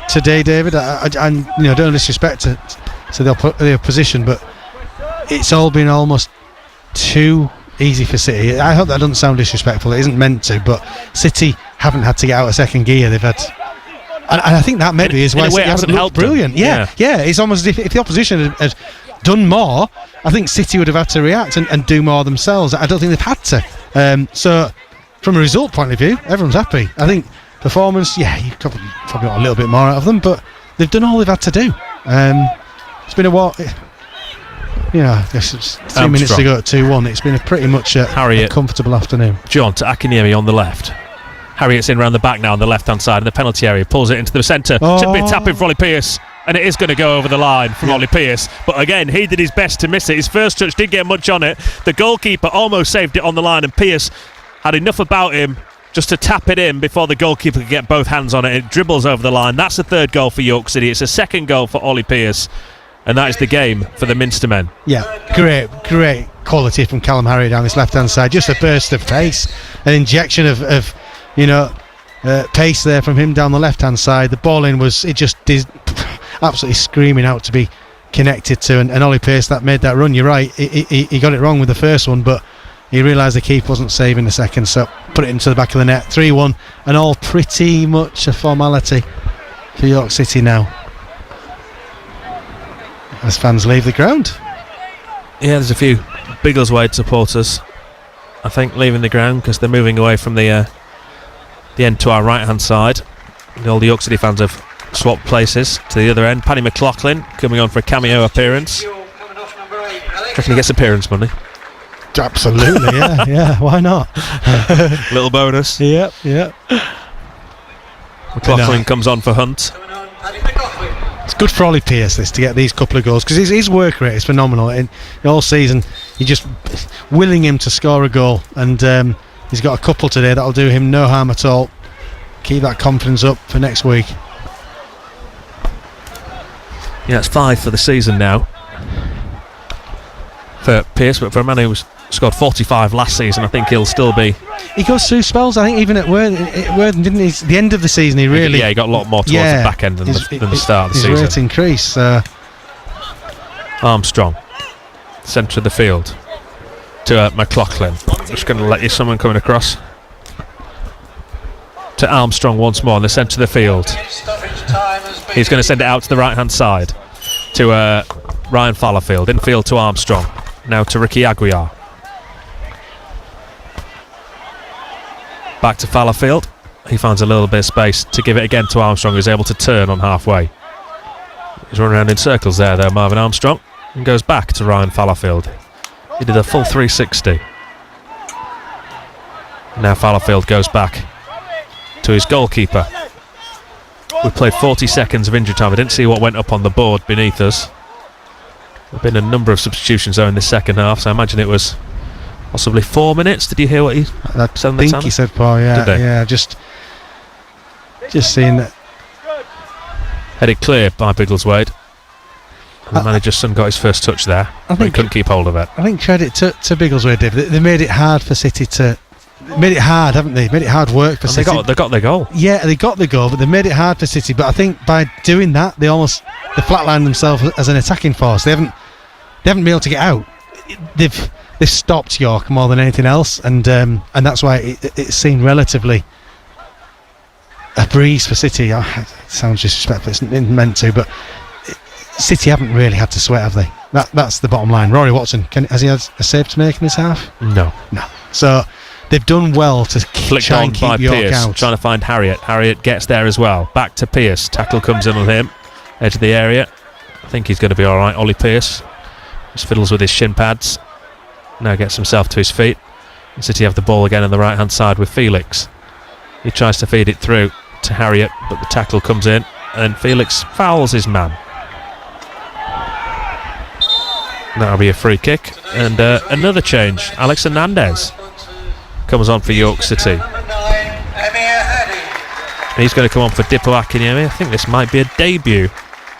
today, David. And don't disrespect to the opposition, but it's all been almost too easy for City. I hope that doesn't sound disrespectful. It isn't meant to, but City haven't had to get out of second gear. They've had, and I think that maybe is why it hasn't helped. Brilliant, yeah. It's almost as if the opposition had done more. I think City would have had to react and do more themselves. I don't think they've had to. So, from a result point of view, everyone's happy. I think performance, you've probably got a little bit more out of them, but they've done all they've had to do. It's been a while. I guess it's 2 minutes to go at 2-1. It's been pretty much a comfortable afternoon. John to Akinyemi on the left. Harriet's in round the back now on the left-hand side in the penalty area. Pulls it into the centre. Should be a tap in for Ollie Pearce. And it is going to go over the line from Ollie Pearce. But again, he did his best to miss it. His first touch didn't get much on it. The goalkeeper almost saved it on the line. And Pearce had enough about him just to tap it in before the goalkeeper could get both hands on it. It dribbles over the line. That's the third goal for York City. It's a second goal for Ollie Pearce. And that is the game for the Minster men. Yeah, great quality from Callum Harriet down this left-hand side. Just a burst of pace, an injection of pace there from him down the left-hand side. The ball in was absolutely screaming out to be connected to, and Ollie Pearce that made that run. You're right, he got it wrong with the first one, but he realised the keeper wasn't saving the second, so put it into the back of the net. 3-1, and all pretty much a formality for York City now, as fans leave the ground. Yeah, there's a few Biggleswade supporters, I think, leaving the ground because they're moving away from the end to our right-hand side. All the York City fans have swapped places to the other end. Paddy McLaughlin coming on for a cameo appearance. Do you reckon he gets appearance money? Absolutely, yeah, why not? Little bonus. Yep. McLaughlin comes on for Hunt. It's good for Ollie Pearce this to get these couple of goals, because his work rate is phenomenal. In all season, you're just willing him to score a goal, and he's got a couple today that'll do him no harm at all. Keep that confidence up for next week. Yeah, it's 5 for the season now for Pearce, but for a man who was Scored 45 last season. I think he'll still be. He goes through spells. I think even at Worthing, didn't he? The end of the season, he really. He got a lot more towards the back end than the start of the season. His rate increased. Armstrong, centre of the field to McLaughlin. Just going to let you someone coming across. To Armstrong once more in the centre of the field. He's going to send it out to the right hand side to Ryan Fallowfield. Infield to Armstrong. Now to Ricky Aguiar. Back to Fallowfield. He finds a little bit of space to give it again to Armstrong, who's able to turn on halfway. He's running around in circles there though, Marvin Armstrong, and goes back to Ryan Fallowfield. He did a full 360. Now Fallowfield goes back to his goalkeeper. We played 40 seconds of injury time. I didn't see what went up on the board beneath us. There have been a number of substitutions though in the second half, so I imagine it was possibly 4 minutes. Did you hear what he said on the I think he said 4, yeah. Just seeing that. Headed clear by Biggleswade. The manager's son got his first touch there, but he couldn't keep hold of it. I think credit to Biggleswade, Dave. They made it hard for City to. Made it hard, haven't they? Made it hard work for City. They got their goal. Yeah, they got the goal, but they made it hard for City. But I think by doing that, they flatlined themselves as an attacking force. They haven't been able to get out. They've stopped York more than anything else, and that's why it seemed relatively a breeze for City. It sounds disrespectful, it's meant to, but City haven't really had to sweat, have they? That's the bottom line. Rory Watson, has he had a save to make in this half? No. So they've done well to try and keep York Pearce, out. Trying to find Harriott. Harriott gets there as well. Back to Pearce. Tackle comes in on him. Edge of the area. I think he's going to be all right. Ollie Pearce just fiddles with his shin pads. Now gets himself to his feet. And City have the ball again on the right hand side with Felix. He tries to feed it through to Harriott, but the tackle comes in and Felix fouls his man. That'll be a free kick. And another change. Alex Hernandez comes on for York City. And he's going to come on for Dipo Akinyemi. I think this might be a debut.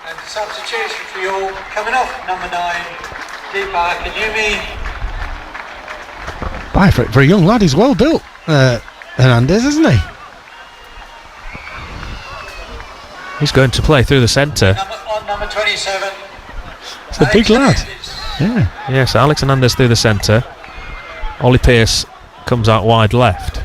And substitution for York coming off number 9, Dipo Akinyemi. For a young lad, he's well built. Hernandez, isn't he? He's going to play through the centre. Number 27. It's a big lad. Yeah. Yes, Alex Hernandez through the centre. Ollie Pearce comes out wide left.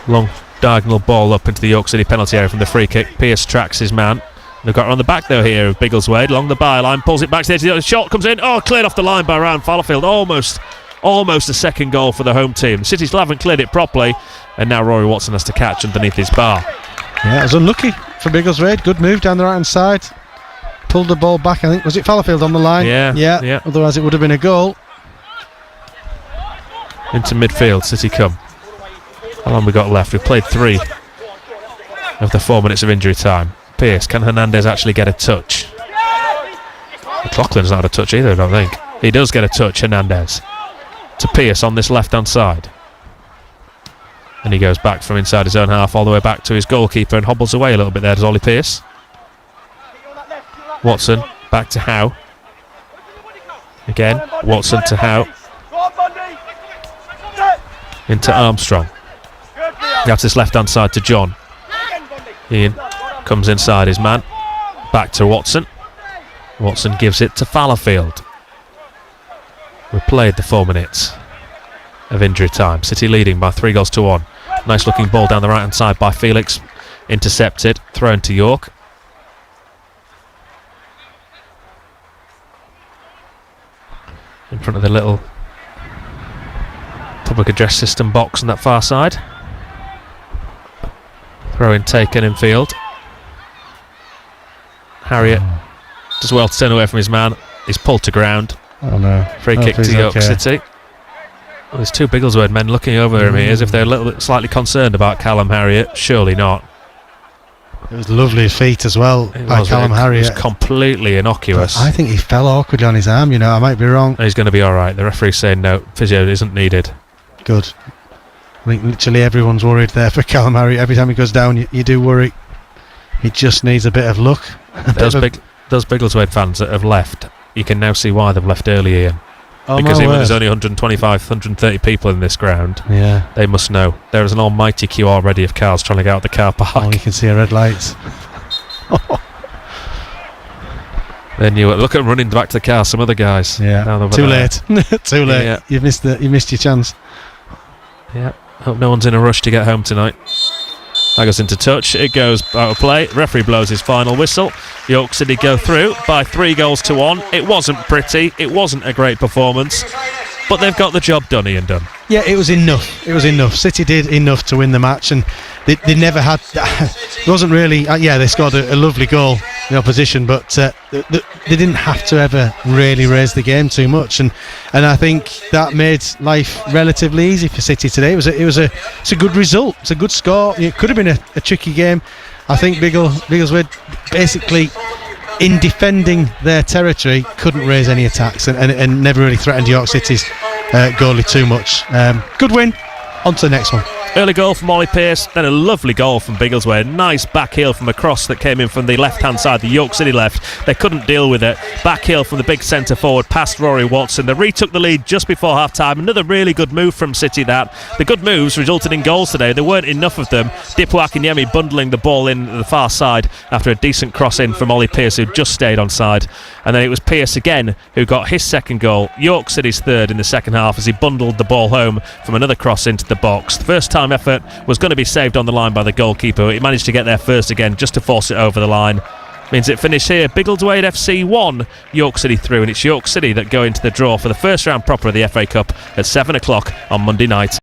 Long diagonal ball up into the York City penalty area from the free kick. Pearce tracks his man. They've got her on the back though here of Biggleswade along the byline, pulls it back to the shot comes in. Oh, cleared off the line by Ryan Fallowfield. Almost a second goal for the home team. City still haven't cleared it properly, and now Rory Watson has to catch underneath his bar. Yeah, it was unlucky for Biggleswade. Good move down the right hand side. Pulled the ball back. I think was it Fallowfield on the line? Yeah. Otherwise it would have been a goal. Into midfield, City come. How long we got left? We've played 3 of the 4 minutes of injury time. Pearce, can Hernandez actually get a touch? McLaughlin's not had a touch either, I don't think. He does get a touch, Hernandez. To Pearce on this left hand side. And he goes back from inside his own half all the way back to his goalkeeper and hobbles away a little bit there, does Ollie Pearce. Watson, back to Howe. Again, Watson to Howe. Into Armstrong. That's this left hand side to John. Ian comes inside his man. Back to Watson. Watson gives it to Fallowfield. We've played the 4 minutes of injury time. City leading by 3-1. Nice looking ball down the right hand side by Felix. Intercepted, thrown to York. In front of the little public address system box on that far side. Throw in taken in field. Harriott does well to turn away from his man. He's pulled to ground. Oh no. Free kick to York City. Well, there's 2 Biggleswade men looking over him here as if they're a little bit slightly concerned about Callum Harriott. Surely not. It was lovely feet as well by Callum Harriott. It was completely innocuous. But I think he fell awkwardly on his arm, I might be wrong. He's going to be alright. The referee's saying no, physio isn't needed. Good. I think literally everyone's worried there for Callum Harriott. Every time he goes down, you do worry. It just needs a bit of luck. Those Biggleswade fans that have left, you can now see why they've left earlier, Ian. Because even there's only 125, 130 people in this ground, they must know. There is an almighty queue already of cars trying to get out the car park. Oh, you can see a red light. Then you look at them running back to the car, some other guys. Yeah, too late. Too late. Yeah. You've missed your chance. Yeah, hope no one's in a rush to get home tonight. That goes into touch, it goes out of play. Referee blows his final whistle. York City go through by 3-1. It wasn't pretty, it wasn't a great performance, but they've got the job done, Ian Dunn. Yeah, it was enough. City did enough to win the match, and they never had. It wasn't really. They scored a lovely goal, the opposition, but they didn't have to ever really raise the game too much, and I think that made life relatively easy for City today. It's a good result. It's a good score. It could have been a tricky game. I think Biggleswade basically, in defending their territory, couldn't raise any attacks and never really threatened York City's goalie too much. Good win. On to the next one. Early goal from Ollie Pearce, then a lovely goal from Biggleswade. Nice back heel from a cross that came in from the left-hand side, the York City left. They couldn't deal with it. Back heel from the big centre forward past Rory Watson. They retook the lead just before half-time. Another really good move from City that. The good moves resulted in goals today. There weren't enough of them. Dipo Akinyemi bundling the ball in the far side after a decent cross in from Ollie Pearce, who just stayed on side. And then it was Pearce again who got his second goal. York City's third in the second half as he bundled the ball home from another cross into the box. The first time effort was going to be saved on the line by the goalkeeper. He managed to get there first again just to force it over the line. Means it finished here. Biggleswade FC 1, York City through, and it's York City that go into the draw for the first round proper of the FA Cup at 7 o'clock on Monday night.